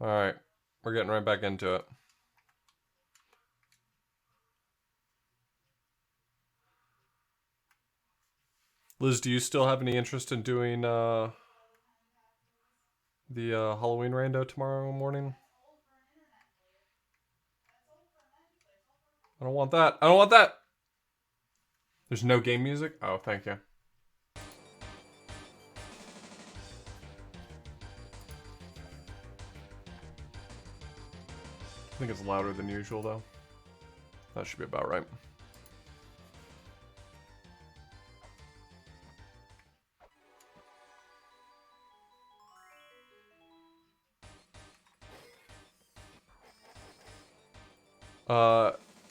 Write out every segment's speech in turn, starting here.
Alright, we're getting right back into it. Liz, do you still have any interest in doing the Halloween rando tomorrow morning? I don't want that. I don't want that! There's no game music? Oh, thank you. I think it's louder than usual, though. That should be about right.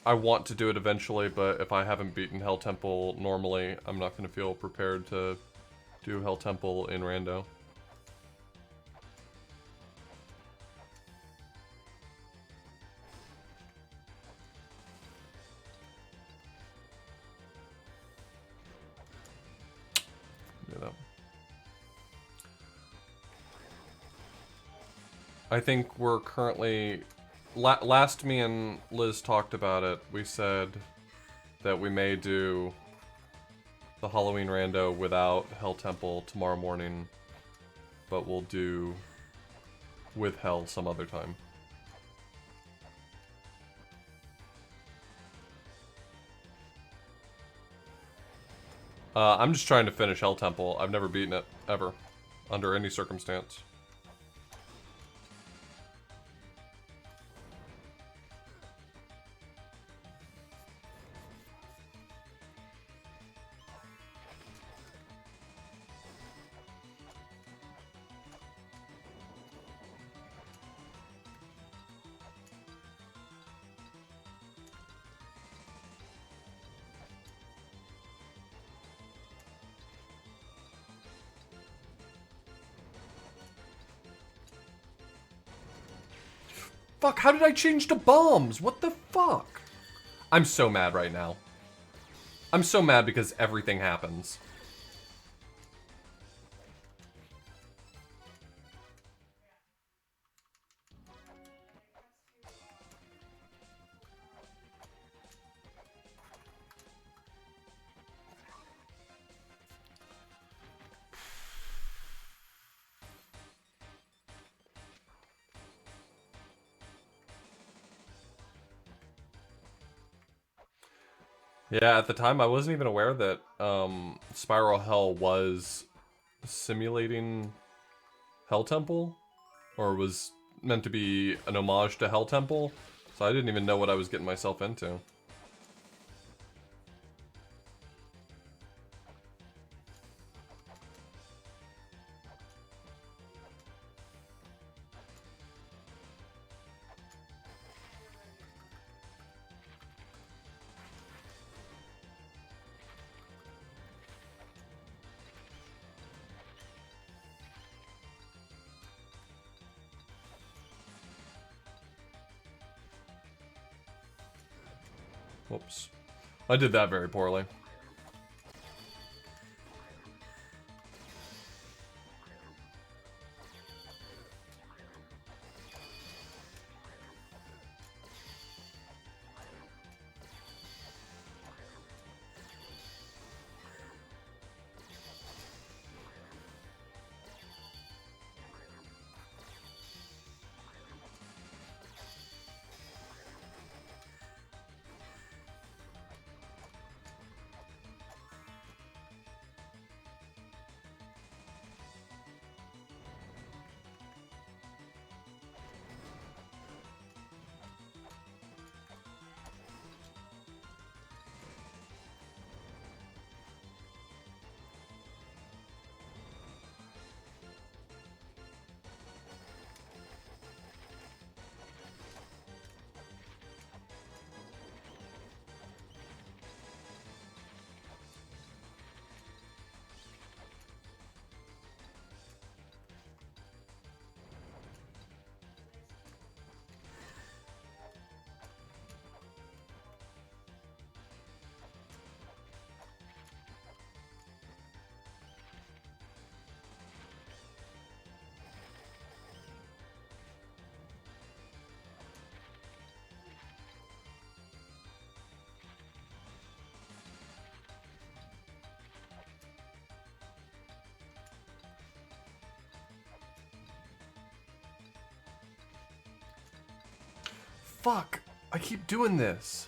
I want to do it eventually, but if I haven't beaten Hell Temple normally, I'm not going to feel prepared to do Hell Temple in rando. Do that. I think we're currently... last me and Liz talked about it, we said that we may do the Halloween rando without Hell Temple tomorrow morning, but we'll do with Hell some other time. I'm just trying to finish Hell Temple. I've never beaten it, ever, under any circumstance. Fuck, how did I change to bombs? What the fuck? I'm so mad right now. I'm so mad because everything happens. Yeah, at the time I wasn't even aware that Spiral Hell was simulating Hell Temple, or was meant to be an homage to Hell Temple, so I didn't even know what I was getting myself into. Whoops. I did that very poorly. Fuck! I keep doing this.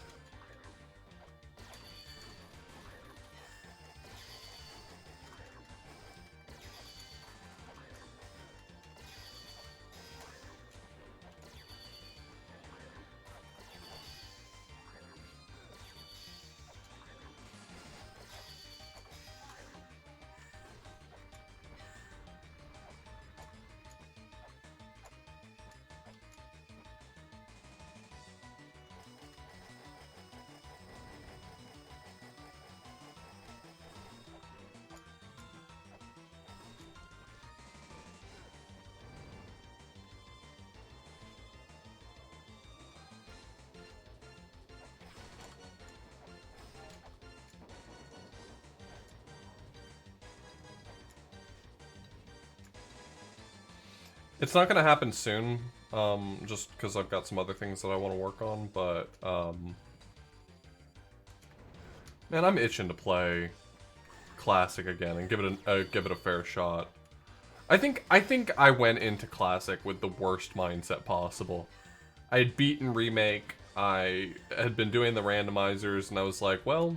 It's not gonna happen soon, just because I've got some other things that I want to work on, but, man, I'm itching to play Classic again and give it a fair shot. I think I went into Classic with the worst mindset possible. I had beaten Remake, I had been doing the randomizers, and I was like, well,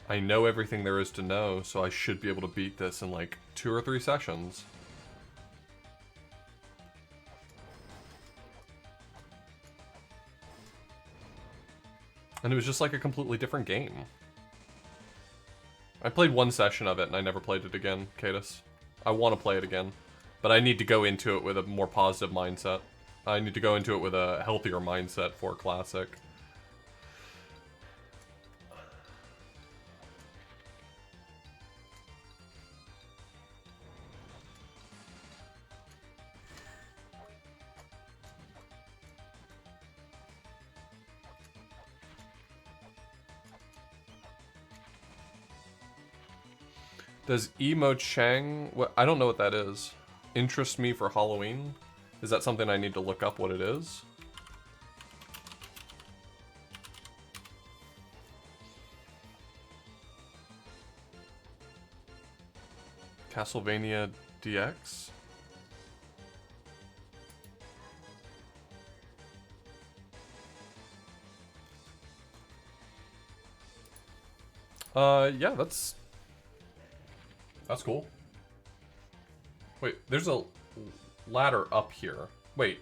I know everything there is to know, so I should be able to beat this in like 2 or 3 sessions. And it was just like a completely different game. I played 1 session of it and I never played it again, Cadus. I want to play it again. But I need to go into it with a more positive mindset. I need to go into it with a healthier mindset for Classic. Does Emo Chang, what, I don't know what that is, interest me for Halloween? Is that something I need to look up what it is? Castlevania DX? Yeah, that's cool. Wait, there's a ladder up here. Wait.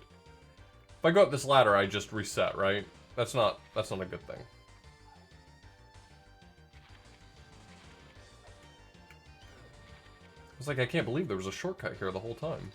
If I go up this ladder, I just reset, right? That's not a good thing. It's like, I can't believe there was a shortcut here the whole time.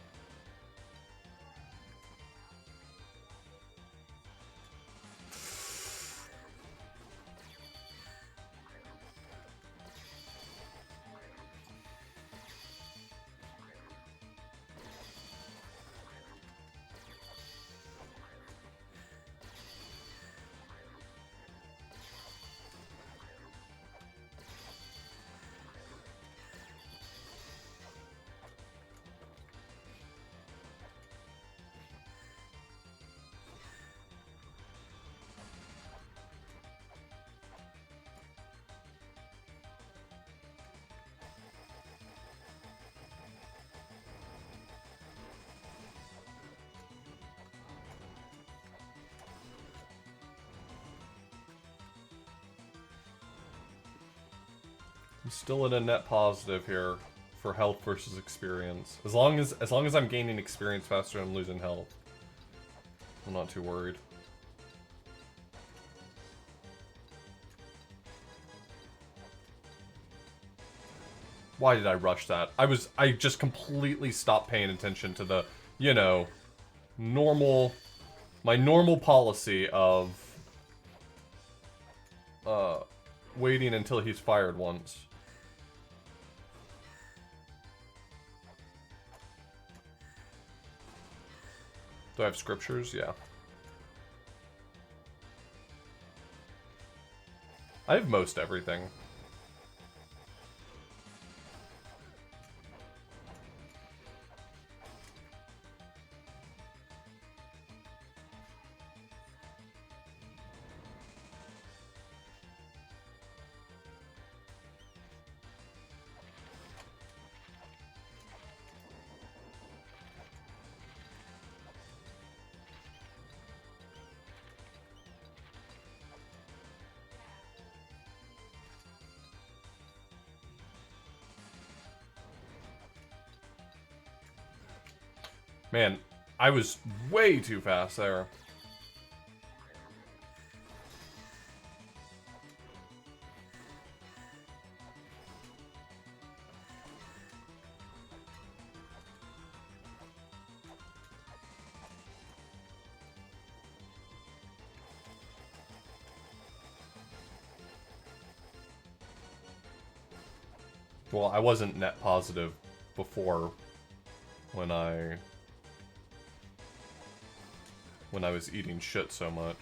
I'm still in a net positive here for health versus experience. As long as I'm gaining experience faster than I'm losing health, I'm not too worried. Why did I rush that? I just completely stopped paying attention to the, you know, my normal policy of waiting until he's fired once. Do I have scriptures? Yeah. I have most everything. Man, I was way too fast there. Well, I wasn't net positive before when I was eating shit so much.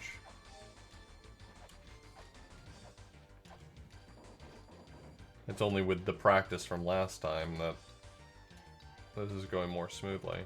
It's only with the practice from last time that this is going more smoothly.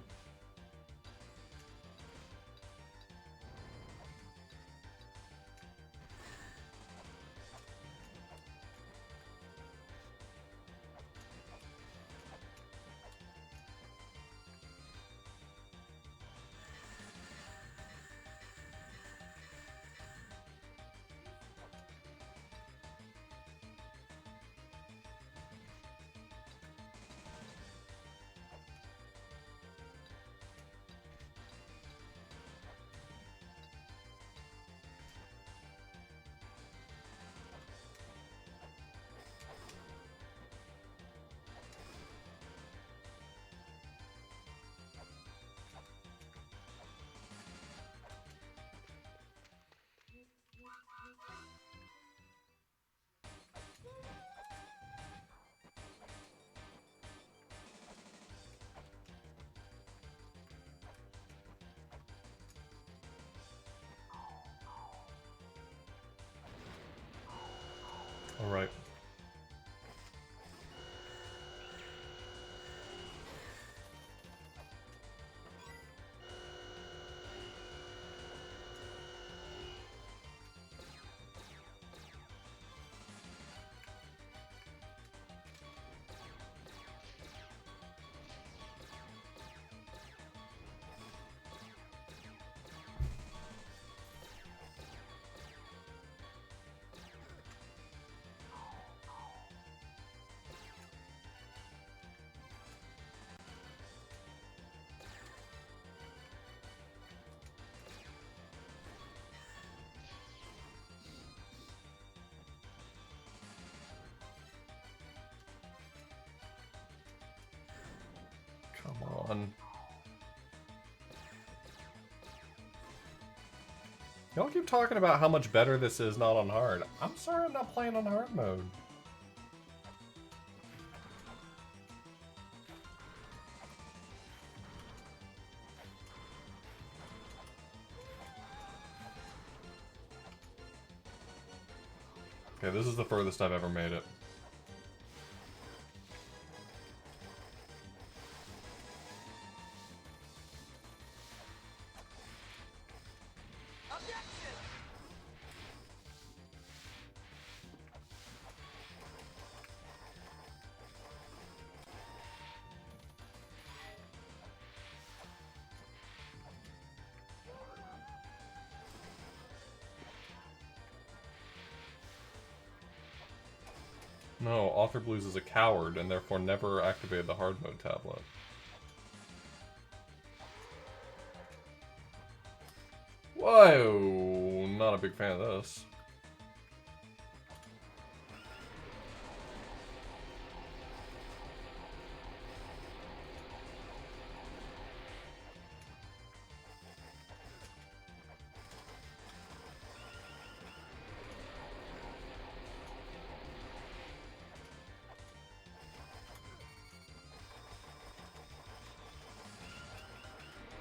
All right. Come on. Y'all keep talking about how much better this is not on hard. I'm sorry I'm not playing on hard mode. Okay, this is the furthest I've ever made it. No, Author Blues is a coward and therefore never activated the hard mode tablet. Whoa, not a big fan of this.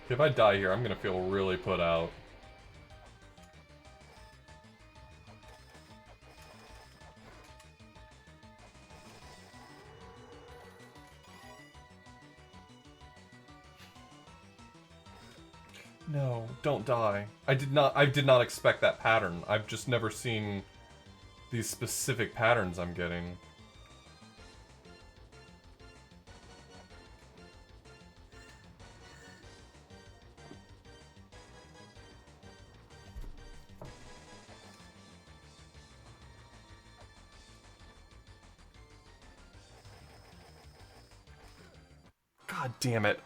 If I die here, I'm gonna feel really put out. No, don't die. I did not expect that pattern. I've just never seen these specific patterns I'm getting. God damn it.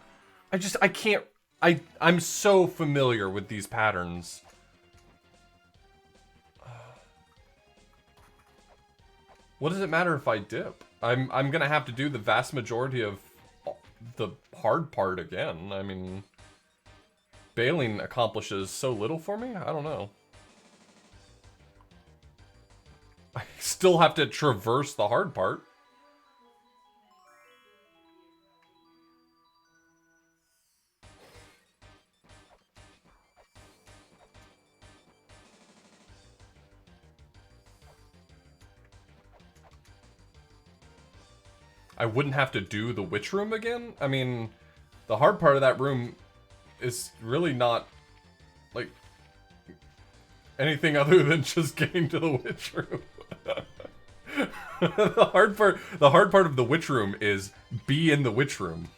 I can't... I'm so familiar with these patterns. What does it matter if I dip? I'm gonna have to do the vast majority of the hard part again. I mean, bailing accomplishes so little for me? I don't know. I still have to traverse the hard part. I wouldn't have to do the witch room again? I mean, the hard part of that room is really not, like, anything other than just getting to the witch room. the hard part of the witch room is be in the witch room.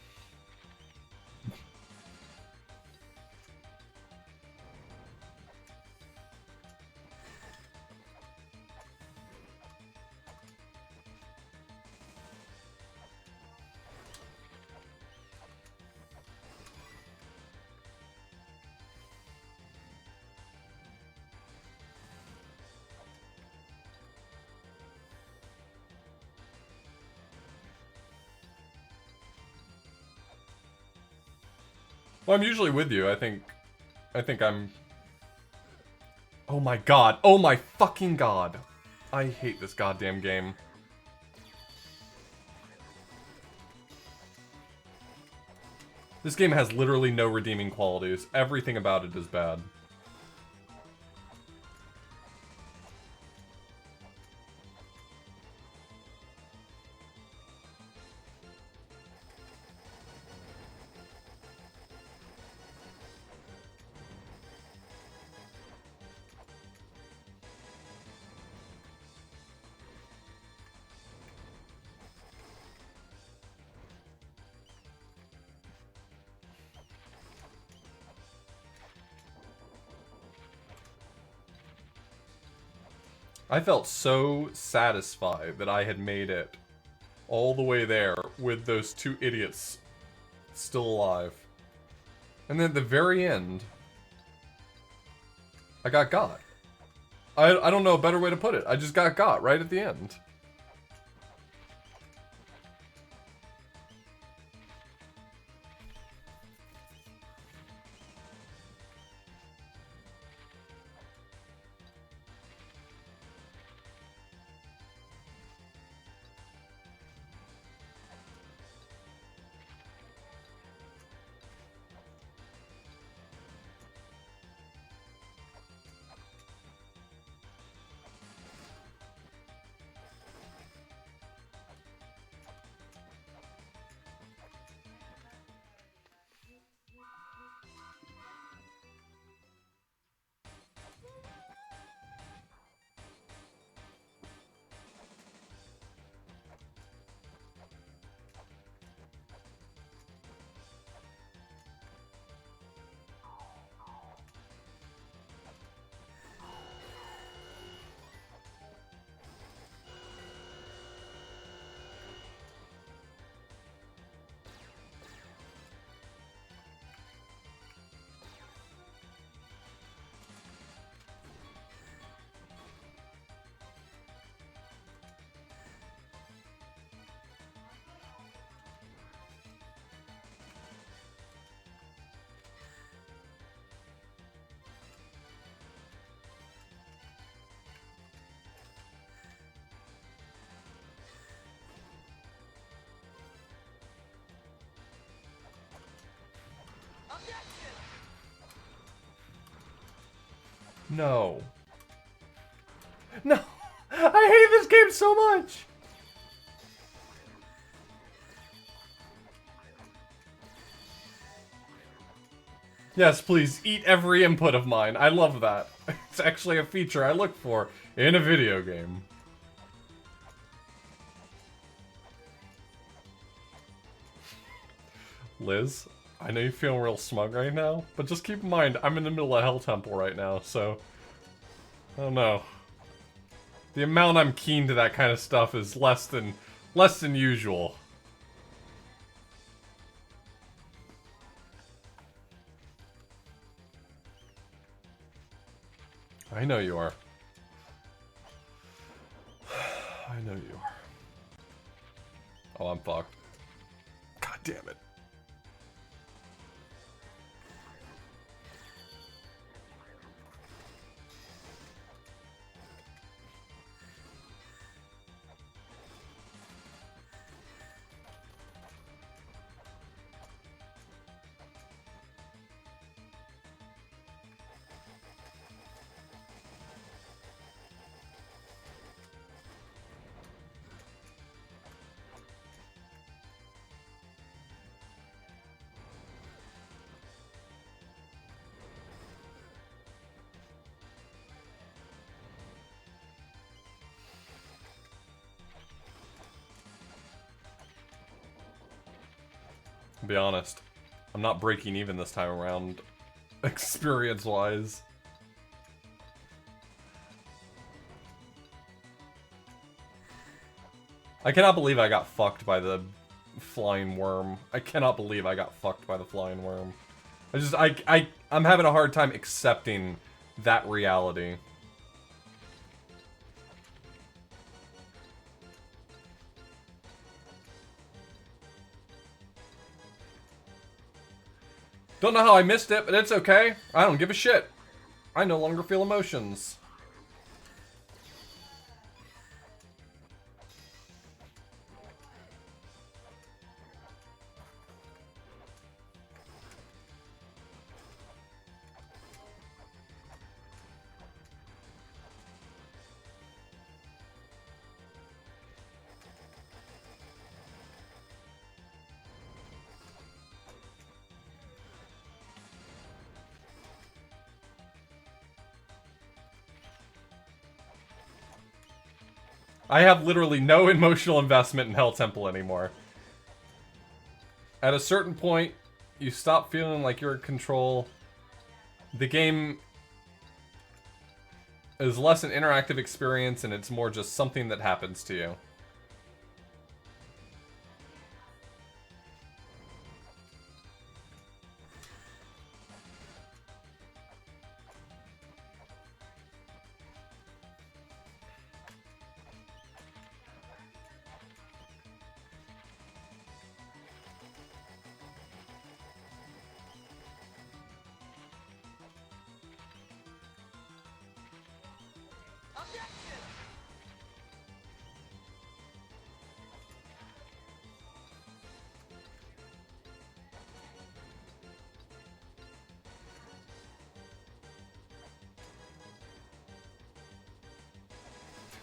Well, I'm usually with you. I think I'm... Oh my god. Oh my fucking god. I hate this goddamn game. This game has literally no redeeming qualities. Everything about it is bad. I felt so satisfied that I had made it all the way there with those two idiots still alive. And then at the very end, I got. I don't know a better way to put it. I just got right at the end. No. No! I hate this game so much! Yes, please, eat every input of mine. I love that. It's actually a feature I look for in a video game. Liz, I know you feel real smug right now, but just keep in mind, I'm in the middle of Hell Temple right now, so... I don't know. The amount I'm keen to that kind of stuff is less than usual. I know you are. I know you are. Oh, I'm fucked. God damn it. To be honest, I'm not breaking even this time around, experience-wise. I cannot believe I got fucked by the flying worm. I cannot believe I got fucked by the flying worm. I'm having a hard time accepting that reality. Don't know how I missed it, but it's okay. I don't give a shit. I no longer feel emotions. I have literally no emotional investment in Hell Temple anymore. At a certain point, you stop feeling like you're in control. The game is less an interactive experience and it's more just something that happens to you.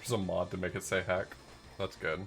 There's a mod to make it say heck. That's good.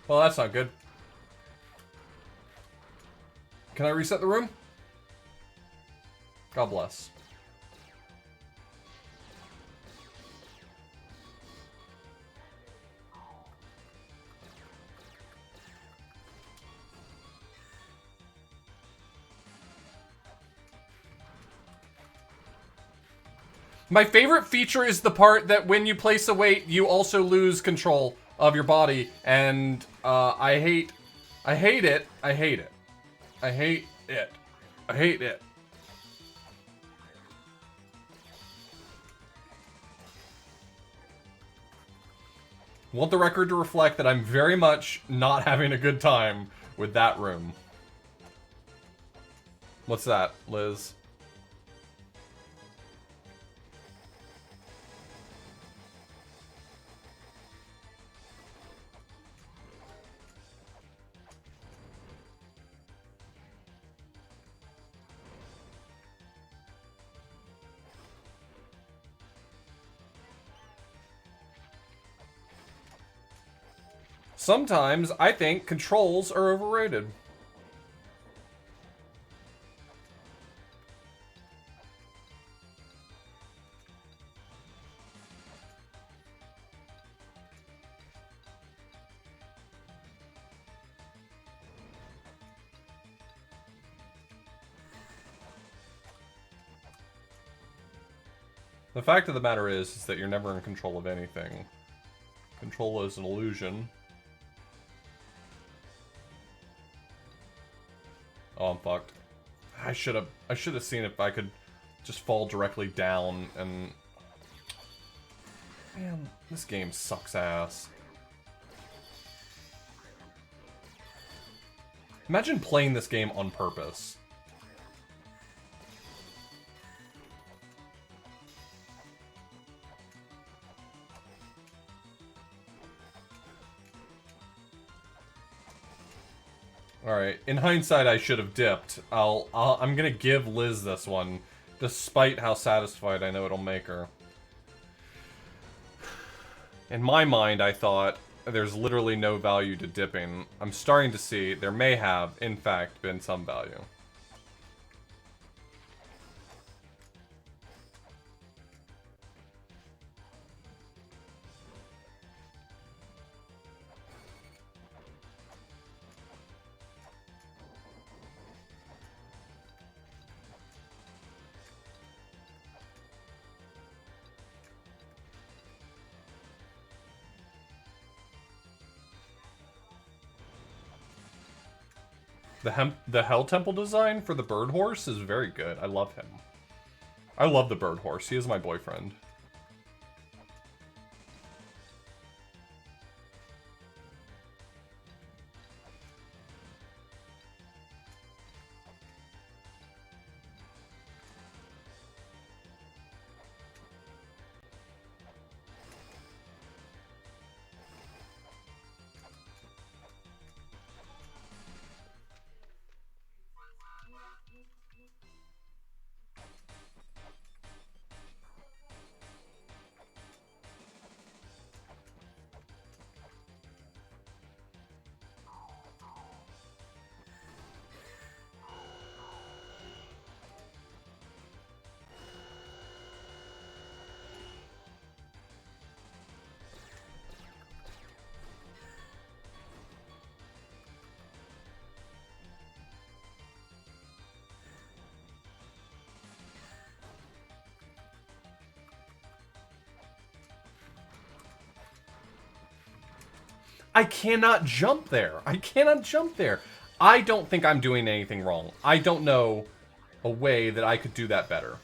Well, that's not good. Can I reset the room? God bless. My favorite feature is the part that when you place a weight, you also lose control of your body, and I hate it. I hate it. I hate it. I hate it. Want the record to reflect that I'm very much not having a good time with that room. What's that, Liz? Sometimes I think controls are overrated. The fact of the matter is that you're never in control of anything. Control is an illusion. Oh, I'm fucked. I should have seen if I could just fall directly down and... Man, this game sucks ass. Imagine playing this game on purpose. Alright, in hindsight I should have dipped. I'm gonna give Liz this one, despite how satisfied I know it'll make her. In my mind, I thought, there's literally no value to dipping. I'm starting to see there may have, in fact, been some value. The Hell Temple design for the bird horse is very good. I love him. I love the bird horse. He is my boyfriend. I cannot jump there. I cannot jump there. I don't think I'm doing anything wrong. I don't know a way that I could do that better.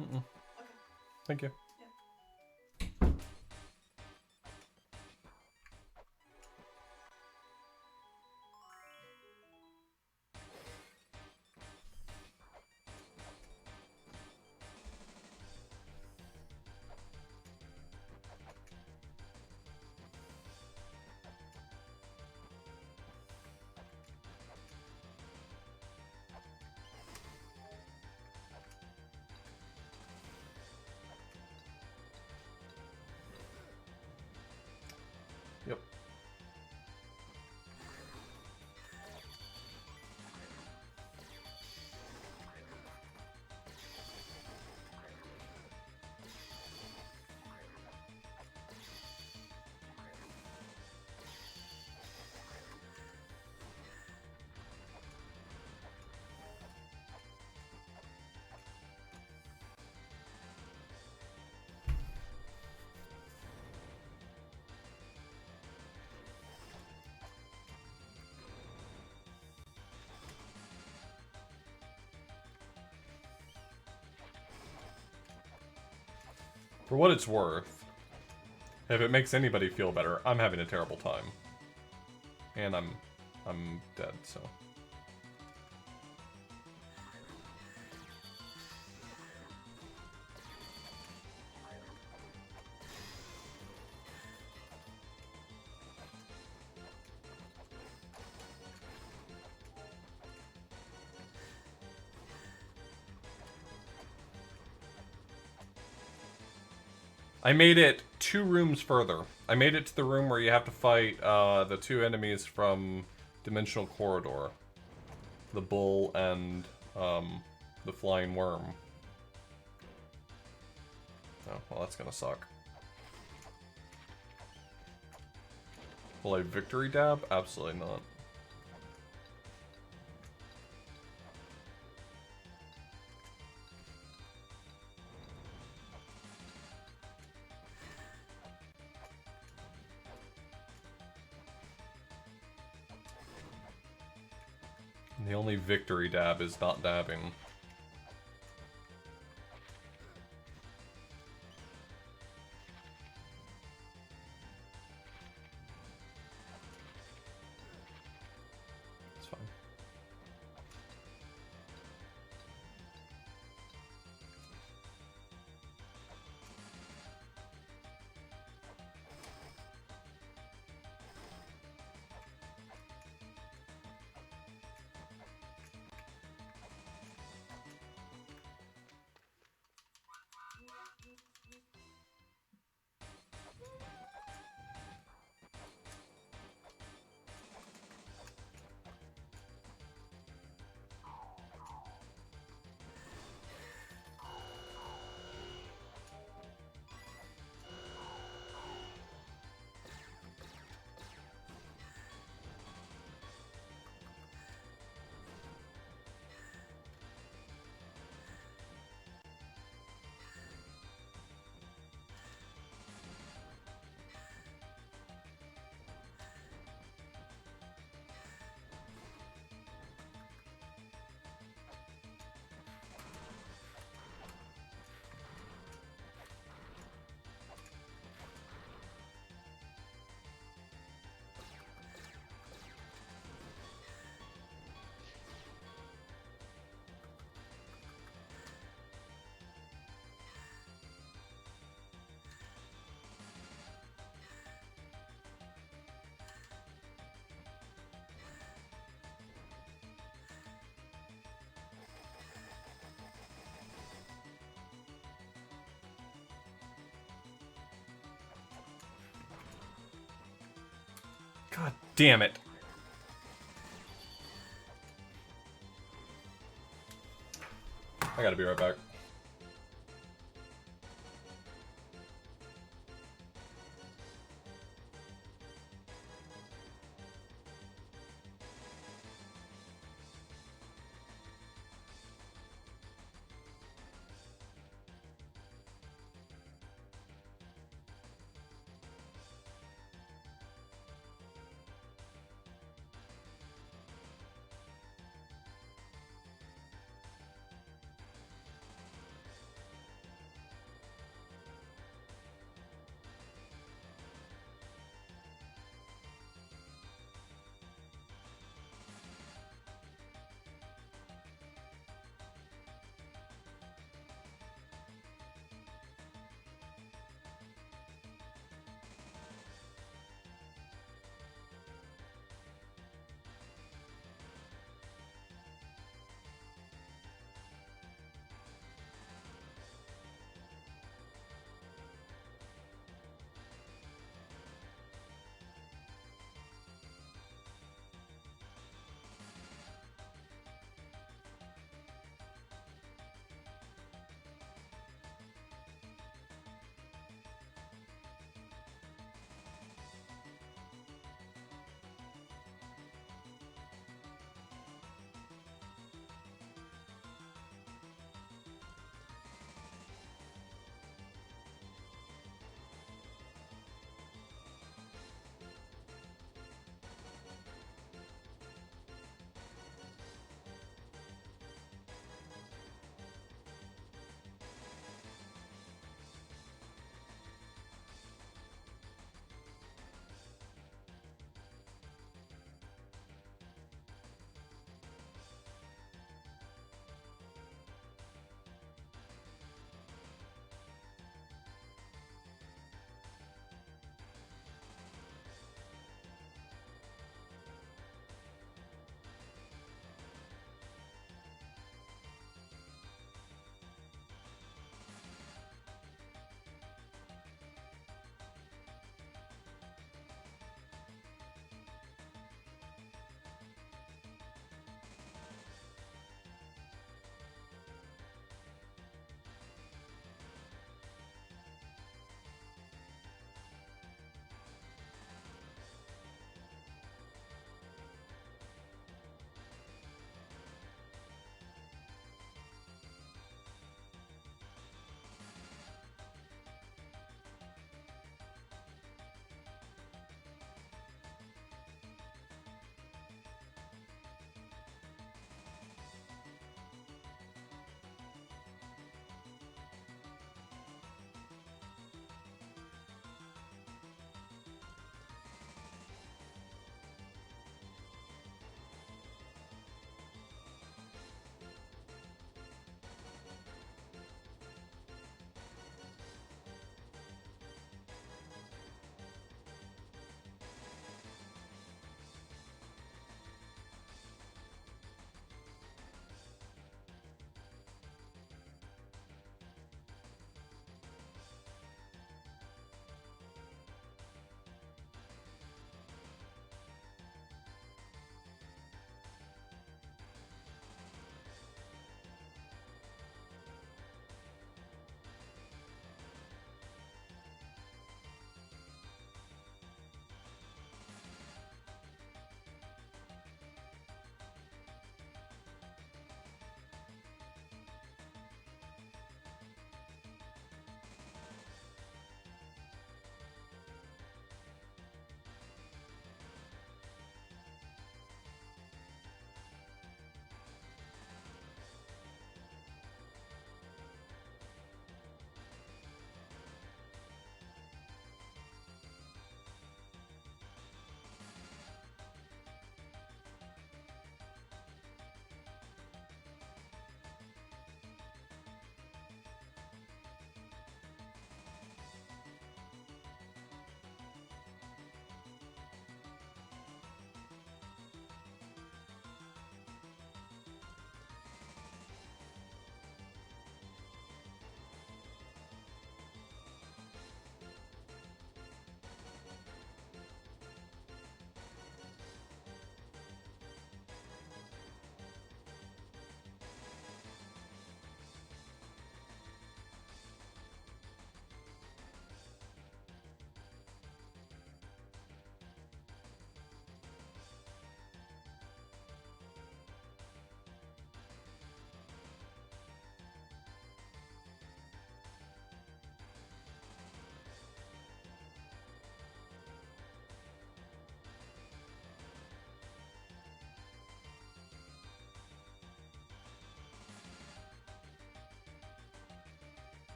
Mm-mm. Okay. Thank you. Yeah. For what it's worth, if it makes anybody feel better, I'm having a terrible time. And I'm dead, so. I made it 2 rooms further. I made it to the room where you have to fight the 2 enemies from Dimensional Corridor. The bull and the flying worm. Oh, well that's gonna suck. Will I victory dab? Absolutely not. And the only victory dab is not dabbing. It's fine. God damn it. I gotta be right back.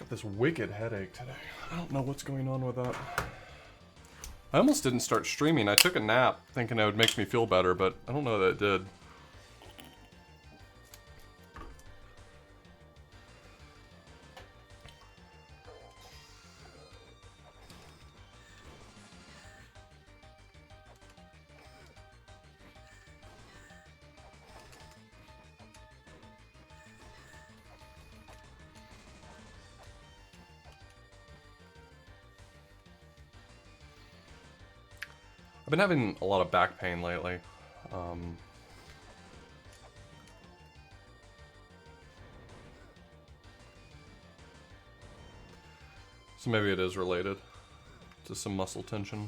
This wicked headache today. I don't know what's going on with that. I almost didn't start streaming. I took a nap thinking it would make me feel better, but I don't know that it did. I've been having a lot of back pain lately. So maybe it is related to some muscle tension.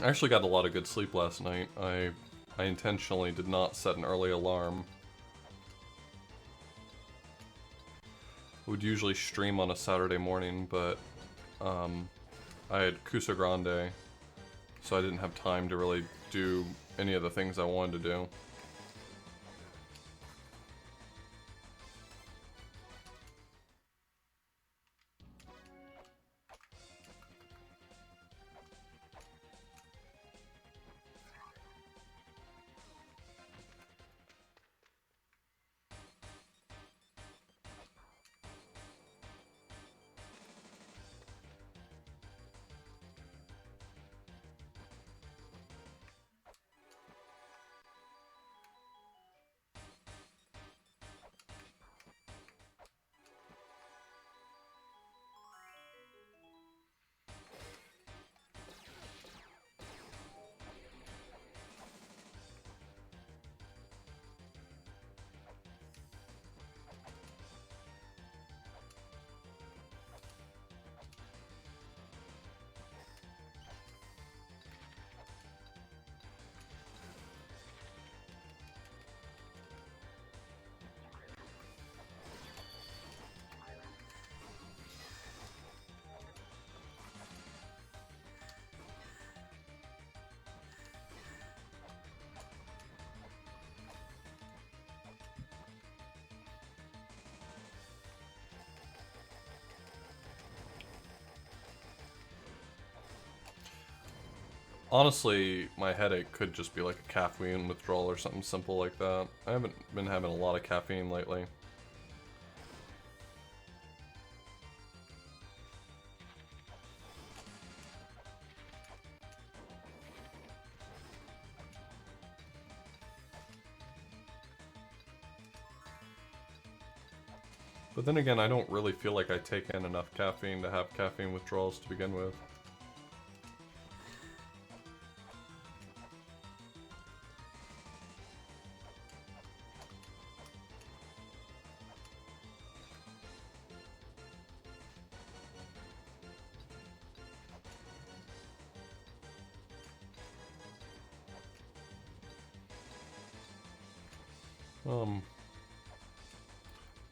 I actually got a lot of good sleep last night. I intentionally did not set an early alarm. I would usually stream on a Saturday morning, but I had Cusa Grande, so I didn't have time to really do any of the things I wanted to do. Honestly, my headache could just be like a caffeine withdrawal or something simple like that. I haven't been having a lot of caffeine lately. But then again, I don't really feel like I take in enough caffeine to have caffeine withdrawals to begin with. Um,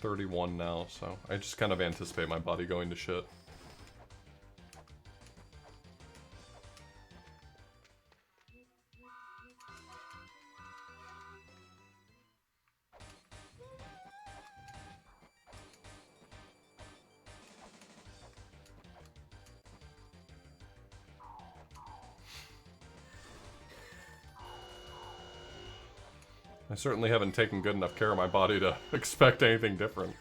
31 now, so I just kind of anticipate my body going to shit. I certainly haven't taken good enough care of my body to expect anything different.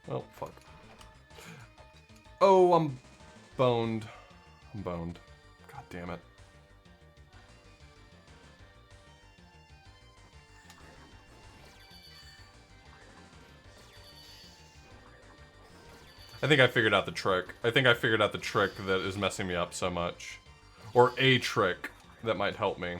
Oh, fuck. Oh, I'm boned. I'm boned. God damn it. I think I figured out the trick. I think I figured out the trick that is messing me up so much. Or a trick that might help me.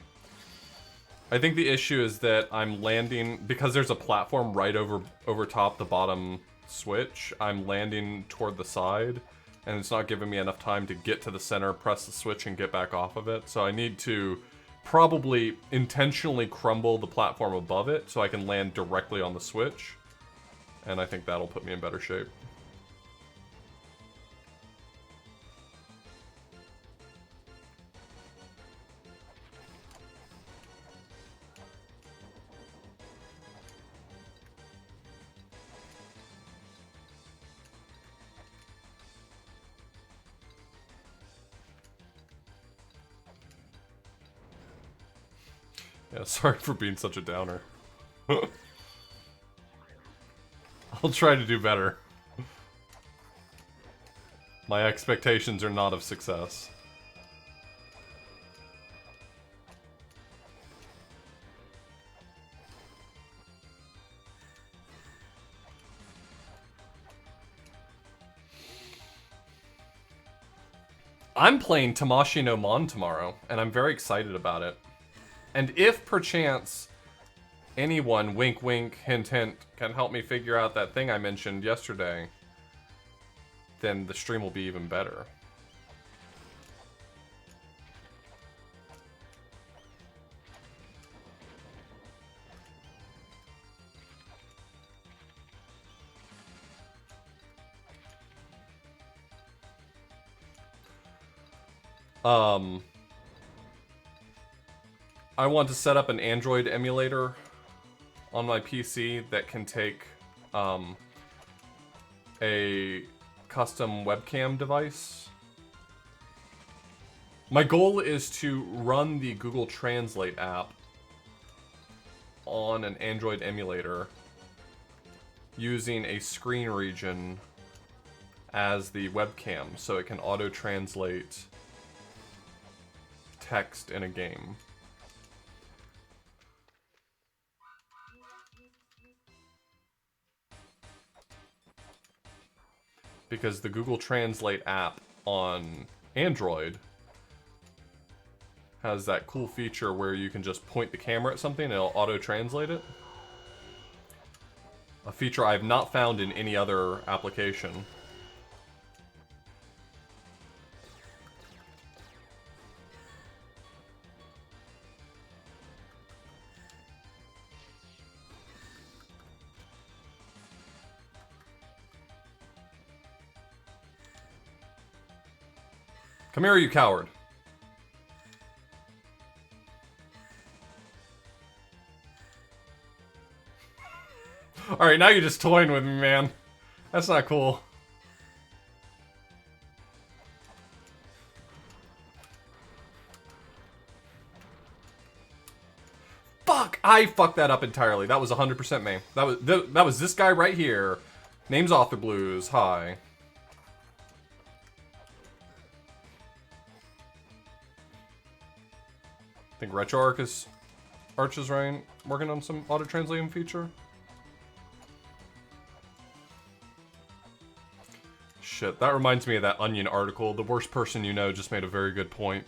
I think the issue is that I'm landing, because there's a platform right over top the bottom switch, I'm landing toward the side, and it's not giving me enough time to get to the center, press the switch, and get back off of it. So I need to probably intentionally crumble the platform above it so I can land directly on the switch. And I think that'll put me in better shape. Yeah, sorry for being such a downer. I'll try to do better. My expectations are not of success. I'm playing Tamashii no Mon tomorrow, and I'm very excited about it. And if, perchance, anyone, wink wink, hint hint, can help me figure out that thing I mentioned yesterday, then the stream will be even better. I want to set up an Android emulator on my PC that can take a custom webcam device. My goal is to run the Google Translate app on an Android emulator using a screen region as the webcam so it can auto-translate text in a game. Because the Google Translate app on Android has that cool feature where you can just point the camera at something and it'll auto-translate it. A feature I've not found in any other application. Come here, you coward. Alright, now you're just toying with me, man. That's not cool. Fuck! I fucked that up entirely. That was 100% me. That was this guy right here. Name's Author Blues. Hi. I think RetroArch is working on some auto-translating feature. Shit, that reminds me of that Onion article. The worst person you know just made a very good point.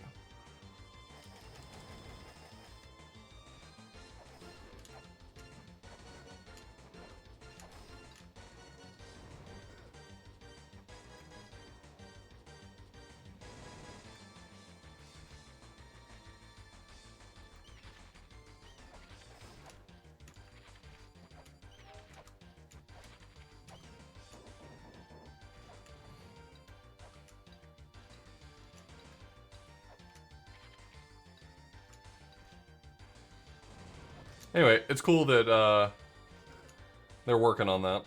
Anyway, it's cool that they're working on that.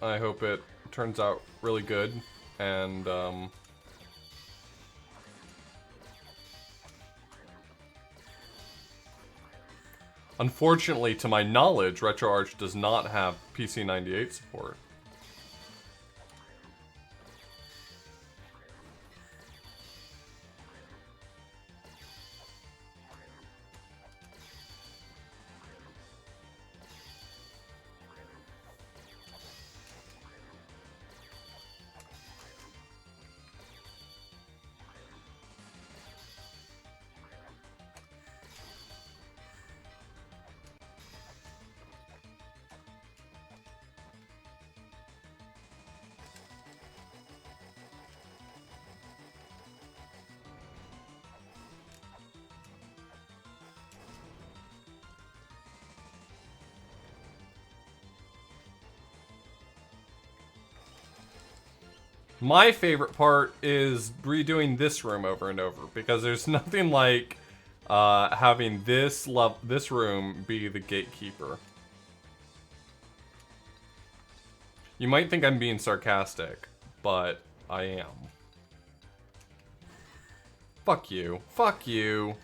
I hope it turns out really good, and unfortunately, to my knowledge, RetroArch does not have PC98 support. My favorite part is redoing this room over and over, because there's nothing like having this room be the gatekeeper. You might think I'm being sarcastic, but I am. Fuck you. Fuck you.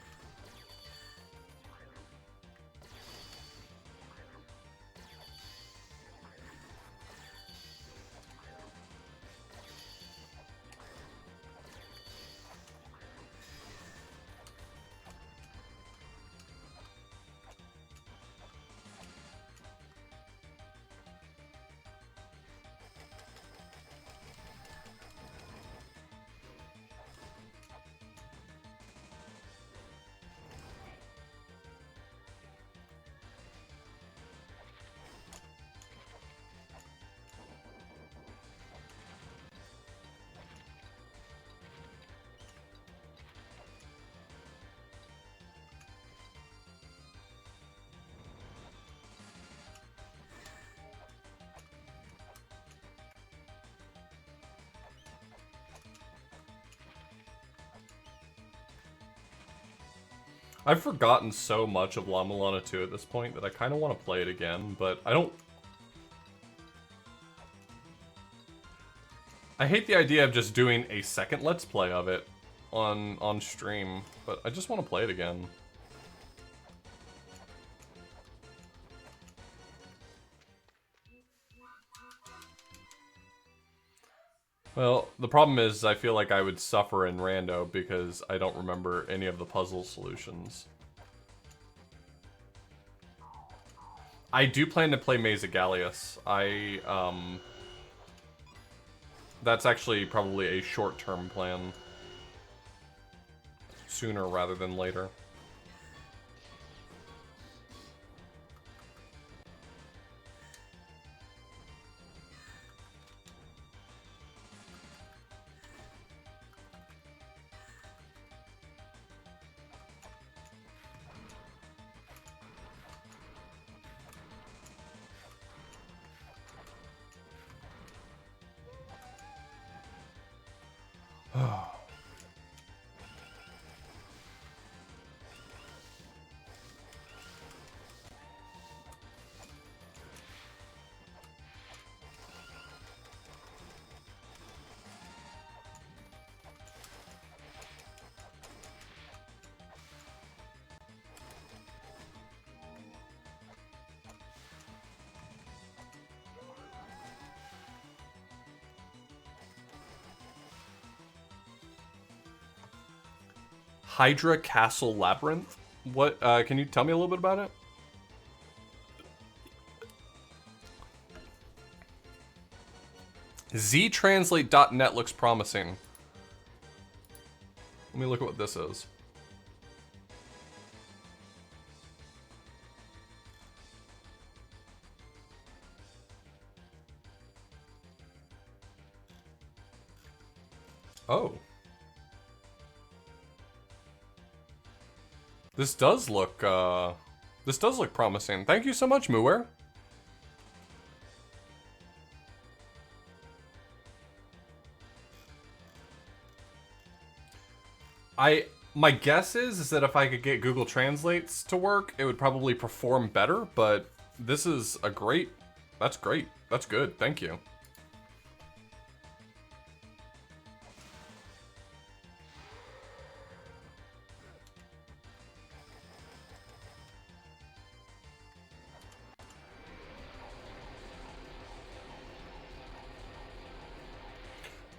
I've forgotten so much of La-Mulana 2 at this point that I kind of want to play it again, but I don't... I hate the idea of just doing a second Let's Play of it on stream, but I just want to play it again. Well, the problem is I feel like I would suffer in rando because I don't remember any of the puzzle solutions. I do plan to play Maze of Gallius. That's actually probably a short-term plan. Sooner rather than later. Hydra Castle Labyrinth? What, can you tell me a little bit about it? ztranslate.net looks promising. Let me look at what this is. Oh. This does look promising. Thank you so much, Muware. My guess is that if I could get Google Translates to work, it would probably perform better, but this is a great... That's great. That's good. Thank you.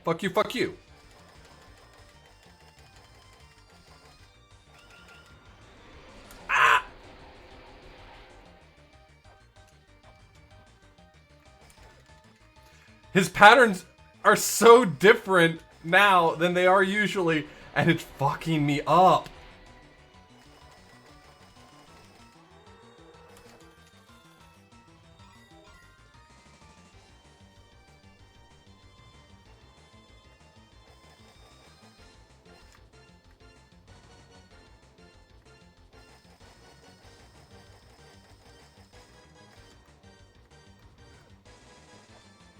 Fuck you, fuck you. Ah! His patterns are so different now than they are usually, and it's fucking me up.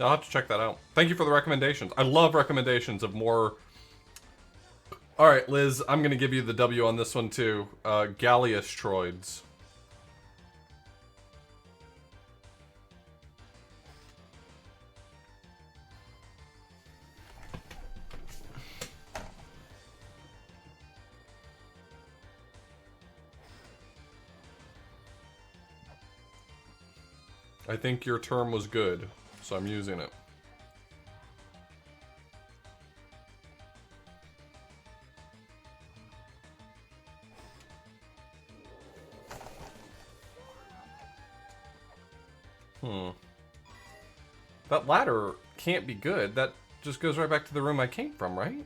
I'll have to check that out. Thank you for the recommendations. I love recommendations of more... Alright, Liz, I'm gonna give you the W on this one too. Galliastroids. I think your term was good, so I'm using it. That ladder can't be good. That just goes right back to the room I came from, right?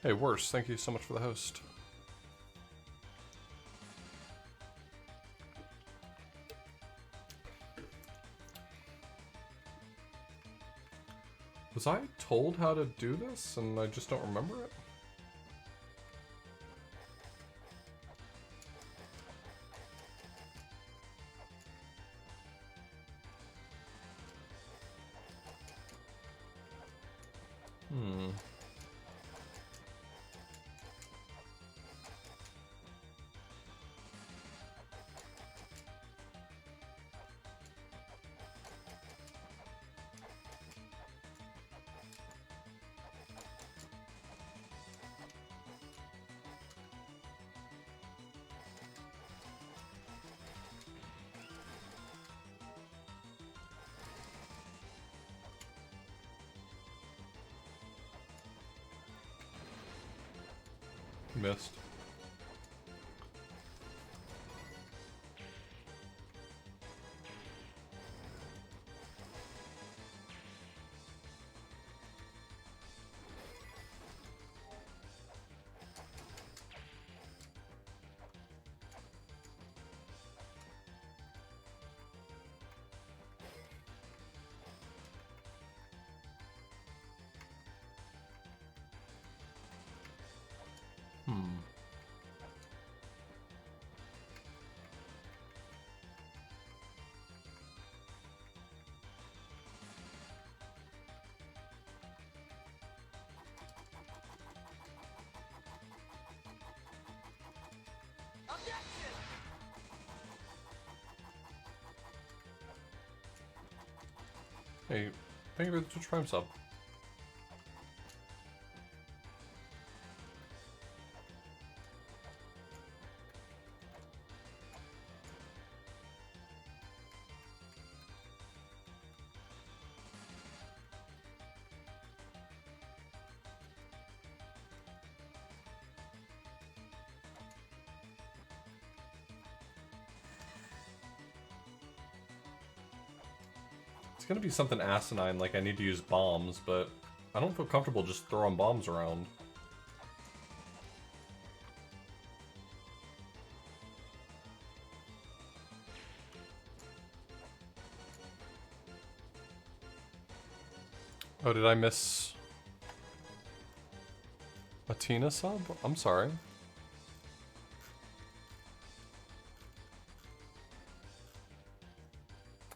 Hey, worse. Thank you so much for the host. Was I told how to do this and I just don't remember it? Missed. Hey, thank you for the Twitch Prime sub. It's gonna be something asinine, like I need to use bombs, but I don't feel comfortable just throwing bombs around. Oh, did I miss a Tina sub? I'm sorry.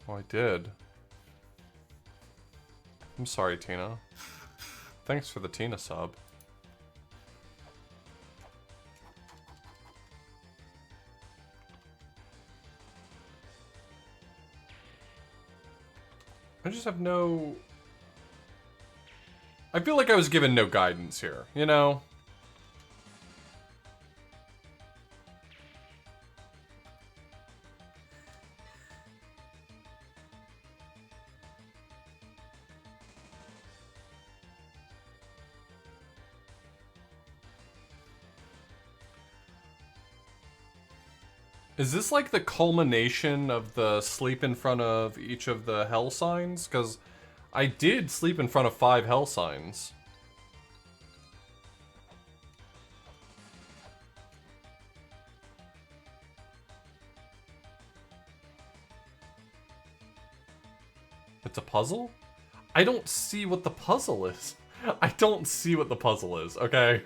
Oh, I did. I'm sorry, Tina. Thanks for the Tina sub. I just have no... I feel like I was given no guidance here, you know? Is this like the culmination of the sleep in front of each of the hell signs? Because I did sleep in front of 5 hell signs. It's a puzzle? I don't see what the puzzle is. I don't see what the puzzle is, okay?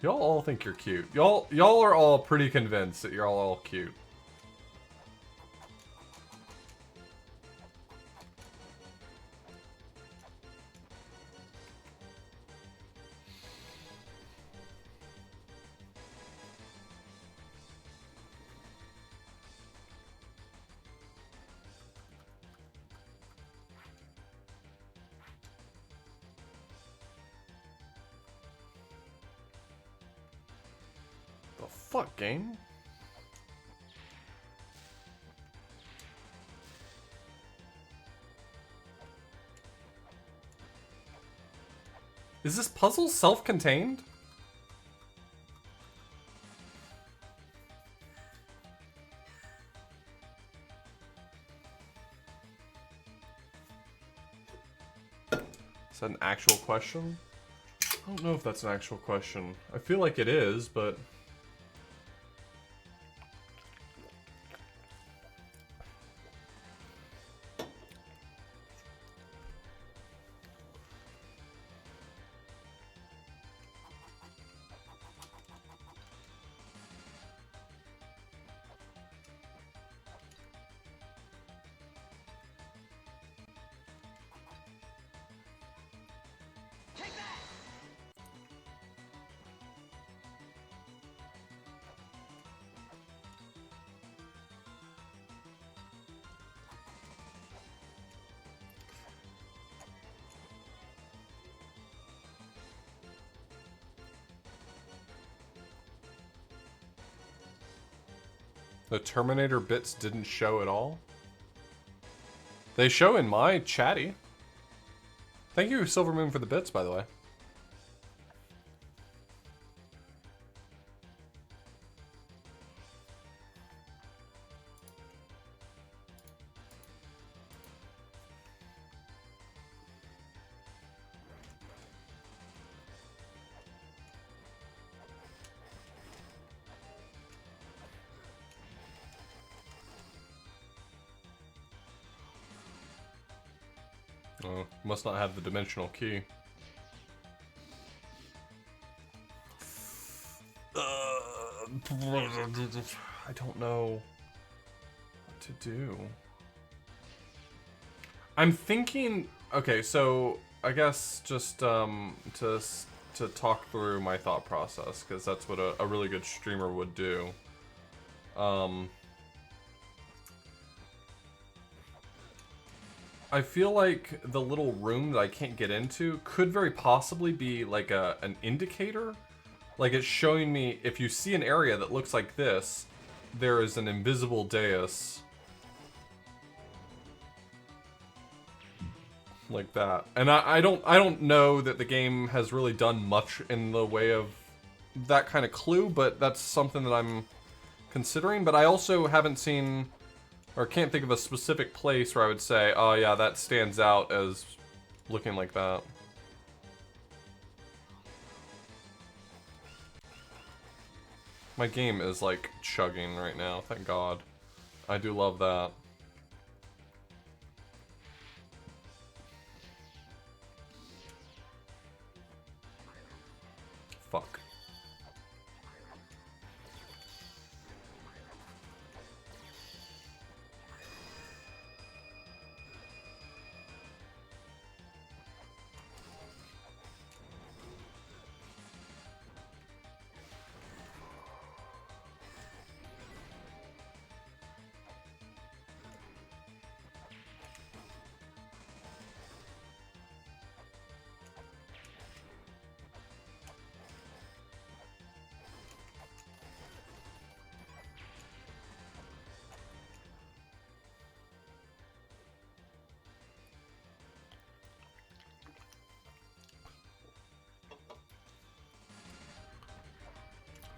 Y'all all think you're cute. Y'all are all pretty convinced that you're all cute. Fuck, game. Is this puzzle self-contained? Is that an actual question? I don't know if that's an actual question. I feel like it is, but... The Terminator bits didn't show at all? They show in my chatty. Thank you, Silvermoon, for the bits, by the way. Oh, must not have the dimensional key. I don't know what to do. I'm thinking... Okay, so I guess just to talk through my thought process, because that's what a really good streamer would do. I feel like the little room that I can't get into could very possibly be like an indicator. Like it's showing me, if you see an area that looks like this, there is an invisible dais. Like that. And I don't know that the game has really done much in the way of that kind of clue, but that's something that I'm considering. But I also haven't seen... or can't think of a specific place where I would say, oh yeah, that stands out as looking like that. My game is like chugging right now, thank God. I do love that. Fuck.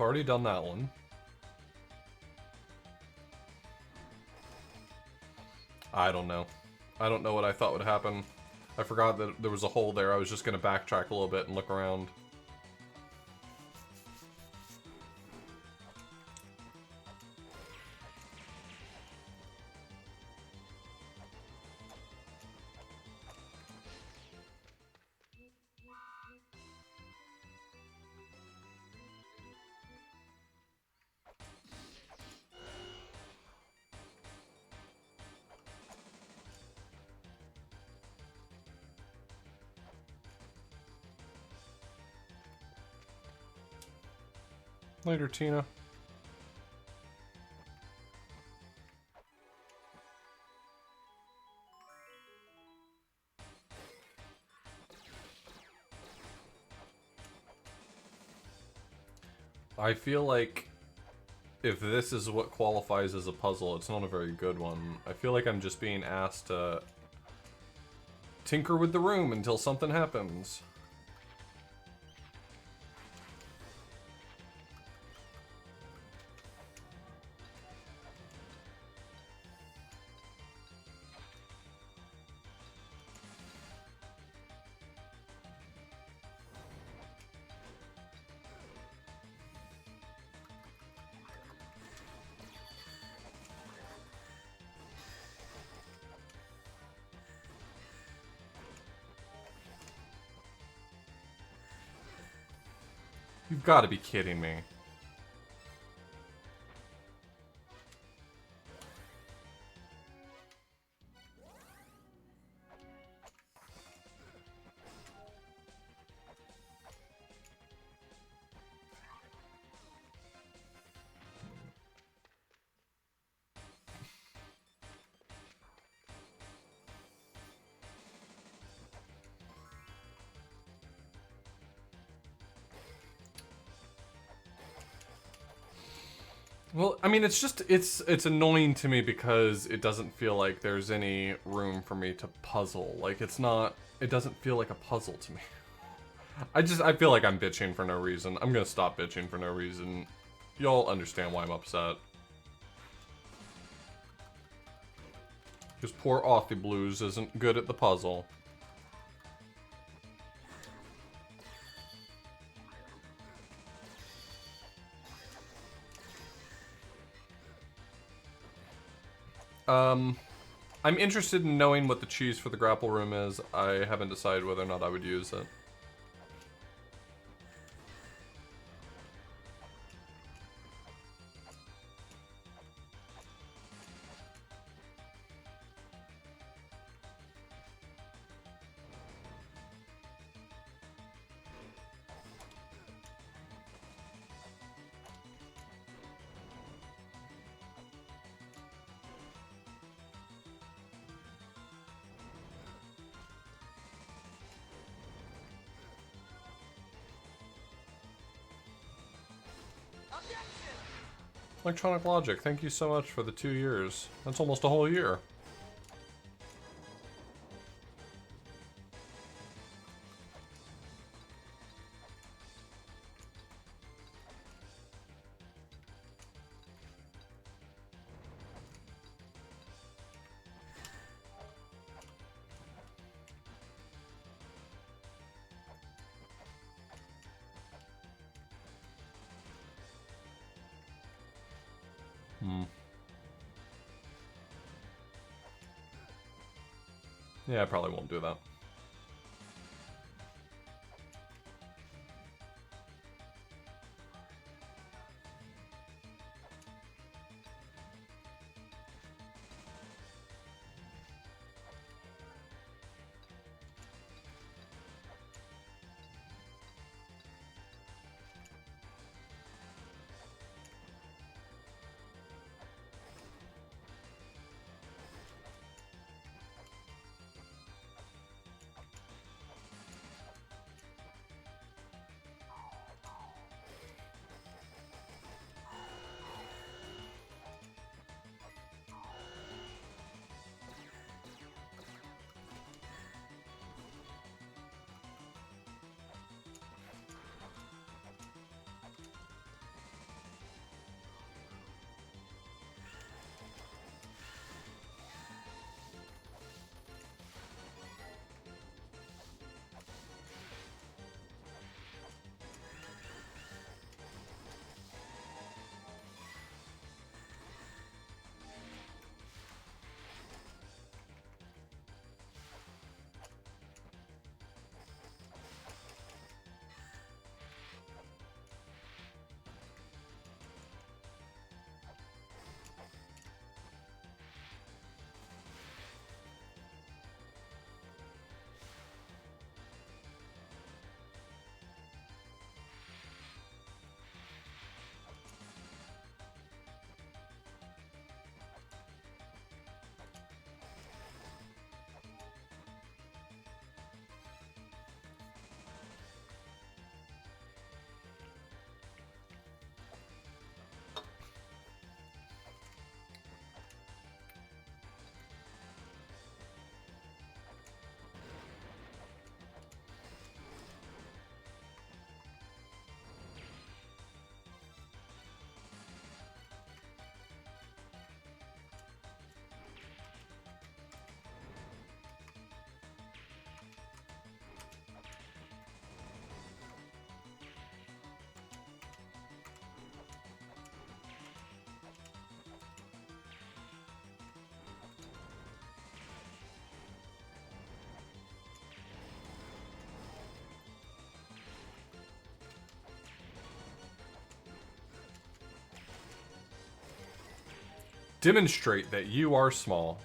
already done that one. I don't know. I don't know what I thought would happen. I forgot that there was a hole there. I was just going to backtrack a little bit and look around. Later, Tina. I feel like if this is what qualifies as a puzzle, it's not a very good one. I feel like I'm just being asked to tinker with the room until something happens. You've got to be kidding me. Well, I mean, it's just, it's annoying to me because it doesn't feel like there's any room for me to puzzle. Like, it's not, it doesn't feel like a puzzle to me. I feel like I'm bitching for no reason. I'm gonna stop bitching for no reason. Y'all understand why I'm upset. Because poor Authy Blues isn't good at the puzzle. I'm interested in knowing what the cheese for the grapple room is. I haven't decided whether or not I would use it. Electronic Logic, thank you so much for the 2 years. That's almost a whole year. Yeah, I probably won't do that. Demonstrate that you are small.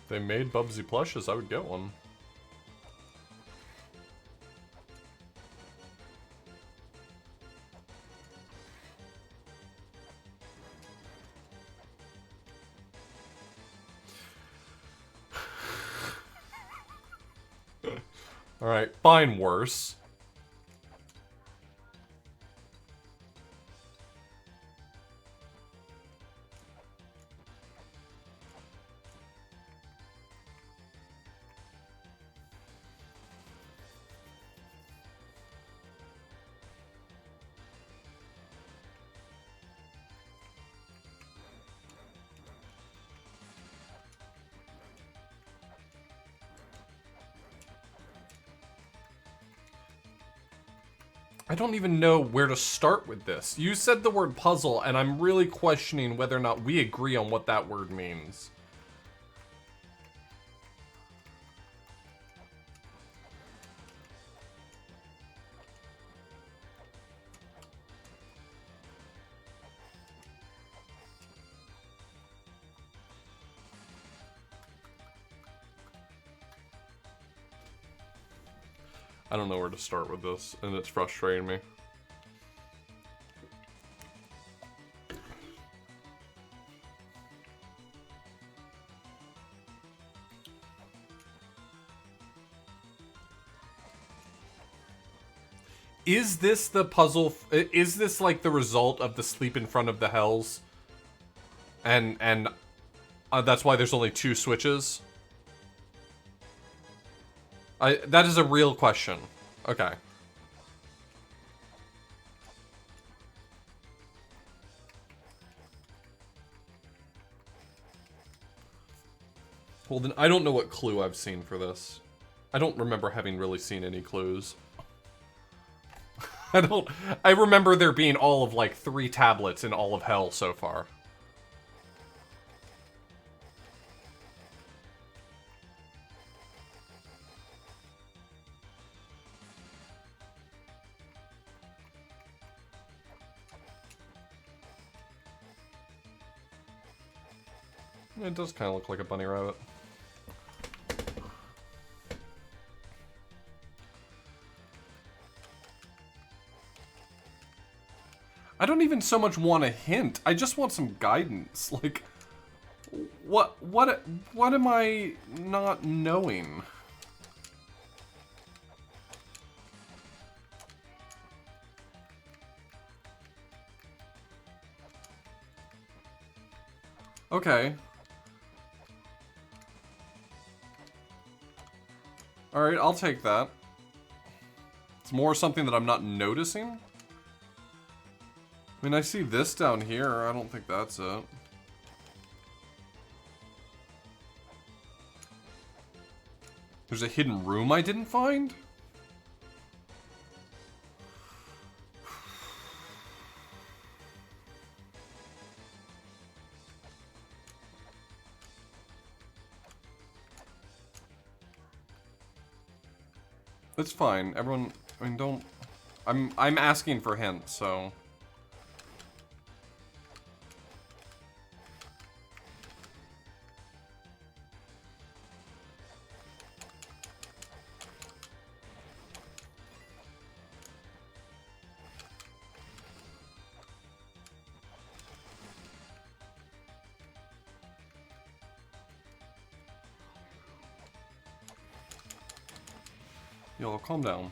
They made Bubsy plushes, I would get one. Alright, fine worse. I don't even know where to start with this. You said the word puzzle, and I'm really questioning whether or not we agree on what that word means. I don't know where to start with this, and it's frustrating me. Is this the puzzle? Is this like the result of the sleep in front of the hells? And that's why there's only 2 switches? That is a real question. Okay. Well, then I don't know what clue I've seen for this. I don't remember having really seen any clues. I remember there being all of like 3 tablets in all of hell so far. It does kind of look like a bunny rabbit. I don't even so much want a hint. I just want some guidance. Like, what am I not knowing? Okay. Alright, I'll take that. It's more something that I'm not noticing. I mean, I see this down here. I don't think that's it. There's a hidden room I didn't find? It's fine. Everyone, I mean, don't... I'm asking for hints, so... Yo, calm down.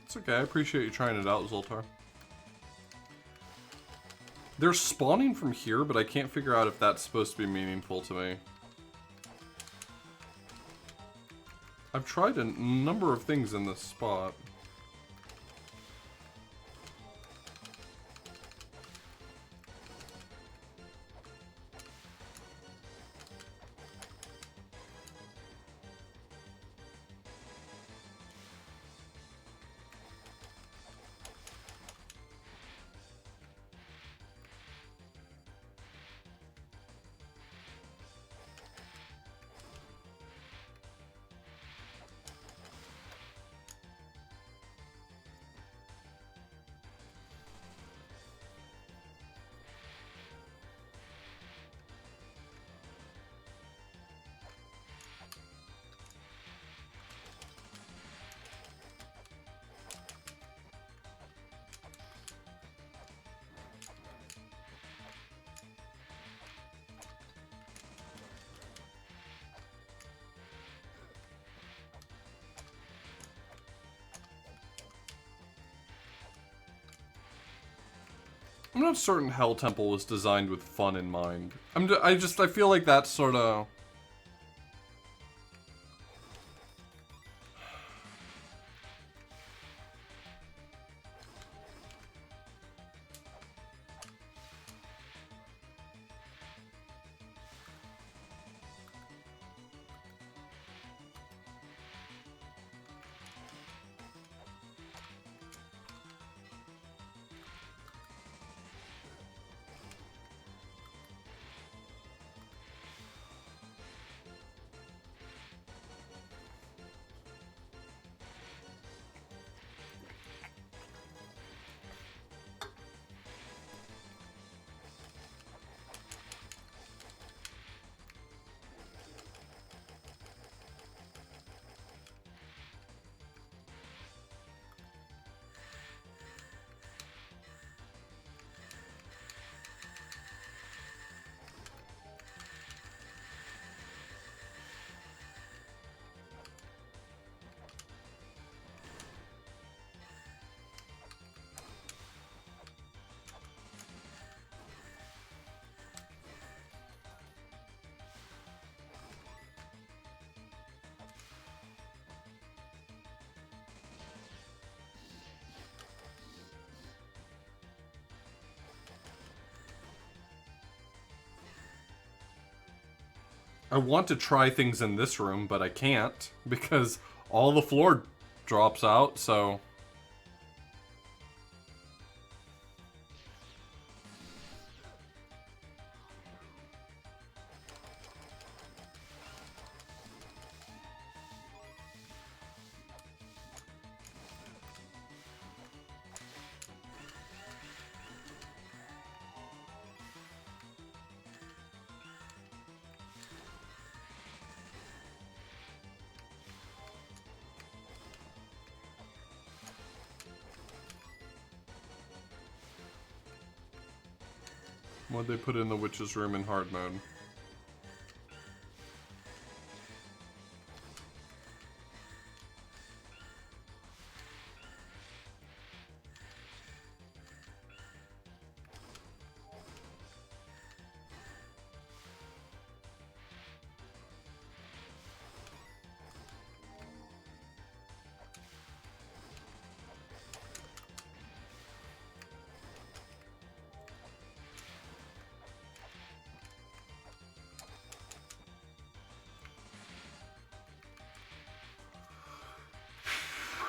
It's okay, I appreciate you trying it out, Zoltar. They're spawning from here, but I can't figure out if that's supposed to be meaningful to me. I've tried a number of things in this spot. I'm not certain Hell Temple was designed with fun in mind. I feel like that's sort of... I want to try things in this room, but I can't because all the floor drops out, so... What'd they put in the witch's room in hard mode?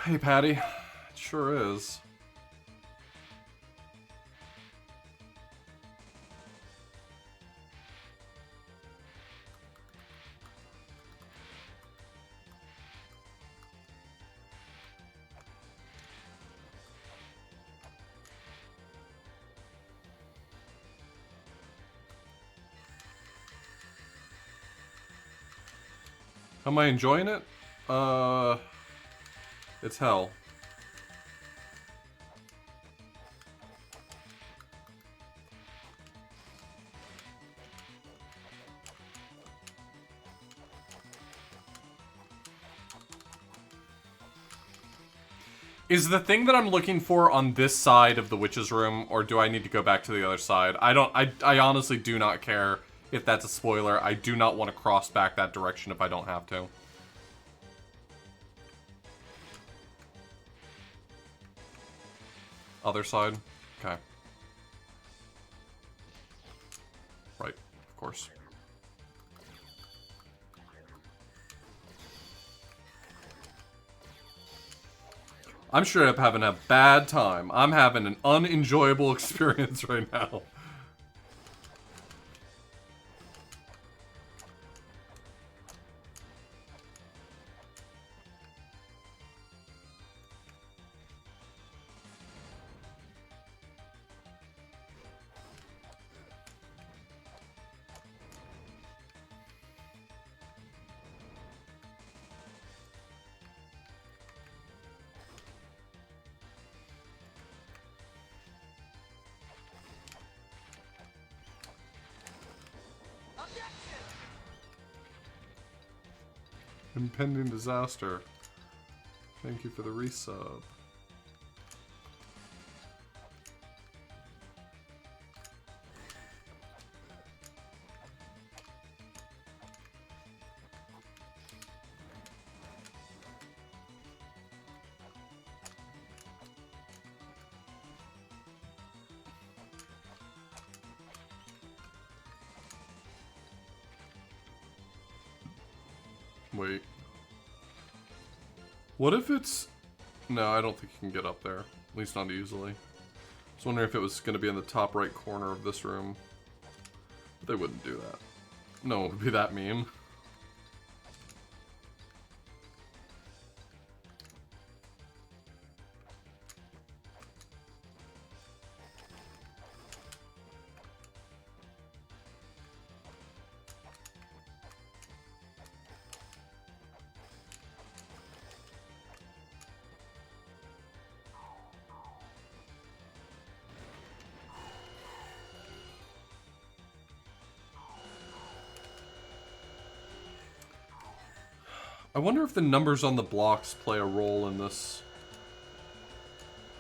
Hey, Patty. It sure is. Am I enjoying it? It's hell. Is the thing that I'm looking for on this side of the witch's room, or do I need to go back to the other side? I honestly do not care if that's a spoiler. I do not want to cross back that direction if I don't have to. Other side? Okay. Right, of course. I'm straight up having a bad time. I'm having an unenjoyable experience right now. Impending disaster. Thank you for the resub. Wait. What if it's... No, I don't think you can get up there. At least not easily. I was wondering if it was going to be in the top right corner of this room. But they wouldn't do that. No, it would be that mean. I wonder if the numbers on the blocks play a role in this.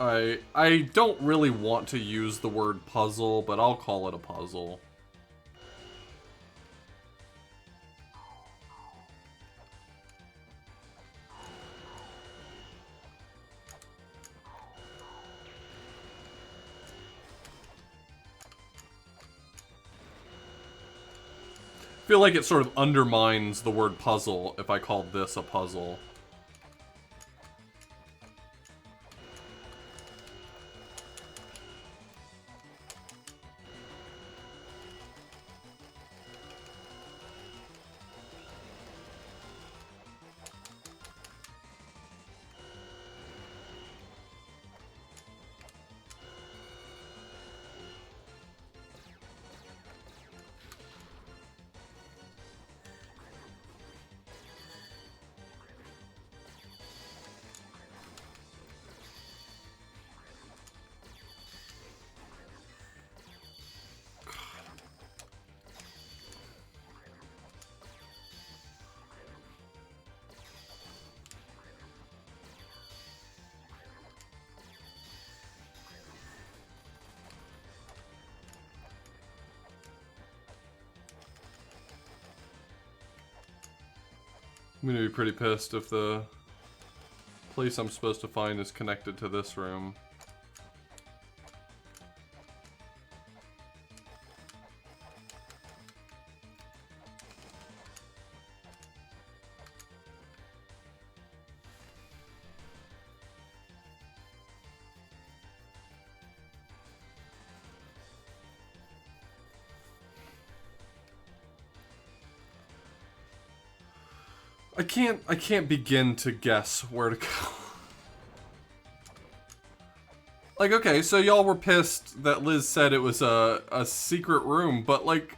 I don't really want to use the word puzzle, but I'll call it a puzzle. feel like it sort of undermines the word puzzle if I called this a puzzle. I'm gonna be pretty pissed if the place I'm supposed to find is connected to this room. I can't begin to guess where to go. Like, okay, so y'all were pissed that Liz said it was a secret room, but like,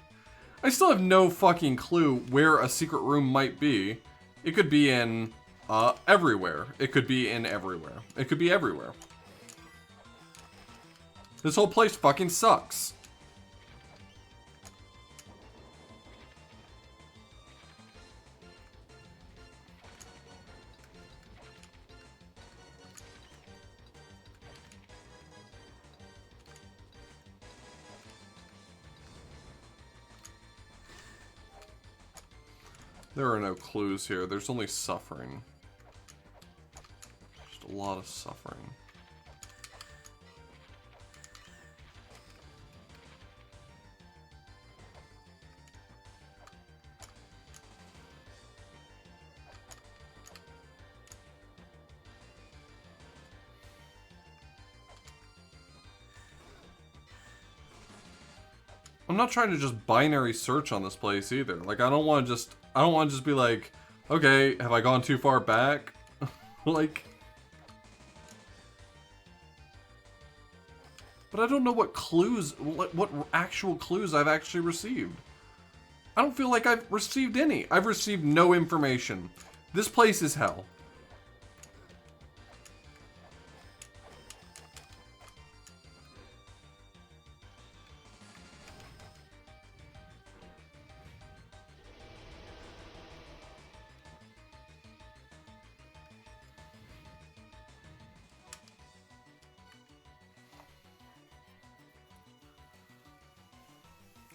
I still have no fucking clue where a secret room might be. It could be in, everywhere. It could be in everywhere. It could be everywhere. This whole place fucking sucks. There are no clues here. There's only suffering. Just a lot of suffering. I'm not trying to just binary search on this place either. Like, I don't want to just be like, okay, have I gone too far back? Like, but I don't know what clues, what actual clues I've actually received. I don't feel like I've received any. I've received no information. This place is hell.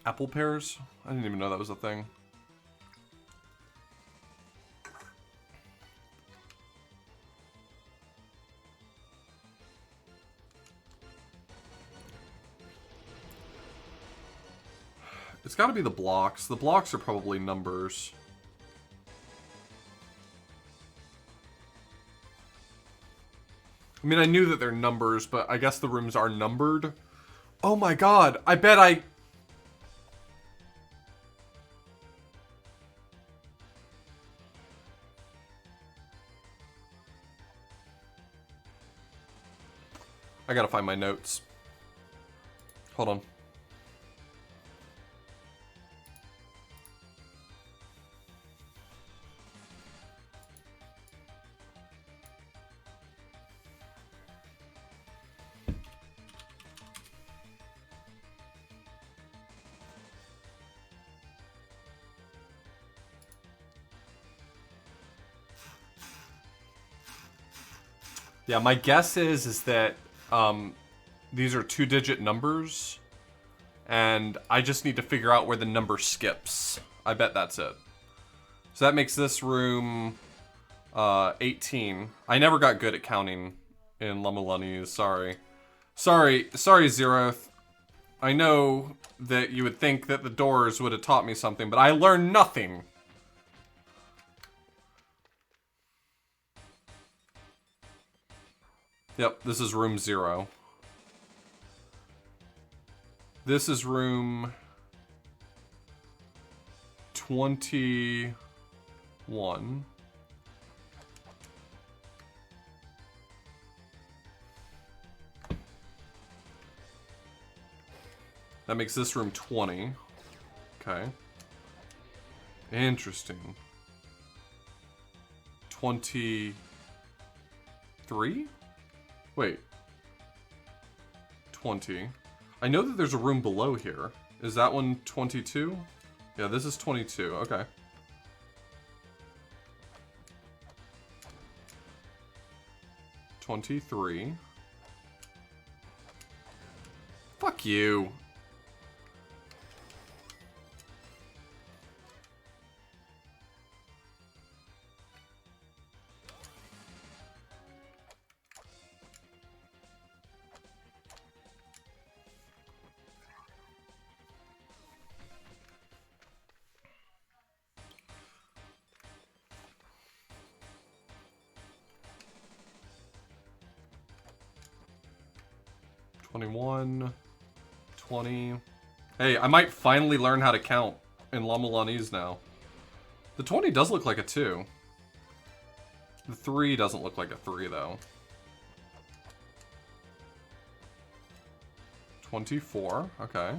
Apple pears? I didn't even know that was a thing. It's gotta be the blocks. The blocks are probably numbers. I mean, I knew that they're numbers, but I guess the rooms are numbered. Oh my god, I bet I gotta find my notes. Hold on. Yeah, my guess is that these are 2-digit numbers, and I just need to figure out where the number skips. I bet that's it. So that makes this room 18. I never got good at counting in La-Mulana, sorry. Sorry, Zeroth. I know that you would think that the doors would have taught me something, but I learned nothing. Yep, this is room 0. This is room 21. That makes this room 20. Okay. Interesting. 23? Wait. 20. I know that there's a room below here. Is that one 22? Yeah, this is 22. Okay. $23. Fuck you. $21, $20. Hey, I might finally learn how to count in La-Mulanese now. The 20 does look like a 2. The 3 doesn't look like a 3, though. 24, okay.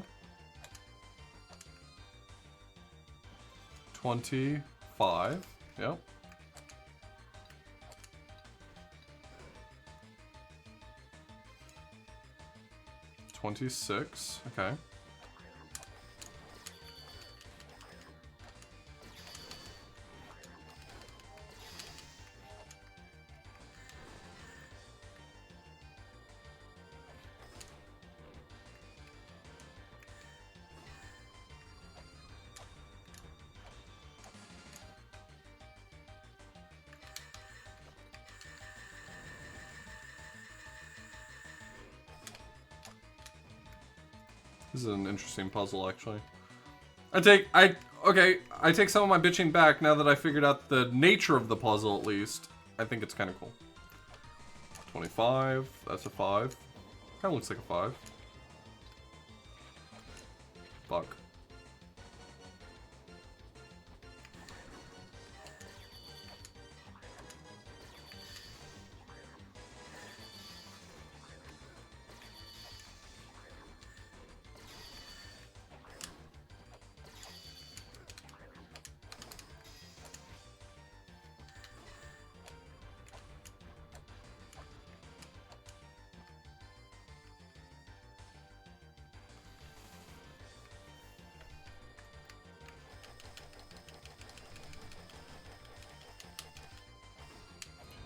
25, yep. 26, okay. This is an interesting puzzle, actually. I take some of my bitching back now that I figured out the nature of the puzzle, at least. I think it's kind of cool. 25, that's a 5. Kind of looks like a 5. Fuck.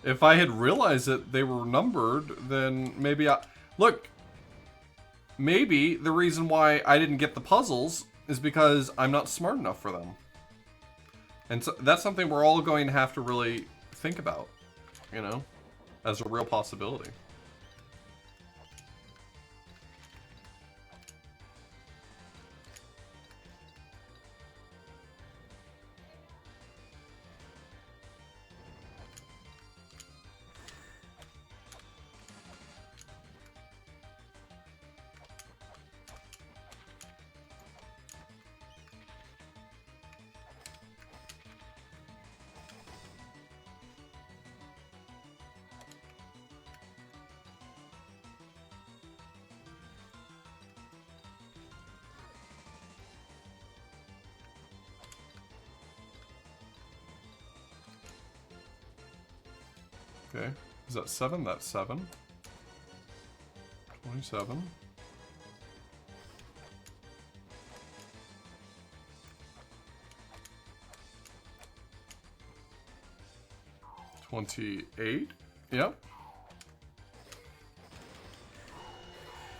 If I had realized that they were numbered, then maybe I... Look, maybe the reason why I didn't get the puzzles is because I'm not smart enough for them. And so that's something we're all going to have to really think about, you know, as a real possibility. Okay, is that 7? That's 7. 27. $28. Yep.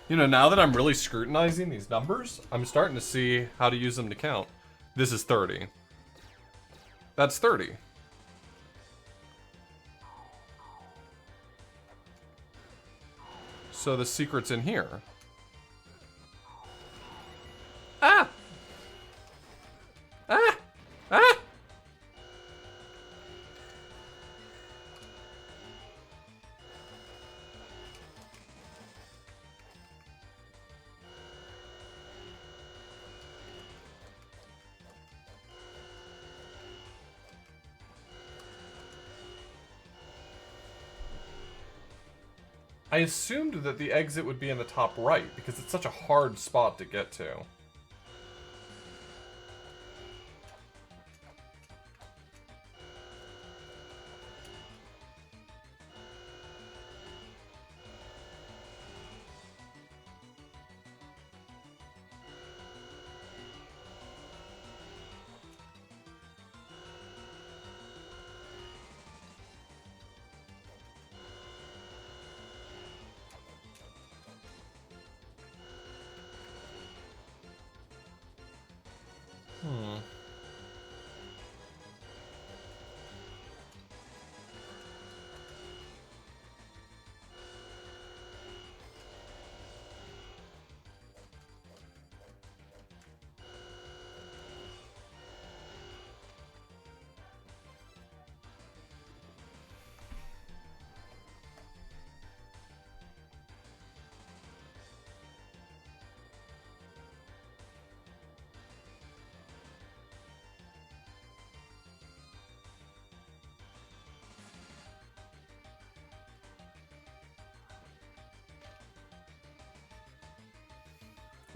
You know, now that I'm really scrutinizing these numbers, I'm starting to see how to use them to count. This is 30. That's 30. So the secret's in here. Ah! Ah! Ah! I assumed that the exit would be in the top right, because it's such a hard spot to get to.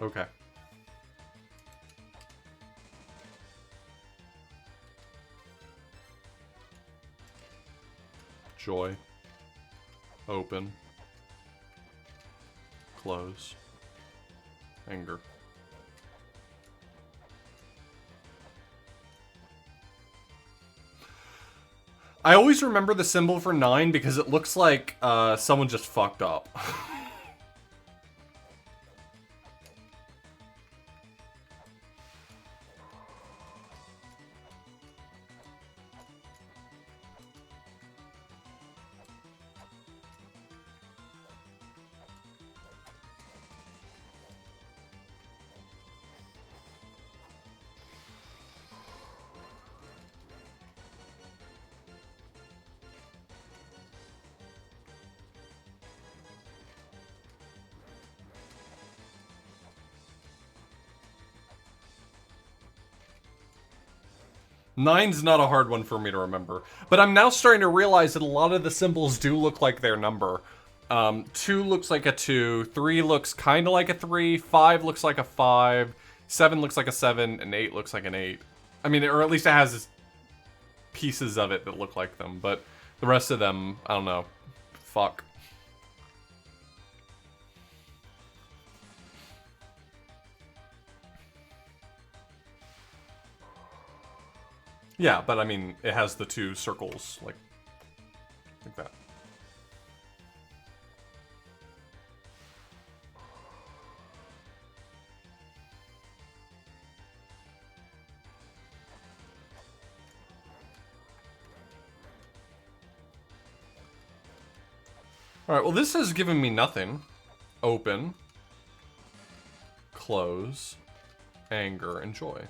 Okay. Joy. Open. Close. Anger. I always remember the symbol for 9 because it looks like someone just fucked up. Nine's not a hard one for me to remember. But I'm now starting to realize that a lot of the symbols do look like their number. 2 looks like a 2, 3 looks kind of like a 3, 5 looks like a 5, 7 looks like a 7, and 8 looks like an 8. I mean, or at least it has pieces of it that look like them, but the rest of them, I don't know. Fuck. Yeah, but I mean, it has the 2 circles, like that. Alright, well this has given me nothing. Open. Close. Anger and joy.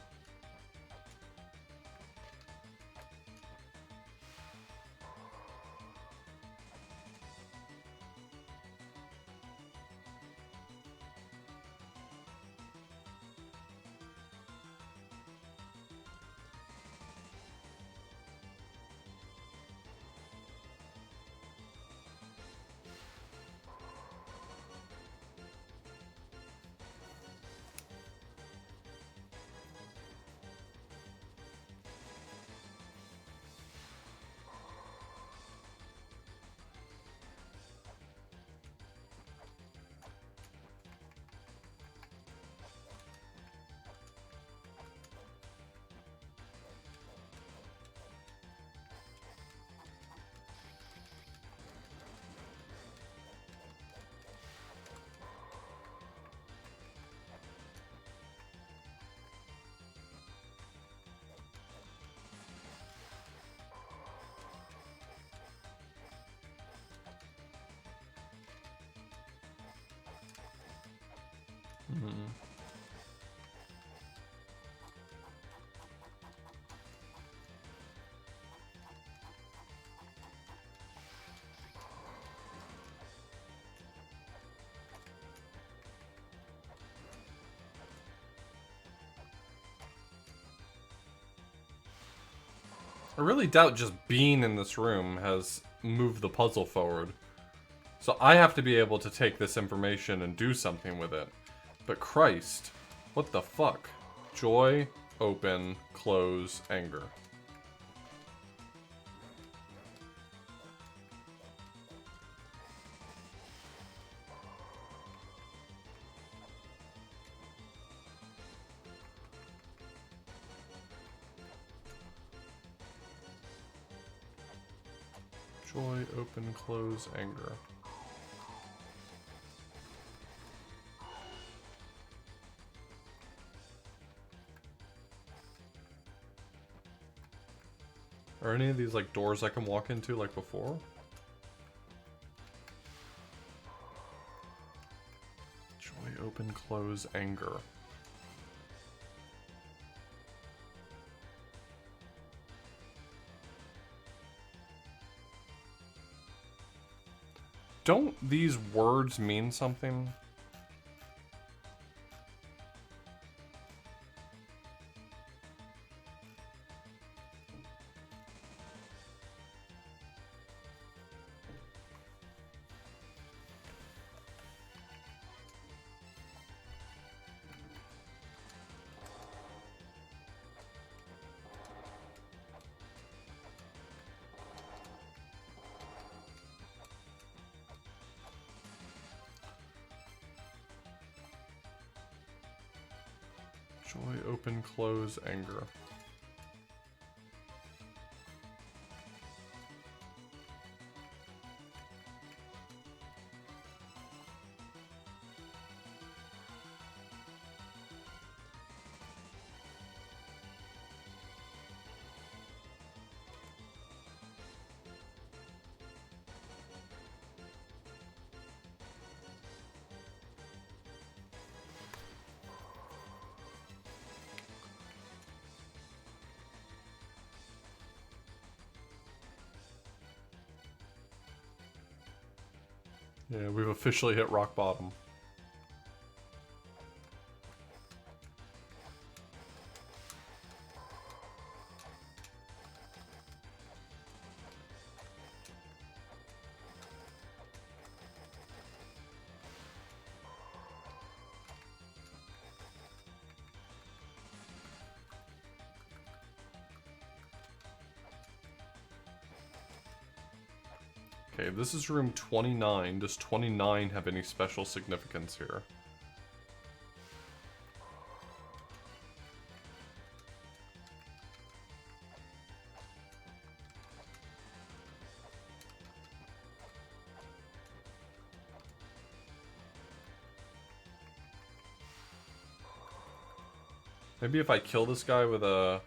I really doubt just being in this room has moved the puzzle forward. So I have to be able to take this information and do something with it. But Christ, what the fuck? Joy, open, close, anger. Joy, open, close, anger. Are any of these like doors I can walk into like before? Joy, open, close, anger. Don't these words mean something? Joy, open, close, anger. Yeah, we've officially hit rock bottom. Okay, this is room 29. Does 29 have any special significance here? Maybe if I kill this guy with a...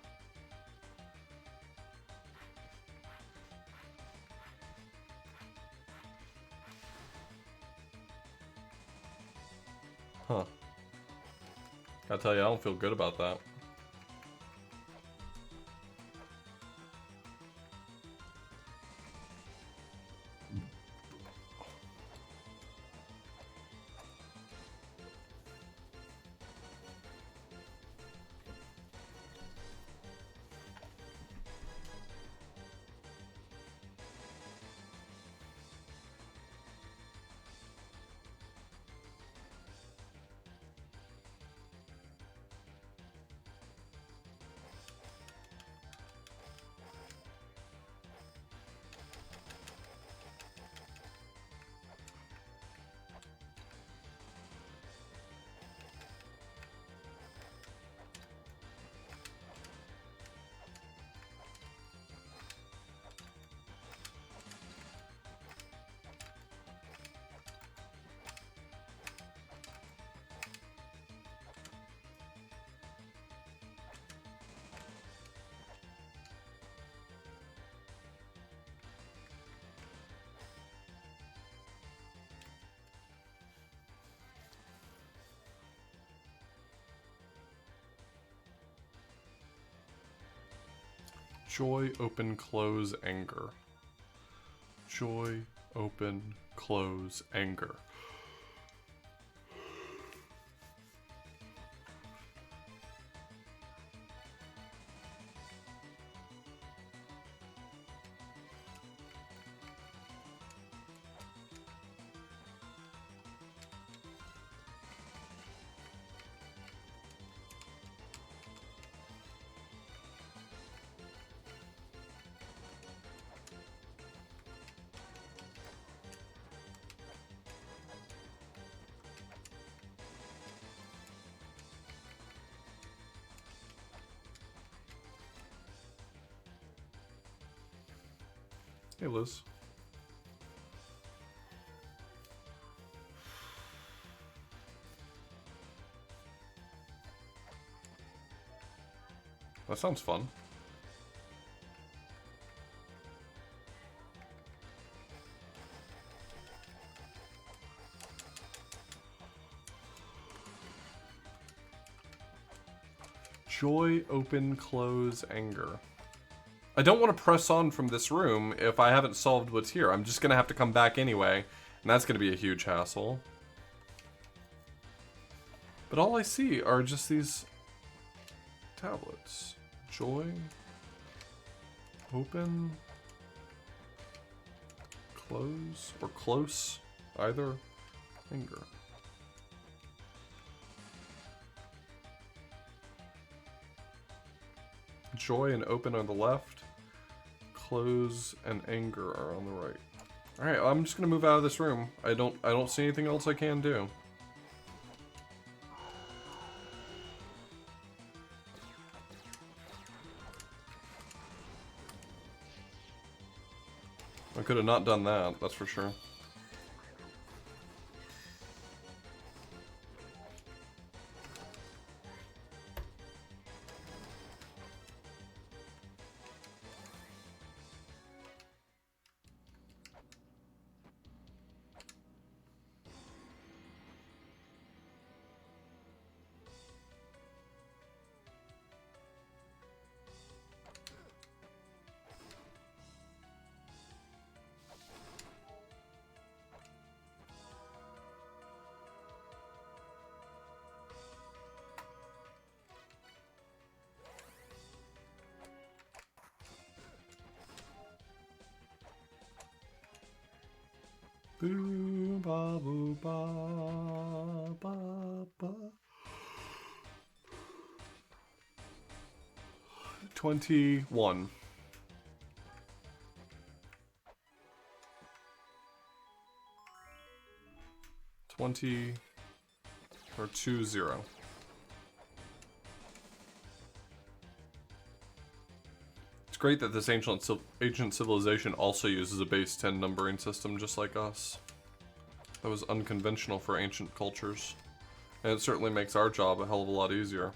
Huh. Gotta tell you, I don't feel good about that. Joy, open, close, anger. Joy, open, close, anger. Hey, Liz. That sounds fun. Joy, open, close, anger. I don't want to press on from this room if I haven't solved what's here. I'm just going to have to come back anyway, and that's going to be a huge hassle. But all I see are just these tablets. Joy, open, close, or close, either, anger. Joy and open on the left. Close and anger are on the right. Alright, I'm just gonna move out of this room. I don't see anything else I can do. I could have not done that, that's for sure. Boo ba boo ba ba ba. 21. 20 or 20. It's great that this ancient civilization also uses a base 10 numbering system just like us. That was unconventional for ancient cultures. And it certainly makes our job a hell of a lot easier.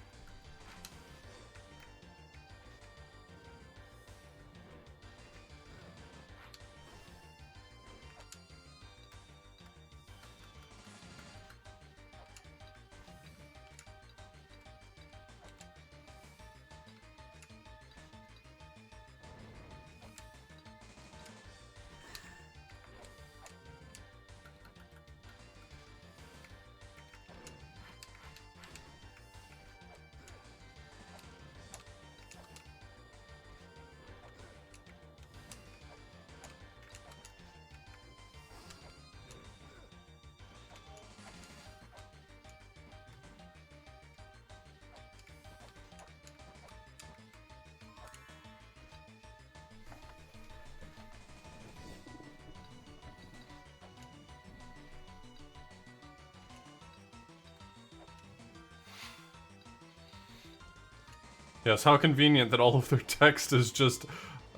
Yes, how convenient that all of their text is just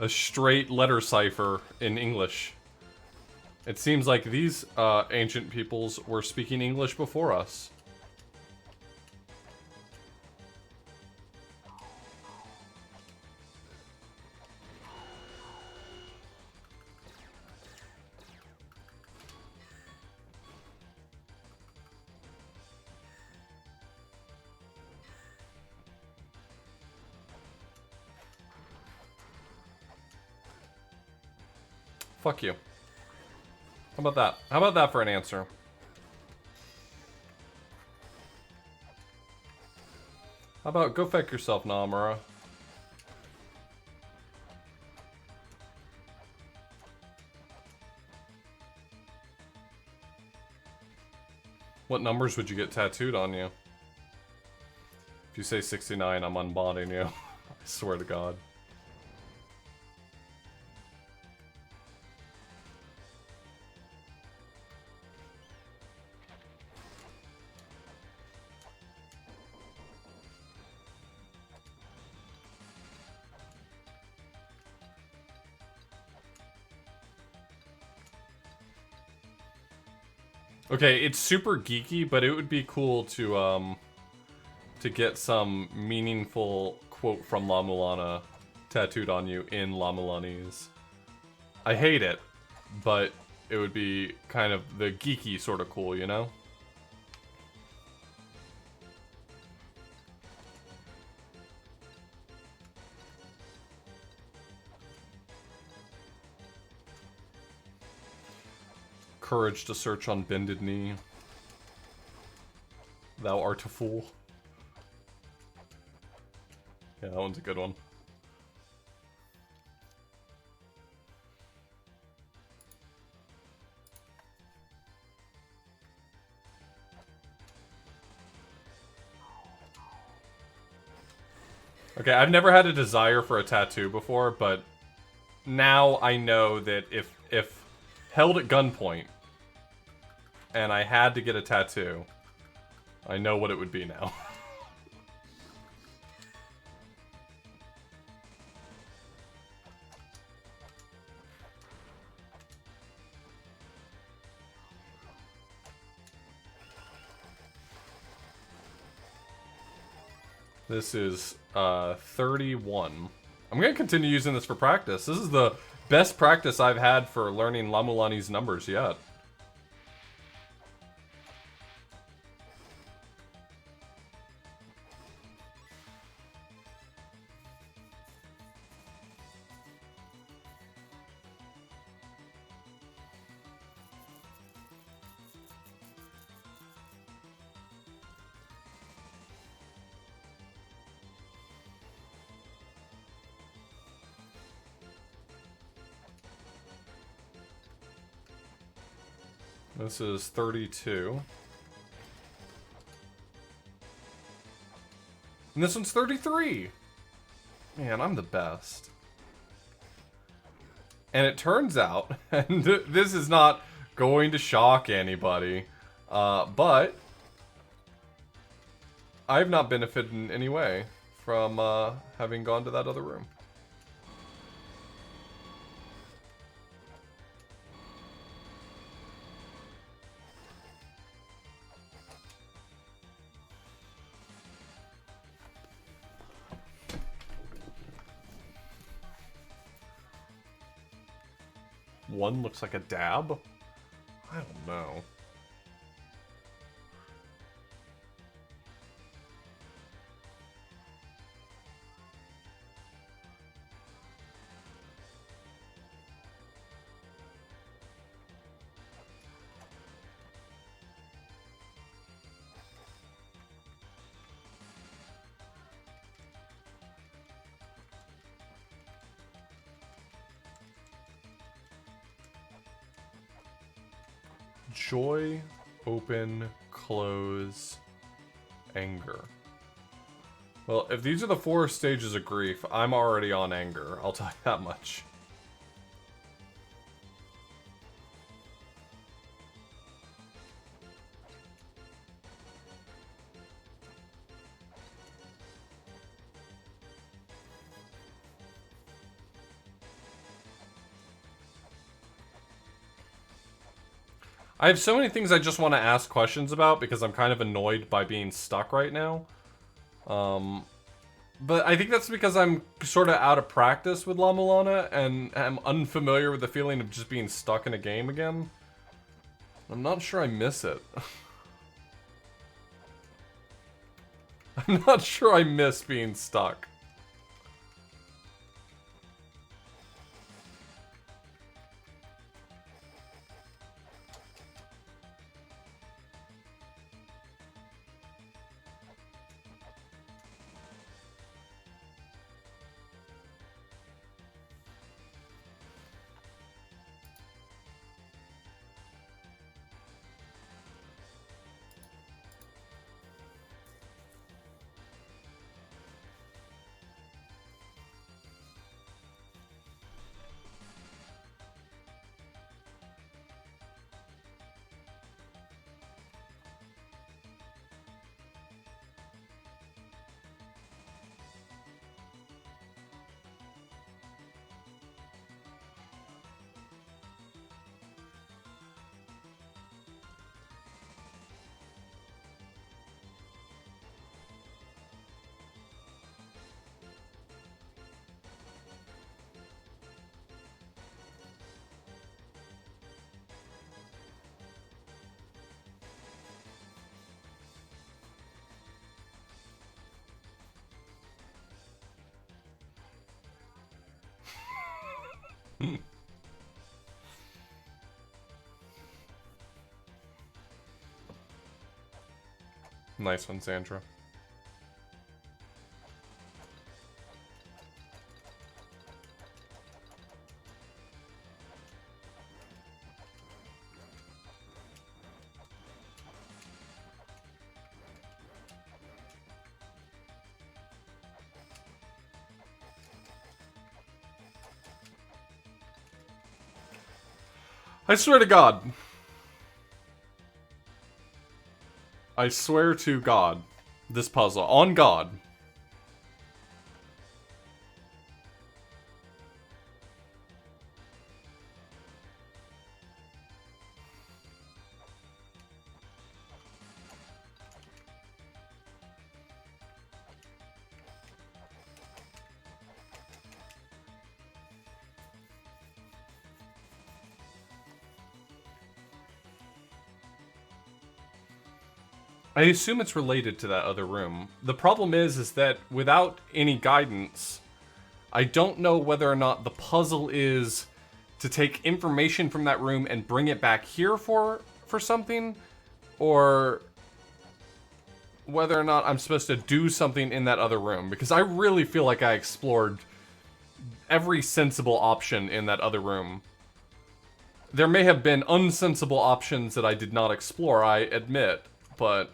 a straight letter cipher in English. It seems like these ancient peoples were speaking English before us. Fuck you. How about that? How about that for an answer? How about go feck yourself, Namura? What numbers would you get tattooed on you? If you say 69, I'm unbonding you. I swear to God. Okay, it's super geeky, but it would be cool to get some meaningful quote from La-Mulana tattooed on you in La-Mulanese. I hate it, but it would be kind of the geeky sort of cool, you know? Courage to search on bended knee. Thou art a fool. Yeah, that one's a good one. Okay, I've never had a desire for a tattoo before, but now I know that if held at gunpoint and I had to get a tattoo, I know what it would be now. This is 31. I'm gonna continue using this for practice. This is the best practice I've had for learning La-Mulani's numbers yet. This is 32. And this one's 33! Man, I'm the best. And it turns out, and this is not going to shock anybody, but I've not benefited in any way from having gone to that other room. One looks like a dab? I don't know. Joy, open, close, anger. Well, if these are the 4 stages of grief, I'm already on anger. I'll tell you that much. I have so many things I just want to ask questions about because I'm kind of annoyed by being stuck right now. But I think that's because I'm sort of out of practice with La-Mulana and am unfamiliar with the feeling of just being stuck in a game again. I'm not sure I miss it. I'm not sure I miss being stuck. Nice one, Sandra. I swear to God. I swear to God. This puzzle. On God. I assume it's related to that other room. The problem is that without any guidance, I don't know whether or not the puzzle is to take information from that room and bring it back here for something, or whether or not I'm supposed to do something in that other room, because I really feel like I explored every sensible option in that other room. There may have been unsensible options that I did not explore, I admit, but...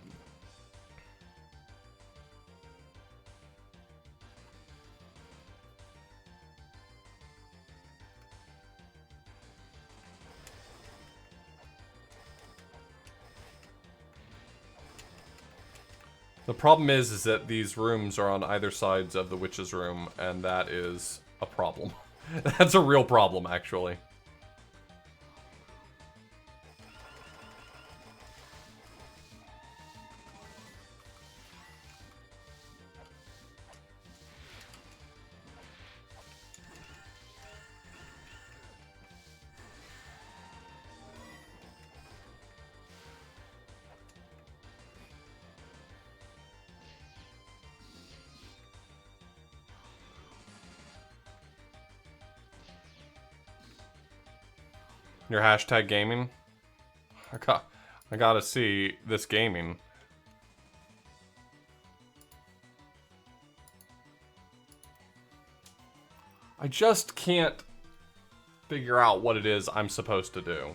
The problem is that these rooms are on either sides of the witch's room, and that is a problem. That's a real problem, actually. Your hashtag gaming? I gotta see this gaming. I just can't figure out what it is I'm supposed to do.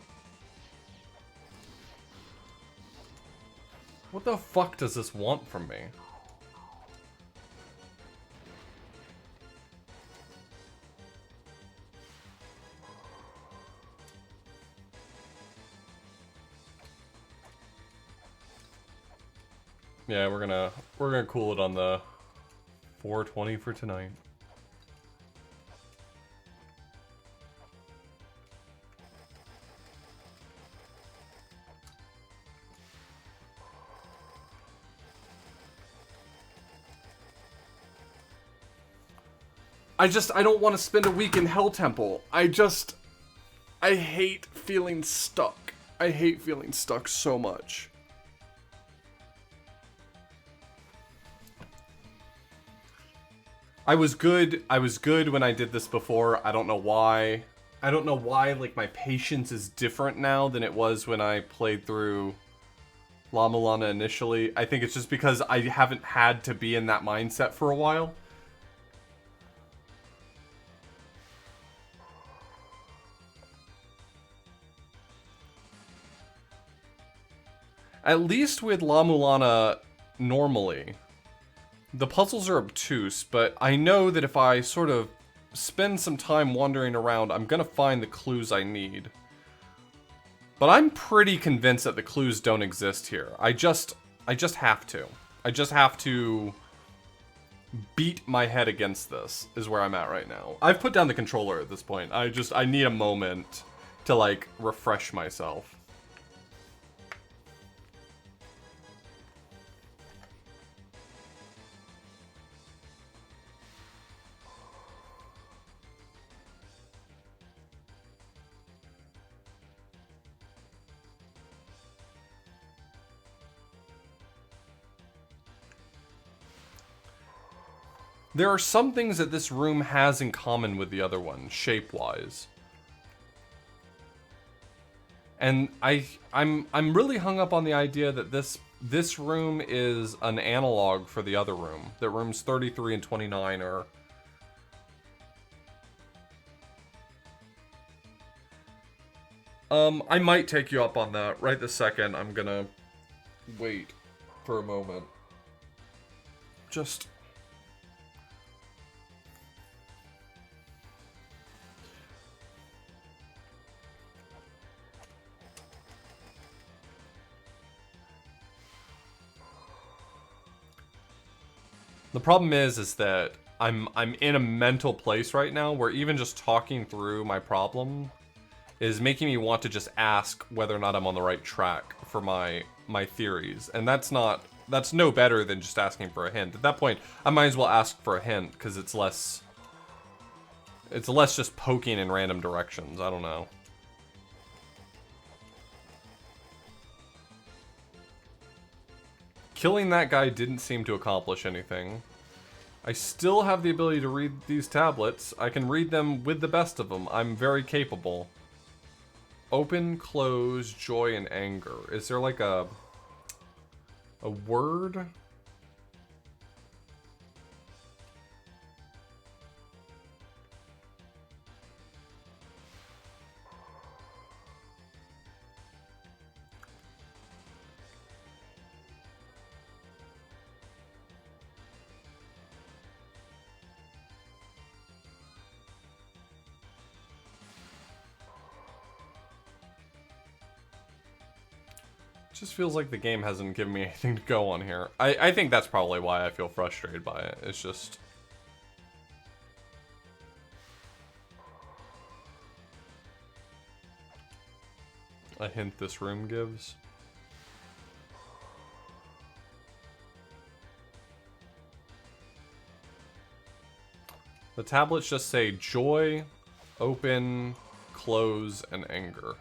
What the fuck does this want from me? Yeah, we're gonna cool it on the 420 for tonight. I don't want to spend a week in Hell Temple. I hate feeling stuck. I hate feeling stuck so much. I was good when I did this before. I don't know why. I don't know why, like, my patience is different now than it was when I played through La-Mulana initially. I think it's just because I haven't had to be in that mindset for a while. At least with La-Mulana normally, the puzzles are obtuse, but I know that if I sort of spend some time wandering around, I'm gonna find the clues I need. But I'm pretty convinced that the clues don't exist here. I just have to. I just have to beat my head against this, is where I'm at right now. I've put down the controller at this point. I need a moment to, like, refresh myself. There are some things that this room has in common with the other one, shape-wise. And I'm really hung up on the idea that this room is an analog for the other room. That rooms 33 and 29 are. I might take you up on that right this second. I'm gonna wait for a moment. Just. The problem is that I'm in a mental place right now where even just talking through my problem is making me want to just ask whether or not I'm on the right track for my theories. And that's no better than just asking for a hint. At that point, I might as well ask for a hint because it's less just poking in random directions. I don't know. Killing that guy didn't seem to accomplish anything. I still have the ability to read these tablets. I can read them with the best of them. I'm very capable. Open, close, joy, and anger. Is there like a word? Just feels like the game hasn't given me anything to go on here. I think that's probably why I feel frustrated by it. It's just... a hint this room gives. The tablets just say joy, open, close, and anger.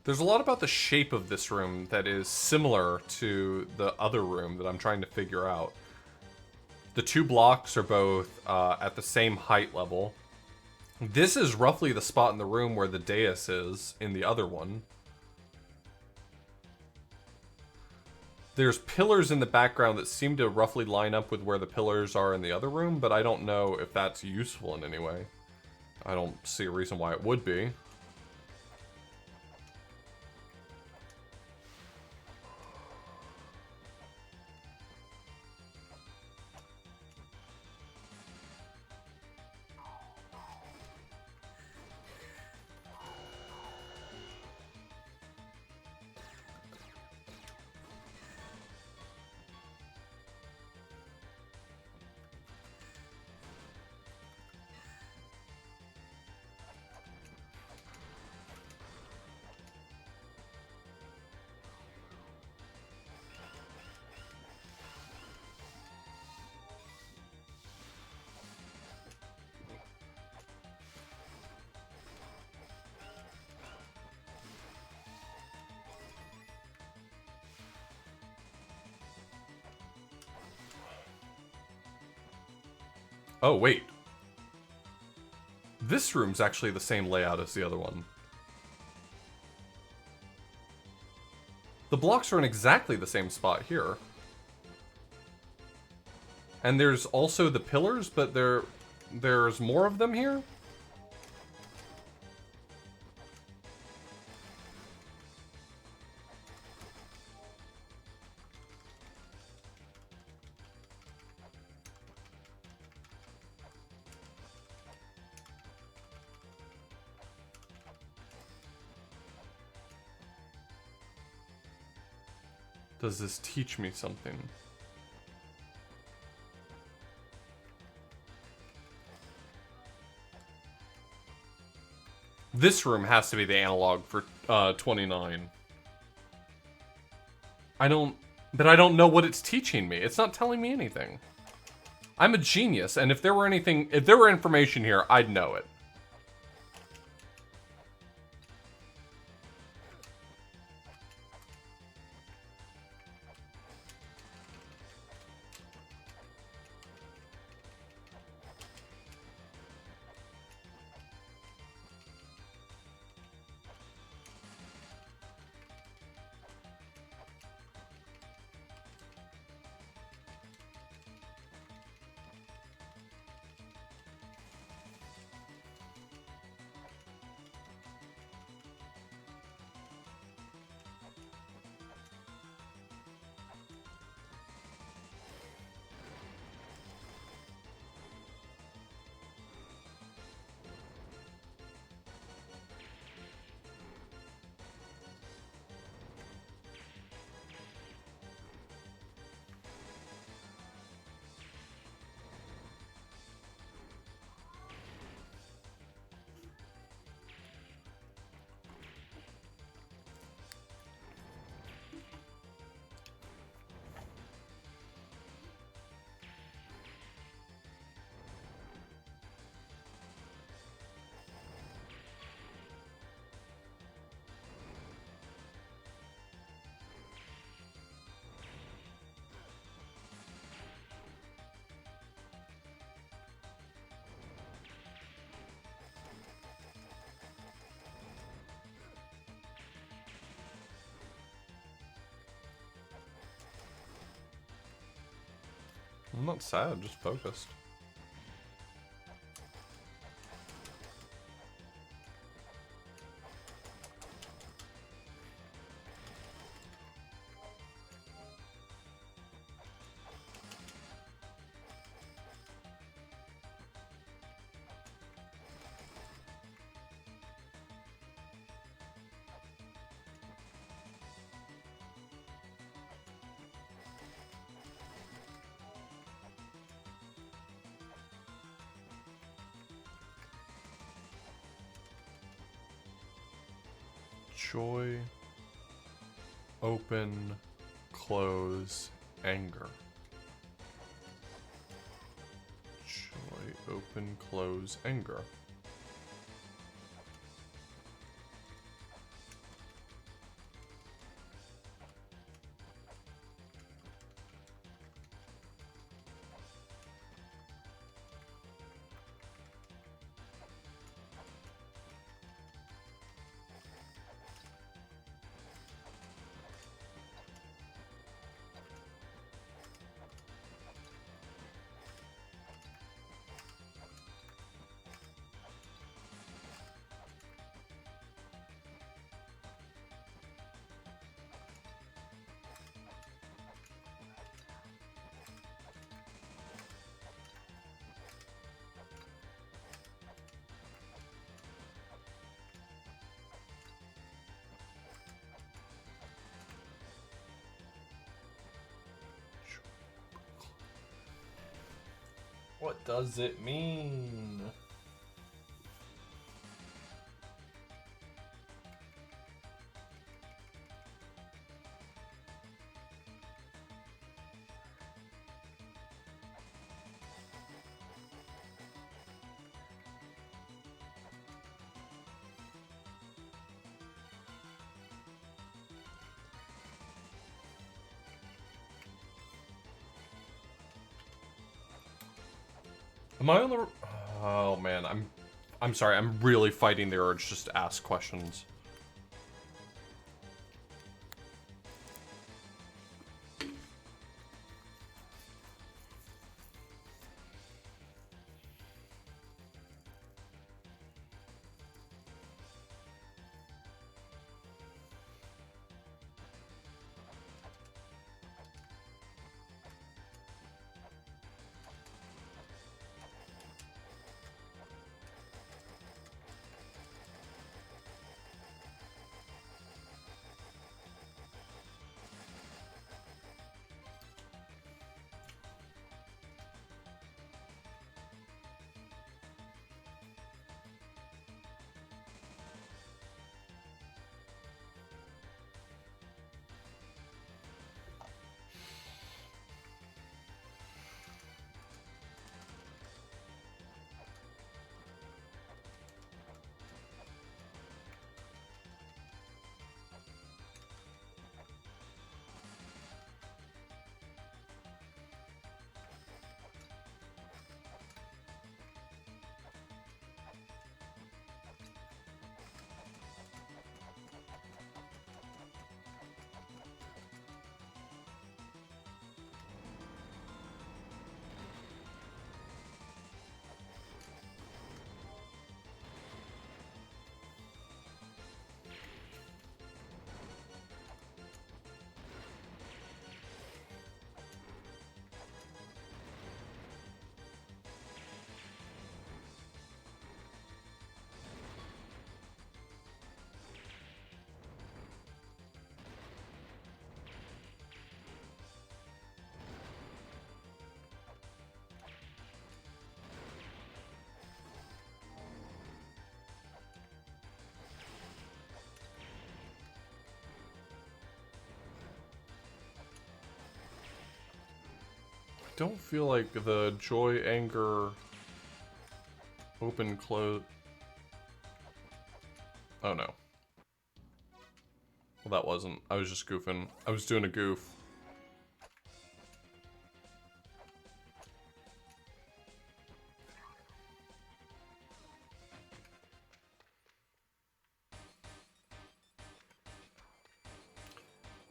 There's a lot about the shape of this room that is similar to the other room that I'm trying to figure out. The two blocks are both at the same height level. This is roughly the spot in the room where the dais is in the other one. There's pillars in the background that seem to roughly line up with where the pillars are in the other room, but I don't know if that's useful in any way. I don't see a reason why it would be. Oh, wait. This room's actually the same layout as the other one. The blocks are in exactly the same spot here. And there's also the pillars, but there's more of them here? Does this teach me something? This room has to be the analog for 29. I don't... that I don't know what it's teaching me. It's not telling me anything. I'm a genius, and if there were information here, I'd know it. I'm not sad, just focused. Joy, open, close, anger. Joy, open, close, anger. What does it mean? Am I on the... Oh man, I'm sorry, I'm really fighting the urge just to ask questions. don't feel like the joy, anger, open, close... Oh no. Well, that wasn't. I was just goofing. I was doing a goof.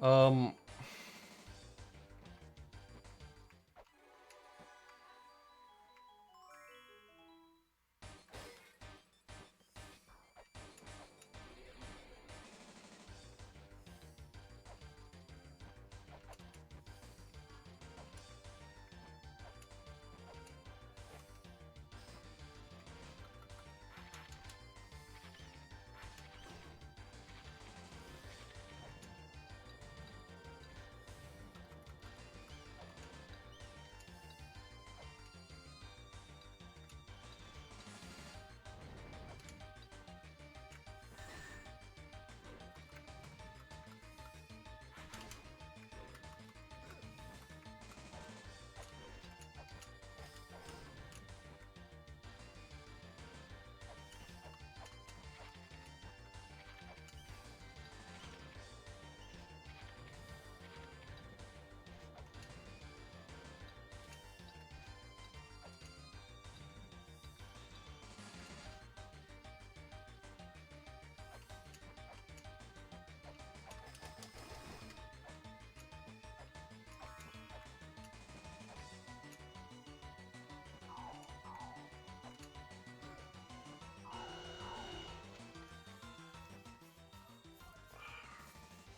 Um...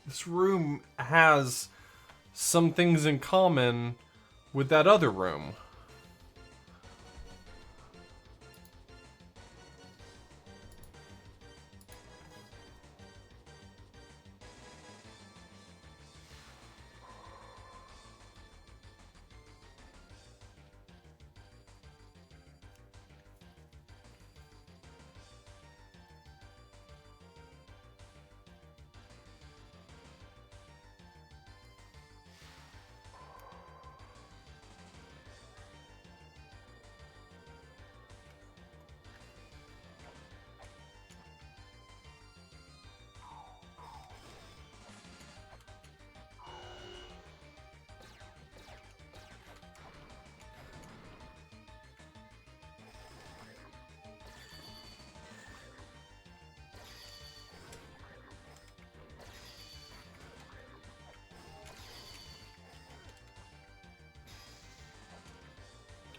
This room has some things in common with that other room.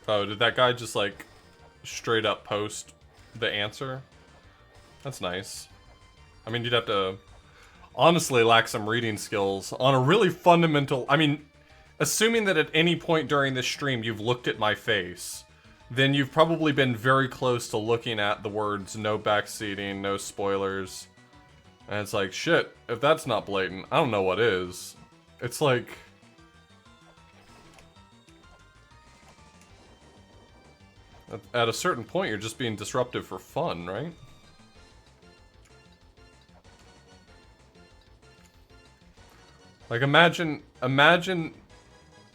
Oh, did that guy just, like, straight up post the answer? That's nice. I mean, you'd have to honestly lack some reading skills on a really fundamental... I mean, assuming that at any point during this stream you've looked at my face, then you've probably been very close to looking at the words no backseating, no spoilers. And it's like, shit, if that's not blatant, I don't know what is. It's like... At a certain point, you're just being disruptive for fun, right? Like, imagine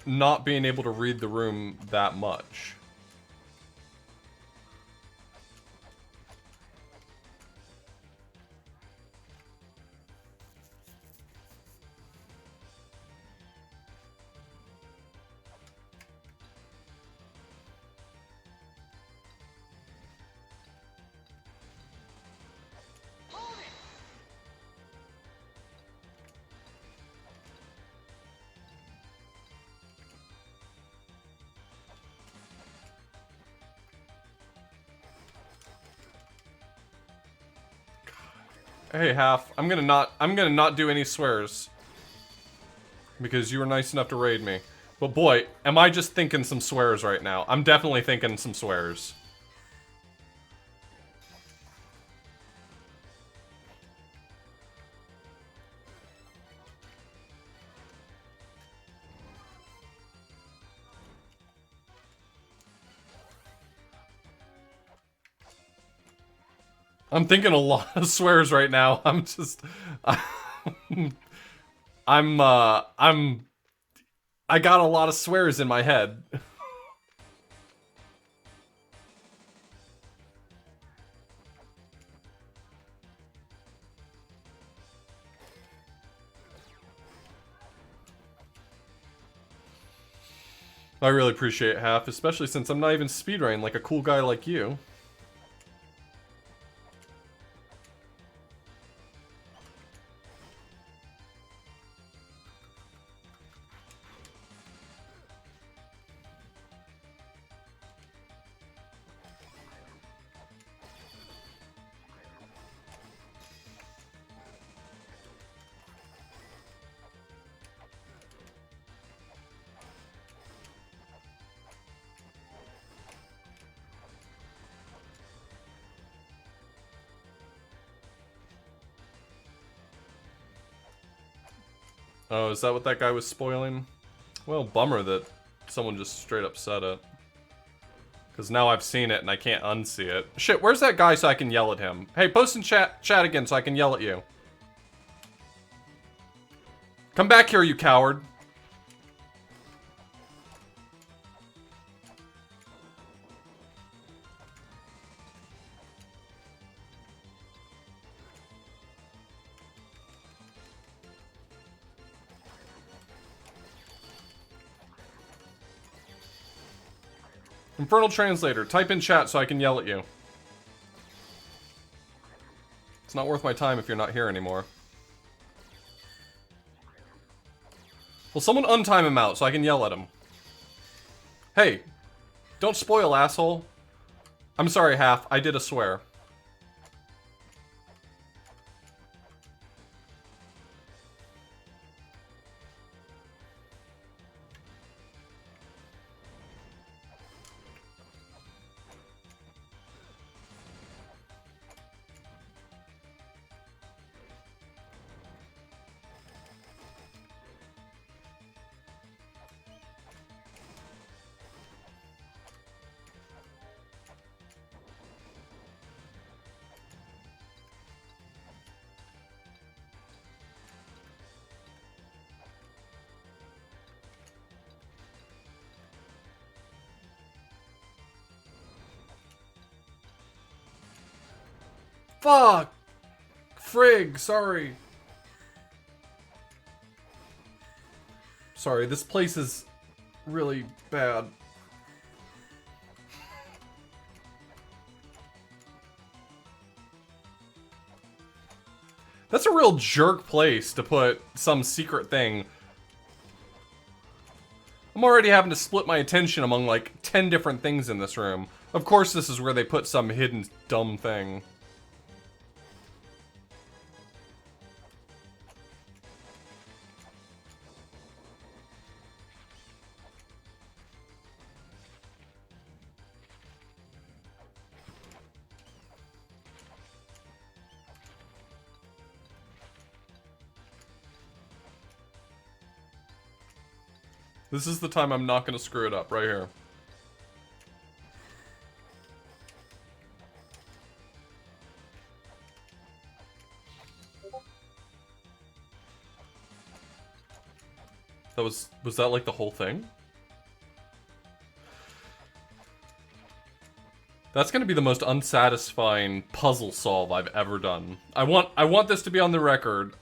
not being able to read the room that much. Hey, Half, I'm gonna not do any swears. Because you were nice enough to raid me. But boy, am I just thinking some swears right now. I'm definitely thinking some swears. I'm thinking a lot of swears right now. I'm just... I'm I got a lot of swears in my head. I really appreciate half, especially since I'm not even speedrunning like a cool guy like you. Oh, is that what that guy was spoiling? Well, bummer that someone just straight up said it. Because now I've seen it and I can't unsee it. Shit, where's that guy so I can yell at him? Hey, post in chat again so I can yell at you. Come back here, you coward. Infernal Translator, type in chat so I can yell at you. It's not worth my time if you're not here anymore. Will someone untime him out so I can yell at him? Hey, don't spoil, asshole. I'm sorry, Half. I did a swear. Fuck! Frig, sorry. Sorry, this place is really bad. That's a real jerk place to put some secret thing. I'm already having to split my attention among like 10 different things in this room. Of course this is where they put some hidden dumb thing. This is the time I'm not gonna screw it up, right here. Was that like the whole thing? That's gonna be the most unsatisfying puzzle solve I've ever done. I want this to be on the record.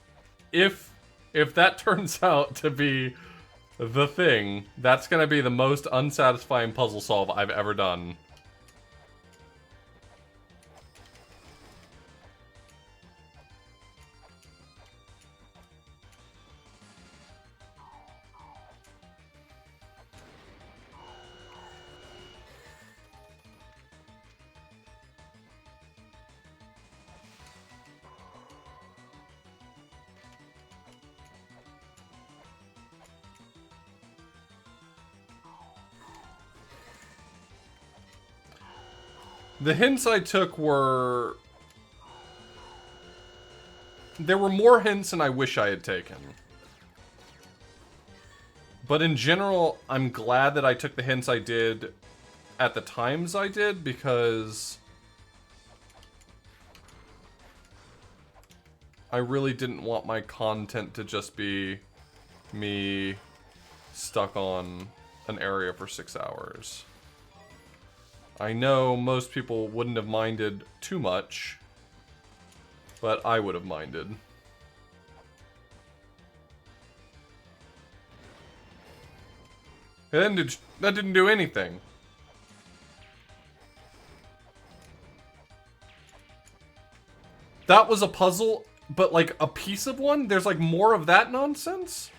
If that turns out to be the thing, that's gonna be the most unsatisfying puzzle solve I've ever done. The hints I took were... There were more hints than I wish I had taken. But in general, I'm glad that I took the hints I did at the times I did, because I really didn't want my content to just be me stuck on an area for 6 hours. I know most people wouldn't have minded too much, but I would have minded. That didn't do anything. That was a puzzle, but like a piece of one? There's like more of that nonsense?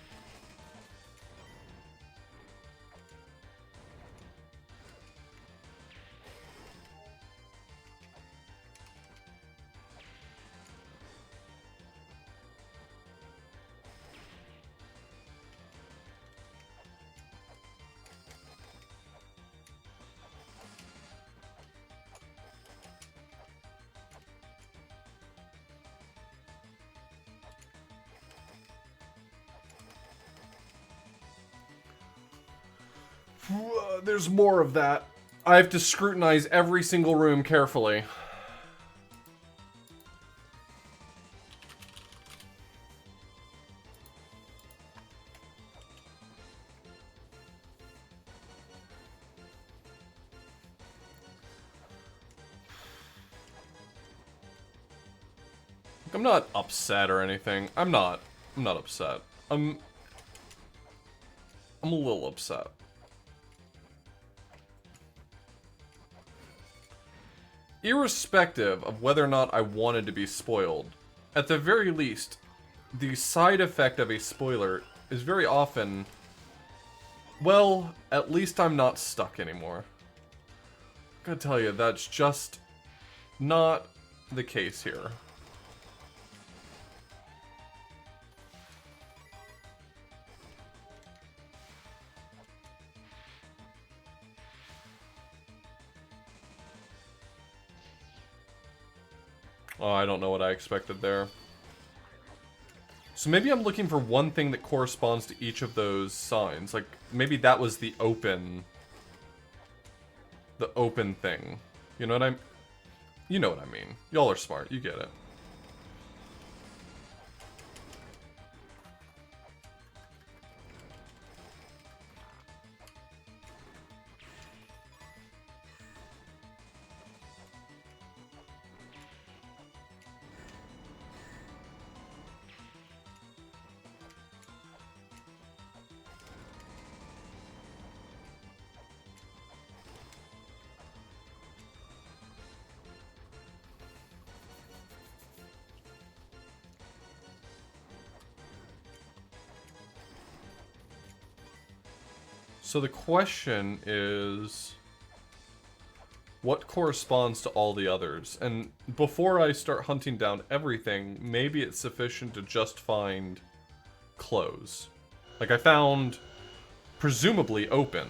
There's more of that. I have to scrutinize every single room carefully. I'm not upset or anything. I'm not upset. I'm a little upset. Irrespective of whether or not I wanted to be spoiled, at the very least, the side effect of a spoiler is very often, well, at least I'm not stuck anymore. I gotta tell you, that's just not the case here. Oh, I don't know what I expected there. So maybe I'm looking for one thing that corresponds to each of those signs. Like, maybe that was the open thing. You know what I mean. Y'all are smart, you get it. So the question is, what corresponds to all the others? And before I start hunting down everything, maybe it's sufficient to just find close. Like I found, presumably open.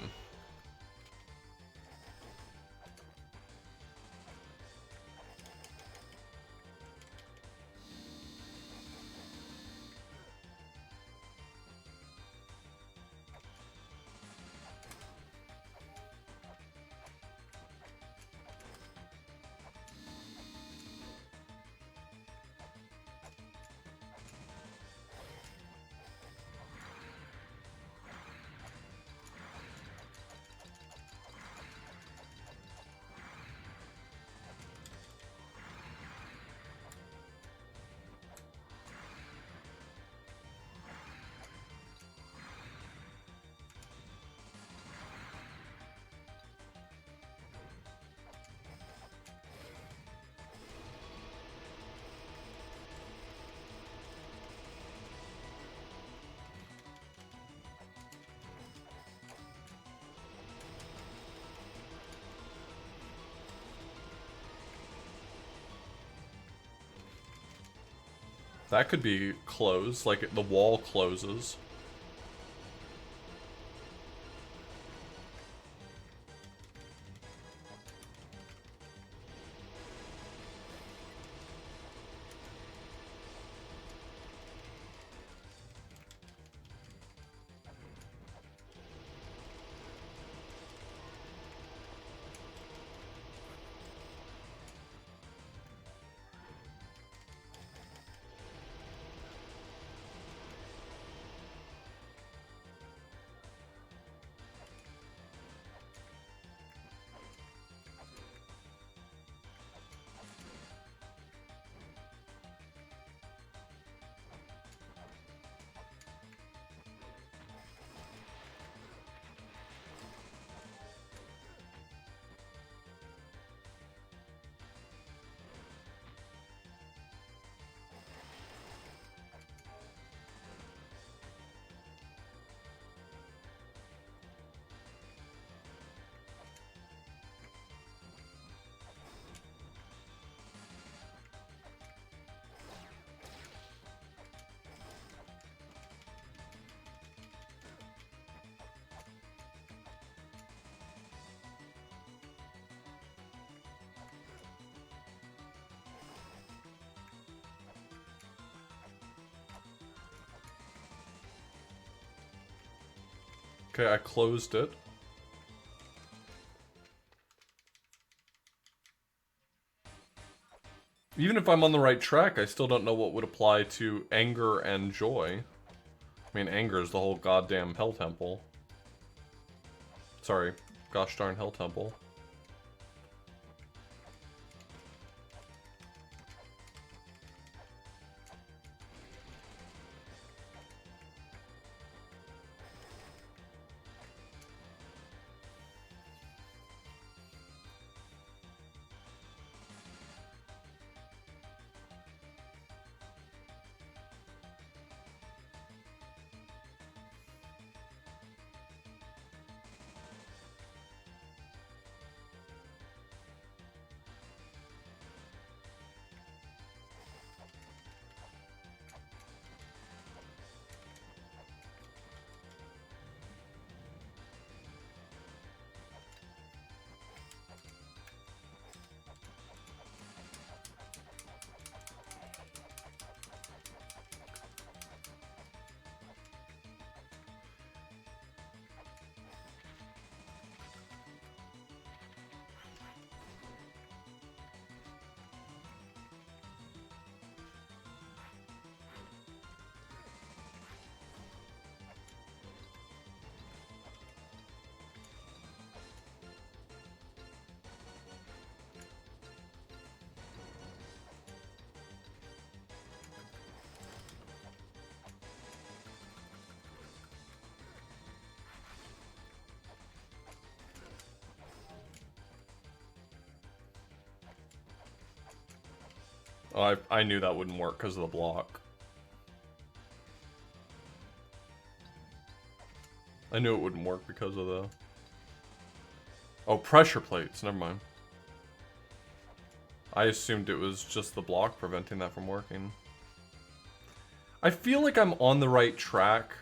That could be closed, like the wall closes. Okay, I closed it. Even if I'm on the right track, I still don't know what would apply to anger and joy. I mean, anger is the whole goddamn Hell Temple. Sorry, gosh darn Hell Temple. Oh, I knew that wouldn't work because of the block. I knew it wouldn't work because of the... Oh, pressure plates. Never mind. I assumed it was just the block preventing that from working. I feel like I'm on the right track.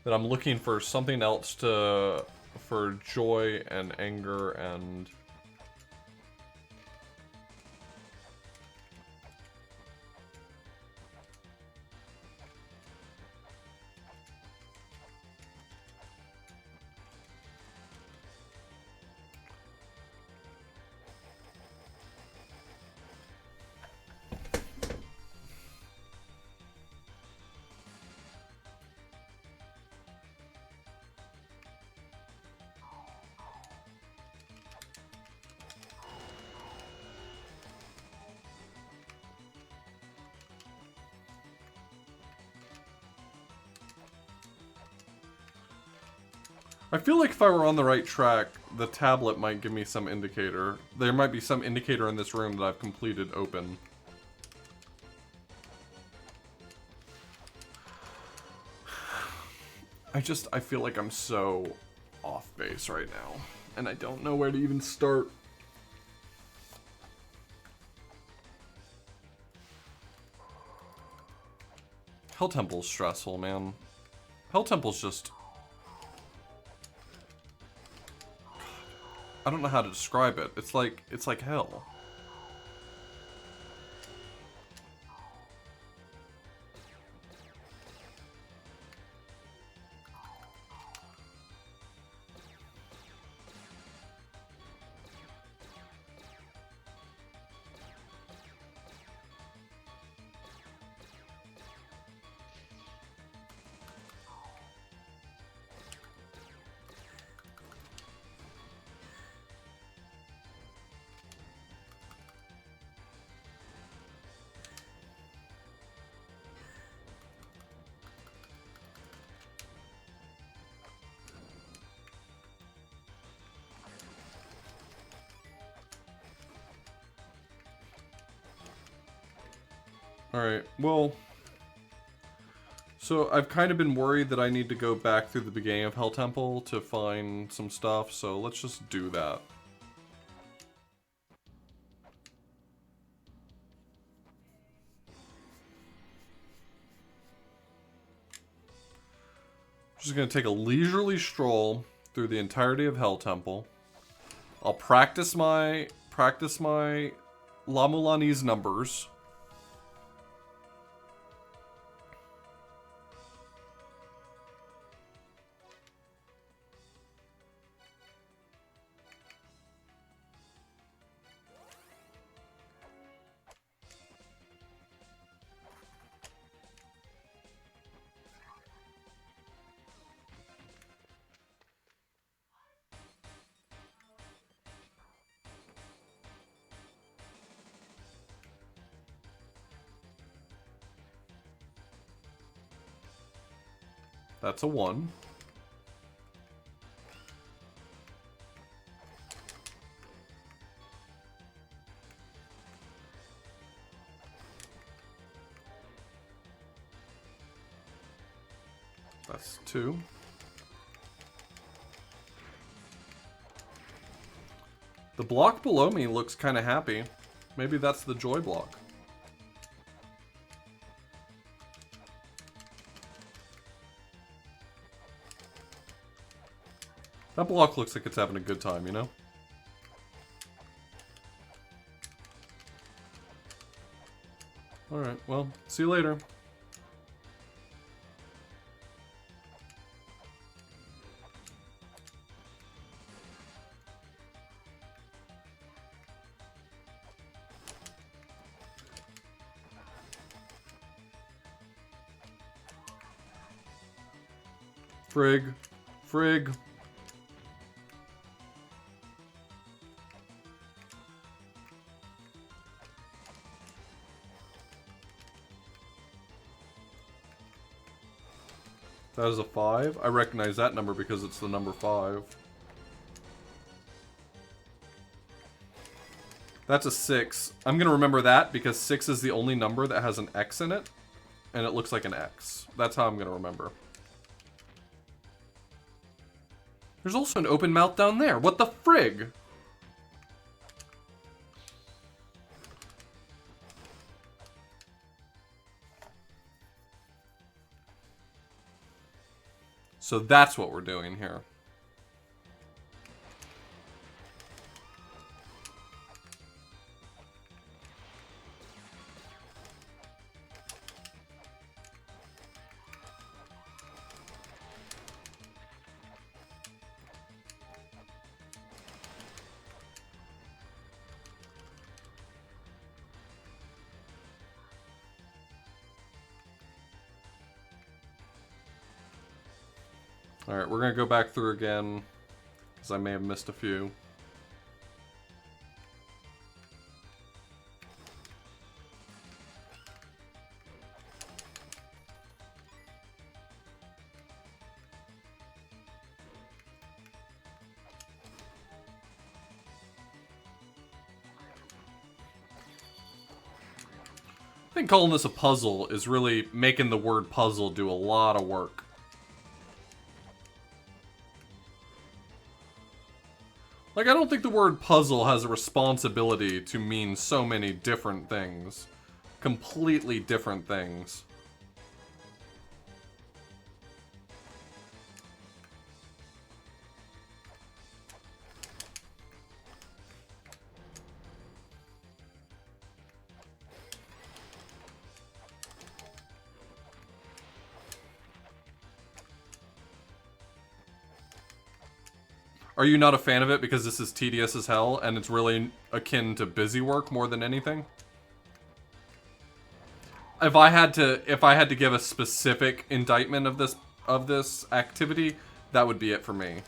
That I'm looking for something else to... for joy and anger and... I feel like if I were on the right track, the tablet might give me some indicator. There might be some indicator in this room that I've completed open. I feel like I'm so off base right now. And I don't know where to even start. Hell Temple's stressful, man. Hell Temple's just... I don't know how to describe it. It's like hell. Alright, well... So, I've kind of been worried that I need to go back through the beginning of Hell Temple to find some stuff, so let's just do that. Just gonna take a leisurely stroll through the entirety of Hell Temple. I'll practice my La-Mulanese numbers. That's a 1. That's 2. The block below me looks kind of happy. Maybe that's the joy block. That block looks like it's having a good time, you know? Alright, well, see you later. Frig. Frig. That is a 5. I recognize that number because it's the number 5. That's a 6. I'm going to remember that because 6 is the only number that has an X in it. And it looks like an X. That's how I'm going to remember. There's also an open mouth down there. What the frig? So that's what we're doing here. Alright, we're going to go back through again, because I may have missed a few. I think calling this a puzzle is really making the word puzzle do a lot of work. Like, I don't think the word puzzle has a responsibility to mean so many different things. Completely different things. Are you not a fan of it because this is tedious as hell and it's really akin to busy work more than anything? If I had to give a specific indictment of this activity, that would be it for me.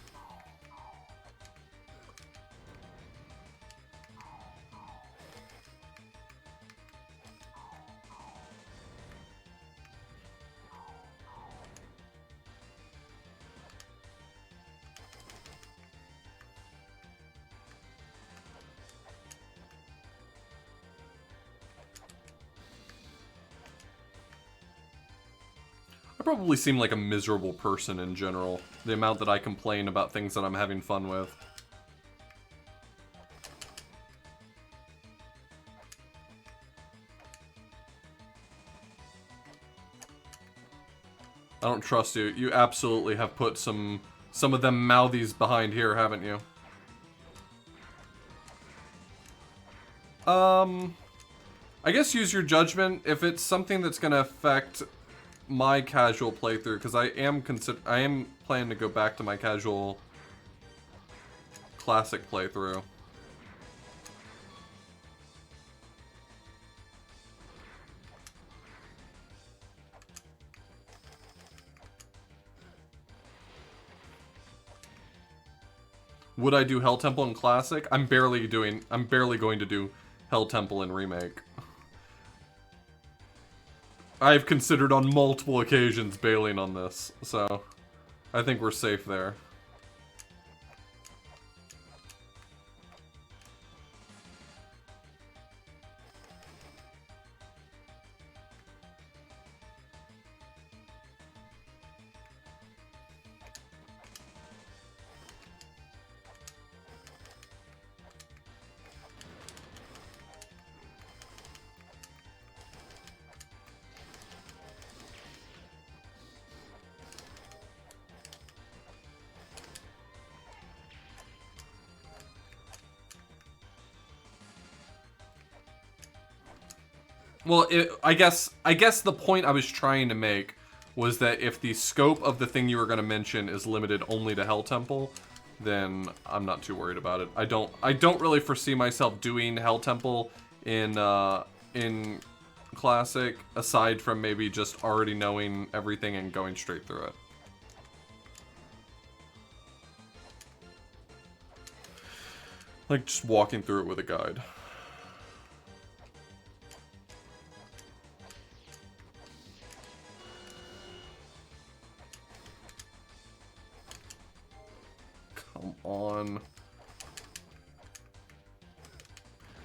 I probably seem like a miserable person in general. The amount that I complain about things that I'm having fun with. I don't trust you. You absolutely have put some of them mouthies behind here, haven't you? I guess use your judgment. If it's something that's gonna affect my casual playthrough, because I am planning to go back to my casual classic playthrough. Would I do Hell Temple in Classic? I'm barely going to do Hell Temple in Remake. I've considered on multiple occasions bailing on this, so I think we're safe there. Well, I guess the point I was trying to make was that if the scope of the thing you were going to mention is limited only to Hell Temple, then I'm not too worried about it. I don't really foresee myself doing Hell Temple in Classic, aside from maybe just already knowing everything and going straight through it. Like just walking through it with a guide. Come on.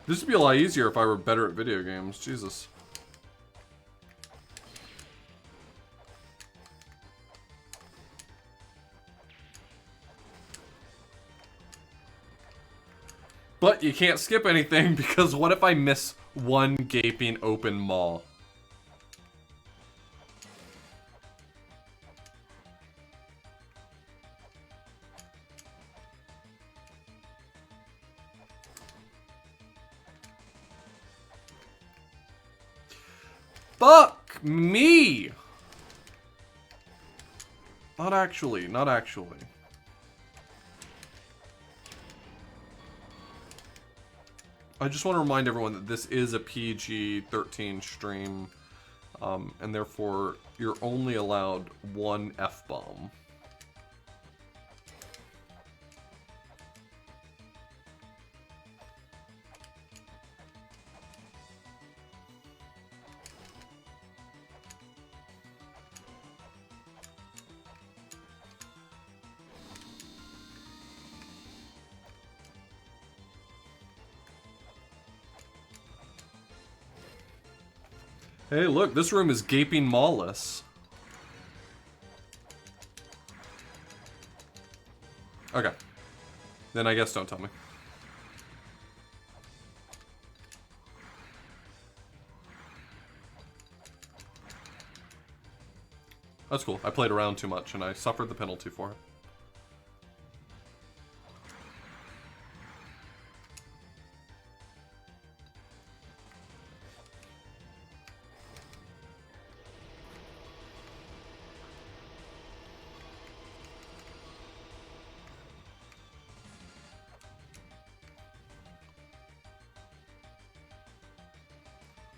This would be a lot easier if I were better at video games. Jesus. But you can't skip anything because what if I miss one gaping open maw? Fuck me! Not actually, not actually. I just want to remind everyone that this is a PG-13 stream, and therefore you're only allowed one F-bomb. Hey, look, this room is gaping mawless. Okay. Then I guess don't tell me. That's cool. I played around too much and I suffered the penalty for it.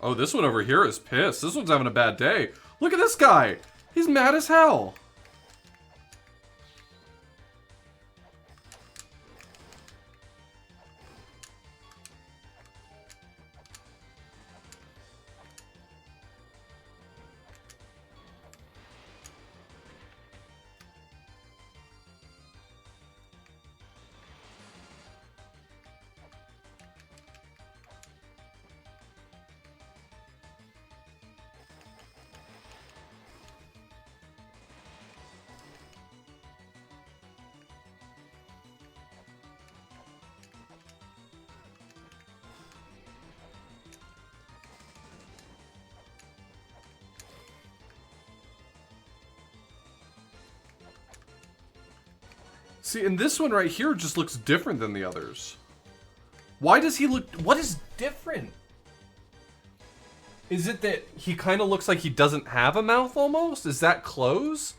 Oh, this one over here is pissed. This one's having a bad day. Look at this guy. He's mad as hell. See, and this one right here just looks different than the others. Why does he look... What is different? Is it that he kind of looks like he doesn't have a mouth almost? Is that close?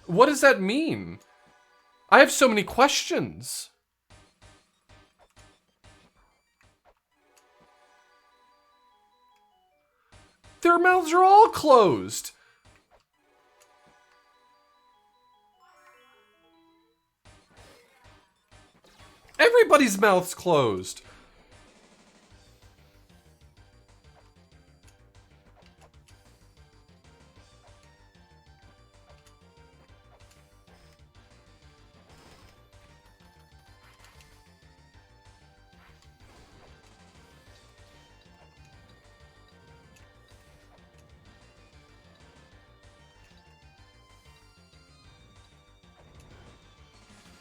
What does that mean? I have so many questions. Their mouths are all closed. Everybody's mouth's closed.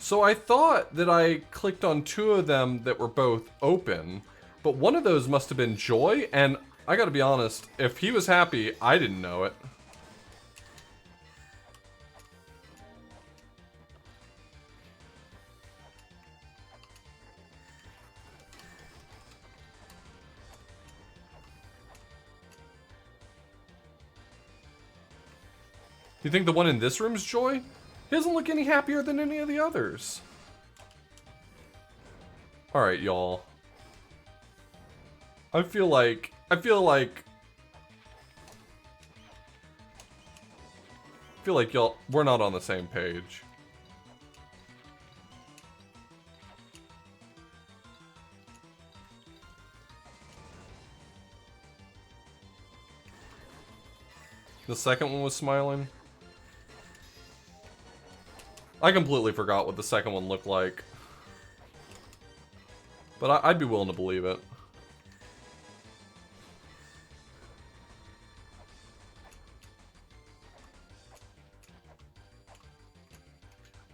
So I thought that I clicked on 2 of them that were both open, but one of those must have been Joy, and I gotta be honest, if he was happy, I didn't know it. You think the one in this room's Joy? He doesn't look any happier than any of the others. Alright, y'all. I feel like y'all, we're not on the same page. The second one was smiling. I completely forgot what the second one looked like. But I'd be willing to believe it.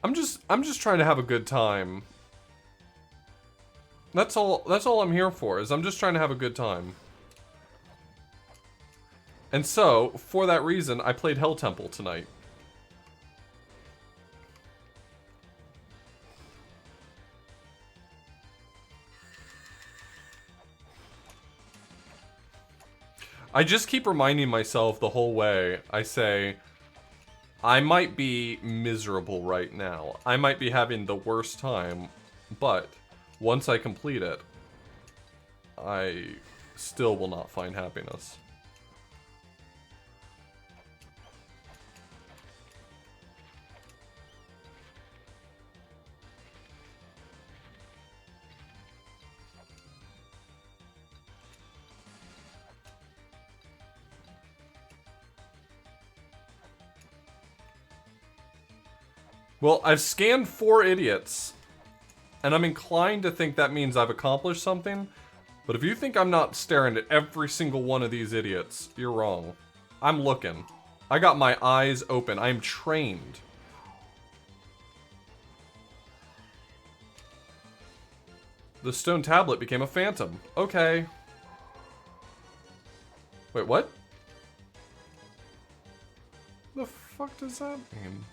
I'm just trying to have a good time. That's all I'm here for, is I'm just trying to have a good time. And so, for that reason, I played Hell Temple tonight. I just keep reminding myself the whole way. I say, I might be miserable right now. I might be having the worst time, but once I complete it, I still will not find happiness. Well, I've scanned 4 idiots, and I'm inclined to think that means I've accomplished something, but if you think I'm not staring at every single one of these idiots, you're wrong. I'm looking. I got my eyes open. I'm trained. The stone tablet became a phantom. Okay. Wait, what? The fuck does that mean?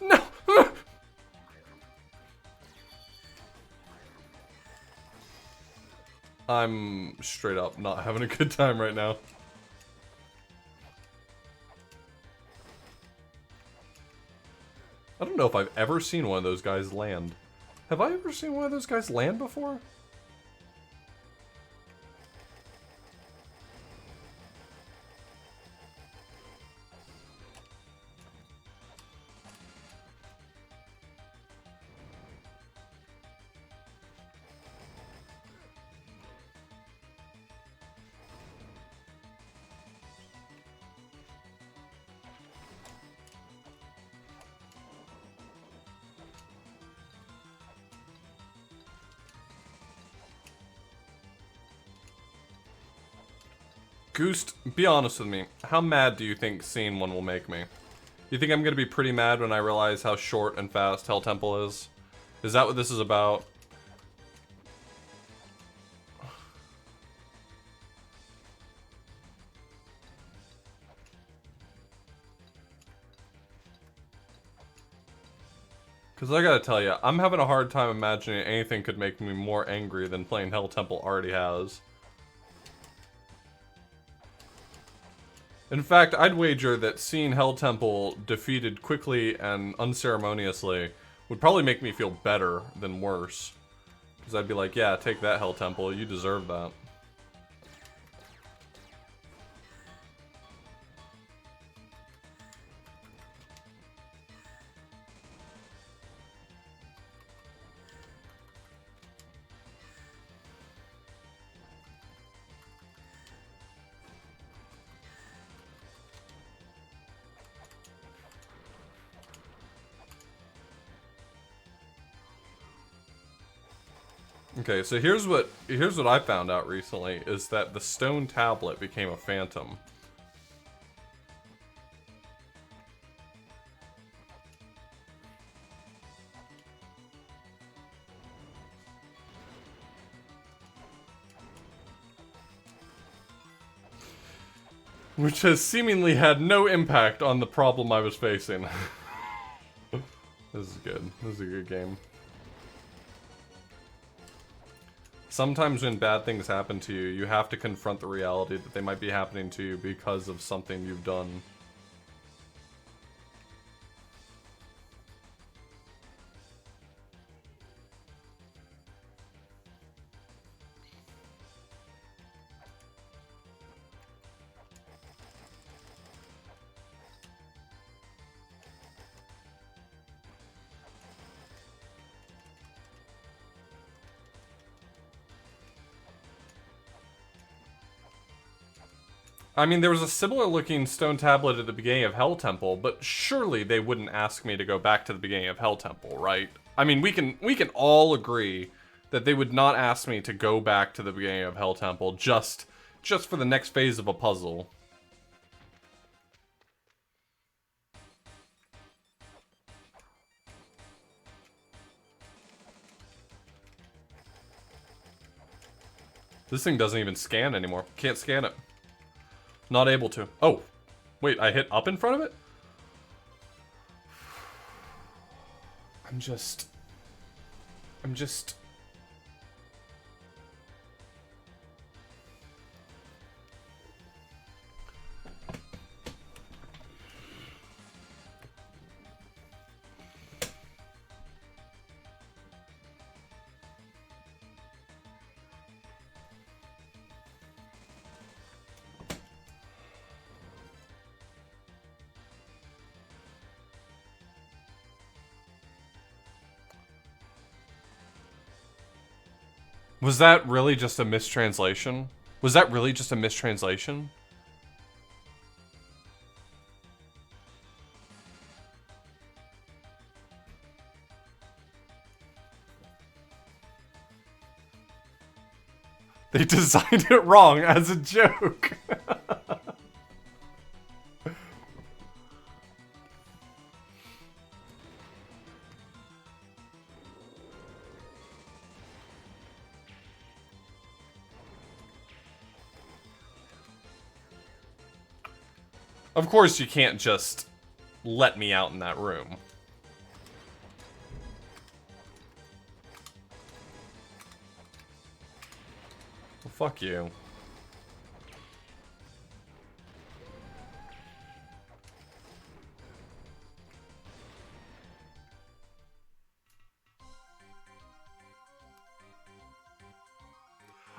No! I'm straight up not having a good time right now. I don't know if I've ever seen one of those guys land. Have I ever seen one of those guys land before? Goost, be honest with me. How mad do you think seeing one will make me? You think I'm gonna be pretty mad when I realize how short and fast Hell Temple is? Is that what this is about? Because I gotta tell you, I'm having a hard time imagining anything could make me more angry than playing Hell Temple already has. In fact, I'd wager that seeing Hell Temple defeated quickly and unceremoniously would probably make me feel better than worse. Because I'd be like, yeah, take that, Hell Temple, you deserve that. Okay, so here's what I found out recently is that the stone tablet became a phantom. Which has seemingly had no impact on the problem I was facing. This is good. This is a good game. Sometimes when bad things happen to you, you have to confront the reality that they might be happening to you because of something you've done. I mean, there was a similar looking stone tablet at the beginning of Hell Temple, but surely they wouldn't ask me to go back to the beginning of Hell Temple, right? I mean, we can all agree that they would not ask me to go back to the beginning of Hell Temple just for the next phase of a puzzle. This thing doesn't even scan anymore. Can't scan it. Not able to. Oh, wait, I hit up in front of it? I'm just... Was that really just a mistranslation? Was that really just a mistranslation? They designed it wrong as a joke. Of course you can't just let me out in that room. Well, fuck you.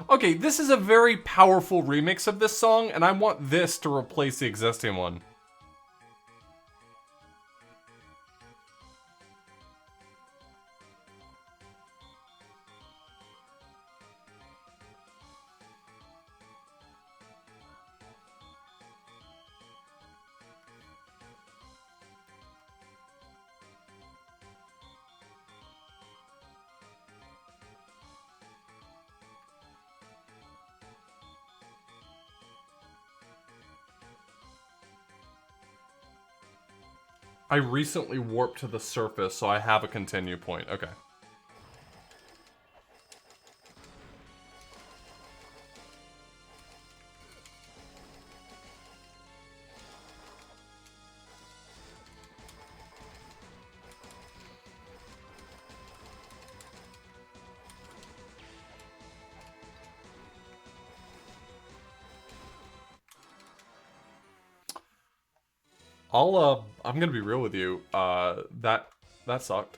Okay, this is a very powerful remix of this song, and I want this to replace the existing one. I recently warped to the surface, so I have a continue point. Okay. I'm gonna be real with you. That sucked.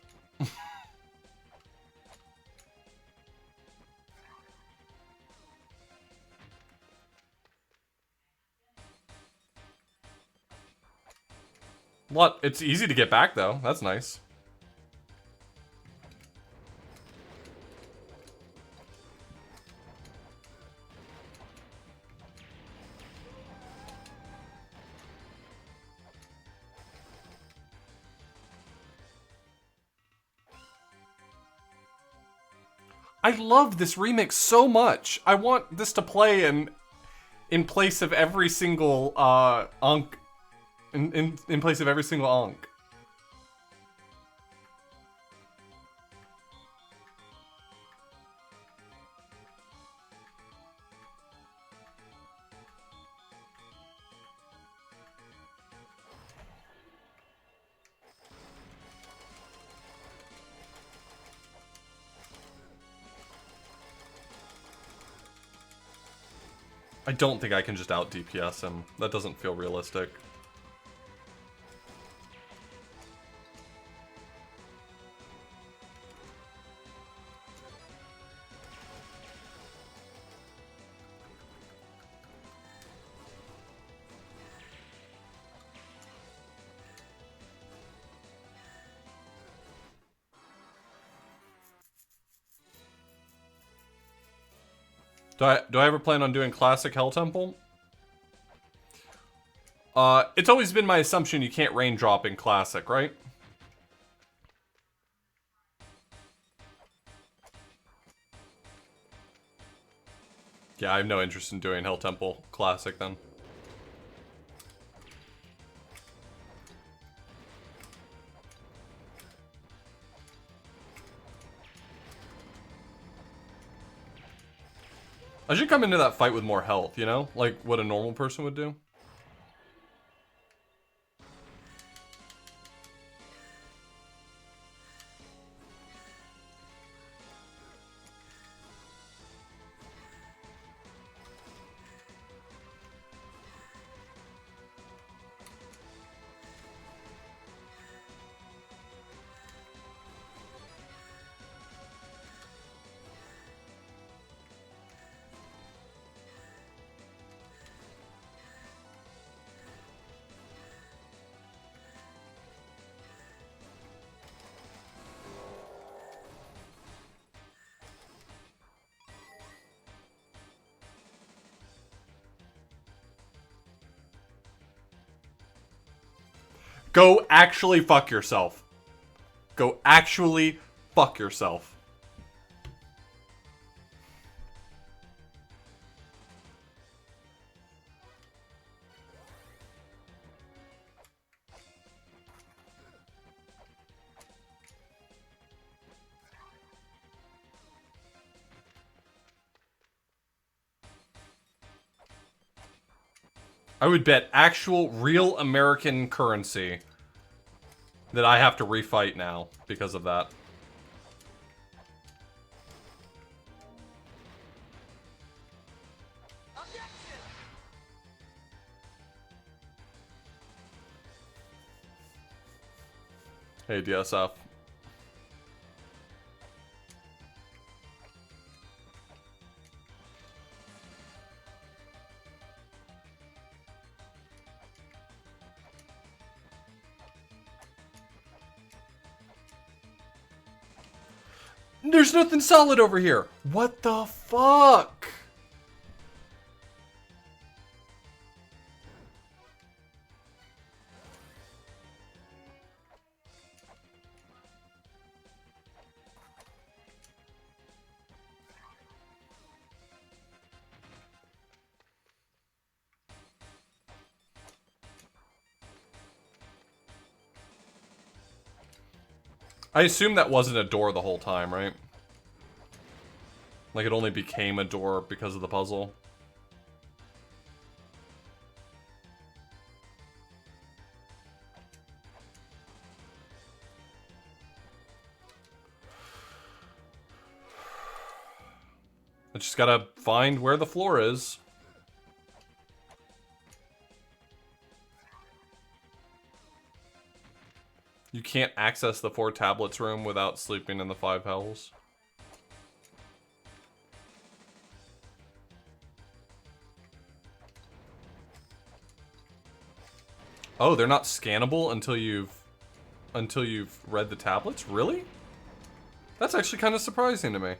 What? It's easy to get back, though. That's nice. I love this remix so much. I want this to play in place of every single Ankh. In place of every single Ankh. I don't think I can just out DPS him. That doesn't feel realistic. Do I ever plan on doing classic Hell Temple? It's always been my assumption you can't raindrop in classic, right? Yeah, I have no interest in doing Hell Temple classic then. I should come into that fight with more health, you know? Like what a normal person would do. Go actually fuck yourself. Go actually fuck yourself. I would bet actual real American currency that I have to refight now because of that. Hey, DSF. There's nothing solid over here. What the fuck? I assume that wasn't a door the whole time, right? Like it only became a door because of the puzzle. I just gotta find where the floor is. You can't access the 4 tablets room without sleeping in the 5 hells. Oh, they're not scannable until you've read the tablets? Really? That's actually kind of surprising to me.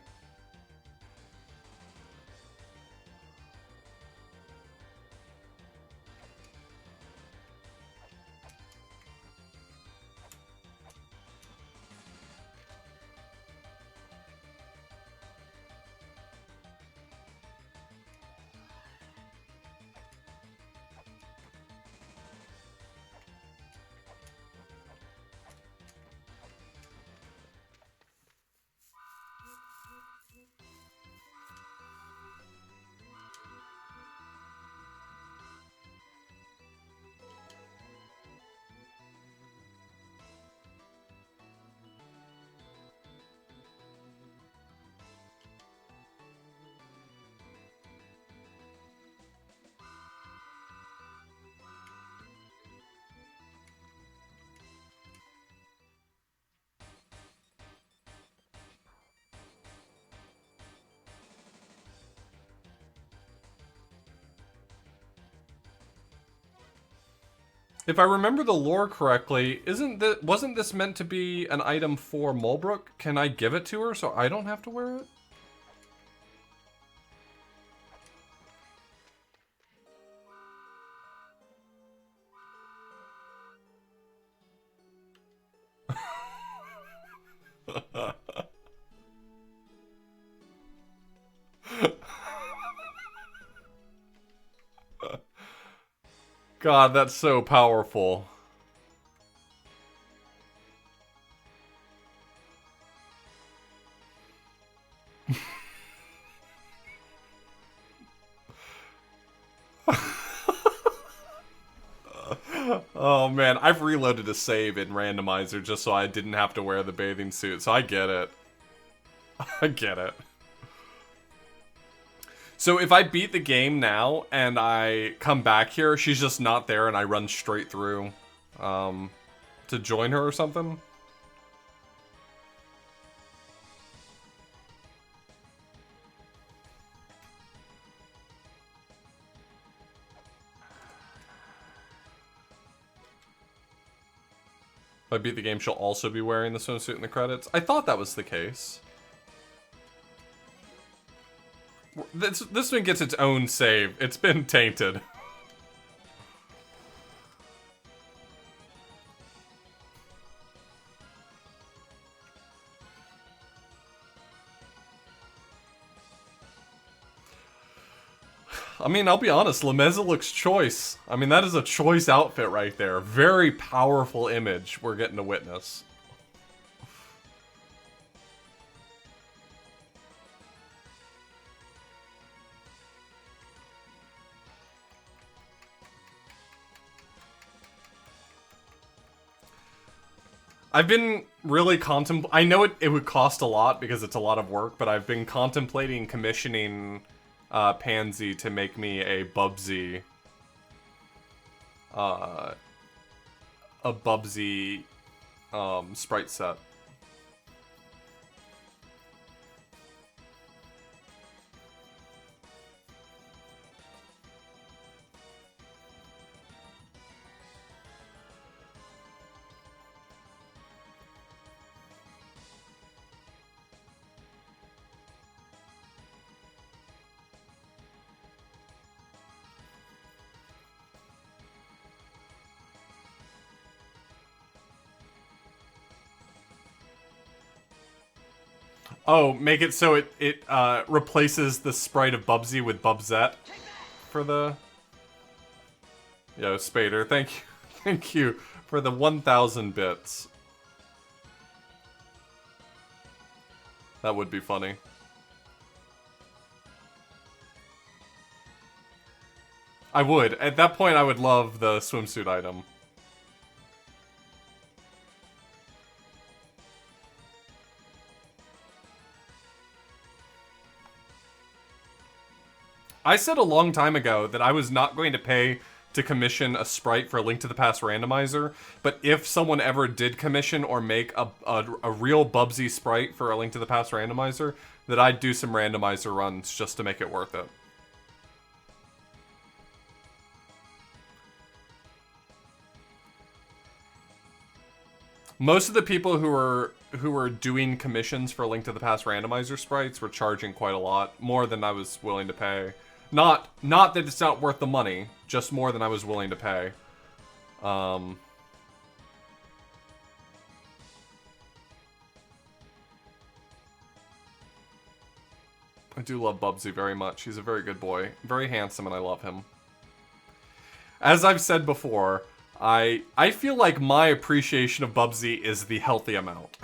If I remember the lore correctly, wasn't this meant to be an item for Mulbrook? Can I give it to her so I don't have to wear it? God, that's so powerful. Oh man, I've reloaded a save in randomizer just so I didn't have to wear the bathing suit, so I get it. I get it. So if I beat the game now and I come back here, she's just not there and I run straight through to join her or something? If I beat the game, she'll also be wearing the swimsuit in the credits. I thought that was the case. This one gets its own save. It's been tainted. I mean, I'll be honest, Lameza looks choice. I mean, that is a choice outfit right there. Very powerful image we're getting to witness. I've been really I know it would cost a lot because it's a lot of work, but I've been contemplating commissioning Pansy to make me a Bubsy. A Bubsy sprite set. Oh, make it so it replaces the sprite of Bubsy with Bubsette for the... Yo, Spader, thank you for the 1,000 bits. That would be funny. I would. At that point, I would love the swimsuit item. I said a long time ago that I was not going to pay to commission a sprite for a Link to the Past randomizer, but if someone ever did commission or make a real Bubsy sprite for a Link to the Past randomizer, that I'd do some randomizer runs just to make it worth it. Most of the people who were doing commissions for Link to the Past randomizer sprites were charging quite a lot, more than I was willing to pay. Not that it's not worth the money, just more than I was willing to pay. I do love Bubsy very much. He's a very good boy. Very handsome, and I love him. As I've said before, I feel like my appreciation of Bubsy is the healthy amount.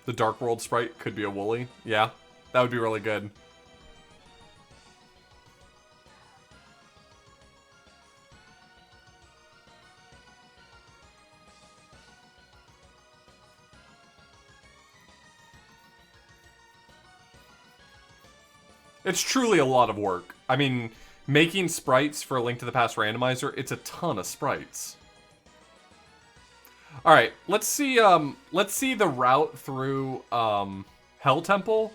The Dark World sprite could be a Wooly. Yeah, that would be really good. It's truly a lot of work. I mean, making sprites for a Link to the Past randomizer, it's a ton of sprites. All right, let's see the route through Hell Temple.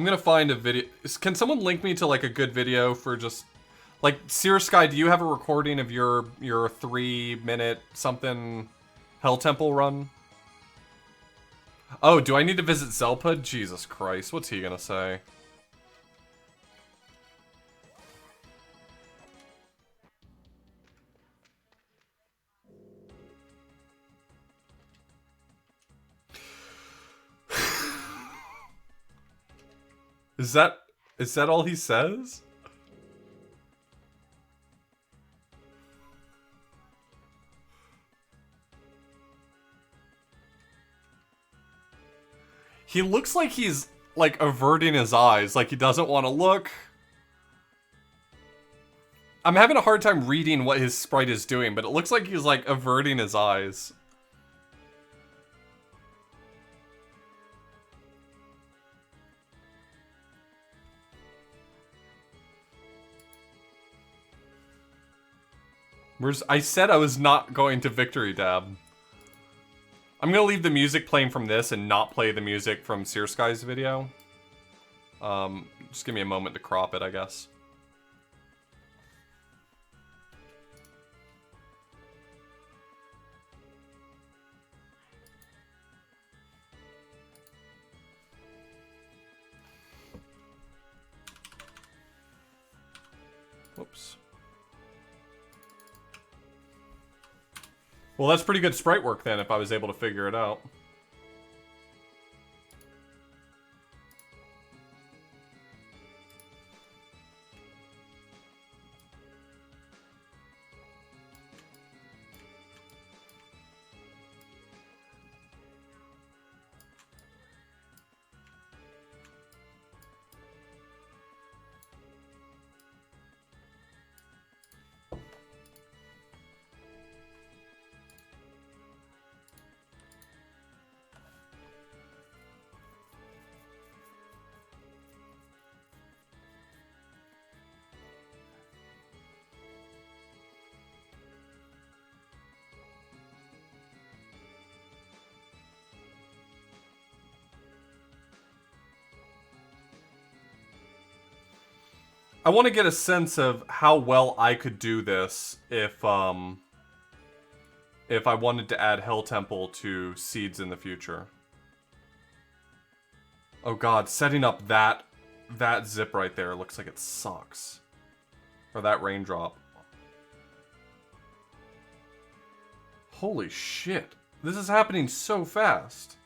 I'm gonna find a video. Can someone link me to like a good video for just like Seer Sky? Do you have a recording of your 3-minute something Hell Temple run? Oh, do I need to visit Zelpud? Jesus Christ, what's he gonna say? Is that all he says? He looks like he's like averting his eyes, like he doesn't want to look. I'm having a hard time reading what his sprite is doing, but it looks like he's like averting his eyes. I said I was not going to Victory Dab. I'm gonna leave the music playing from this and not play the music from Seer Sky's video. Just give me a moment to crop it, I guess. Whoops. Well, that's pretty good sprite work then, if I was able to figure it out. I want to get a sense of how well I could do this if I wanted to add Hell Temple to seeds in the future. Oh god, setting up that zip right there looks like it sucks. Or that raindrop. Holy shit. This is happening so fast.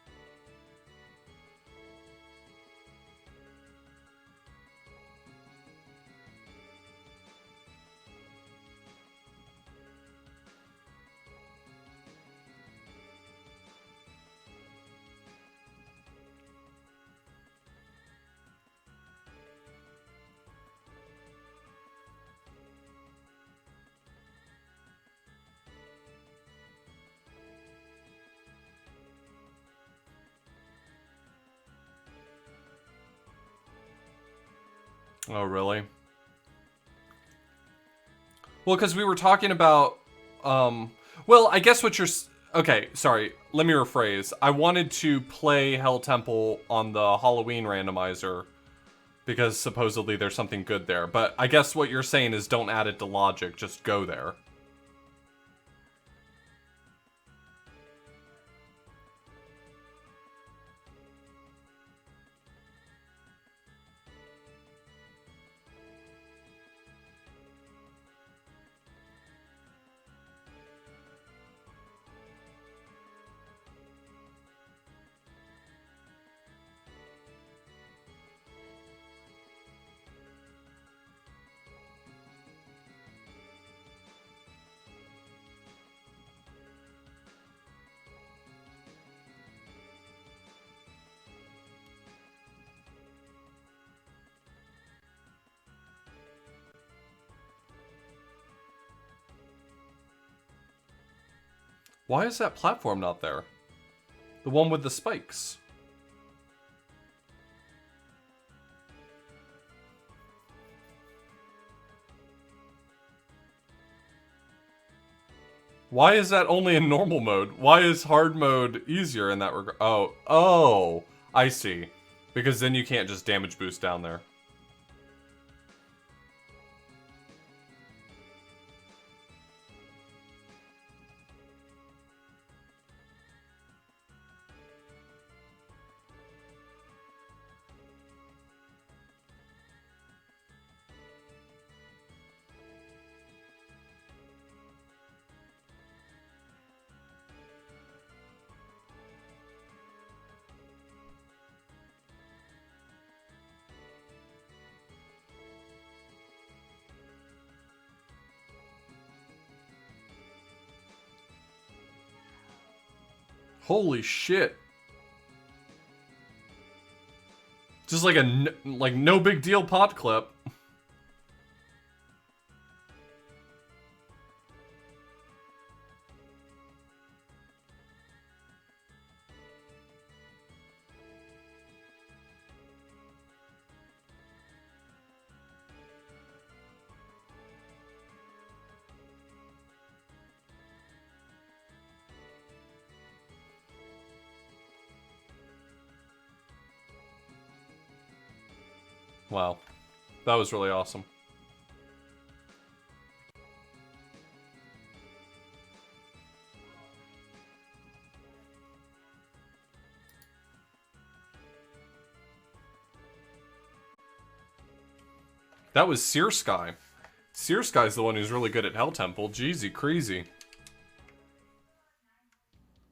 Oh, really? Well, because we were talking about, well, I guess what you're, okay, sorry, let me rephrase. I wanted to play Hell Temple on the Halloween randomizer, because supposedly there's something good there. But I guess what you're saying is don't add it to logic, just go there. Why is that platform not there? The one with the spikes. Why is that only in normal mode? Why is hard mode easier in that regard? Oh, I see. Because then you can't just damage boost down there. Holy shit. Just like a no big deal pot clip. Wow. That was really awesome. That was Sear Sky. Sear Sky's the one who's really good at Hell Temple. Jeezy, crazy.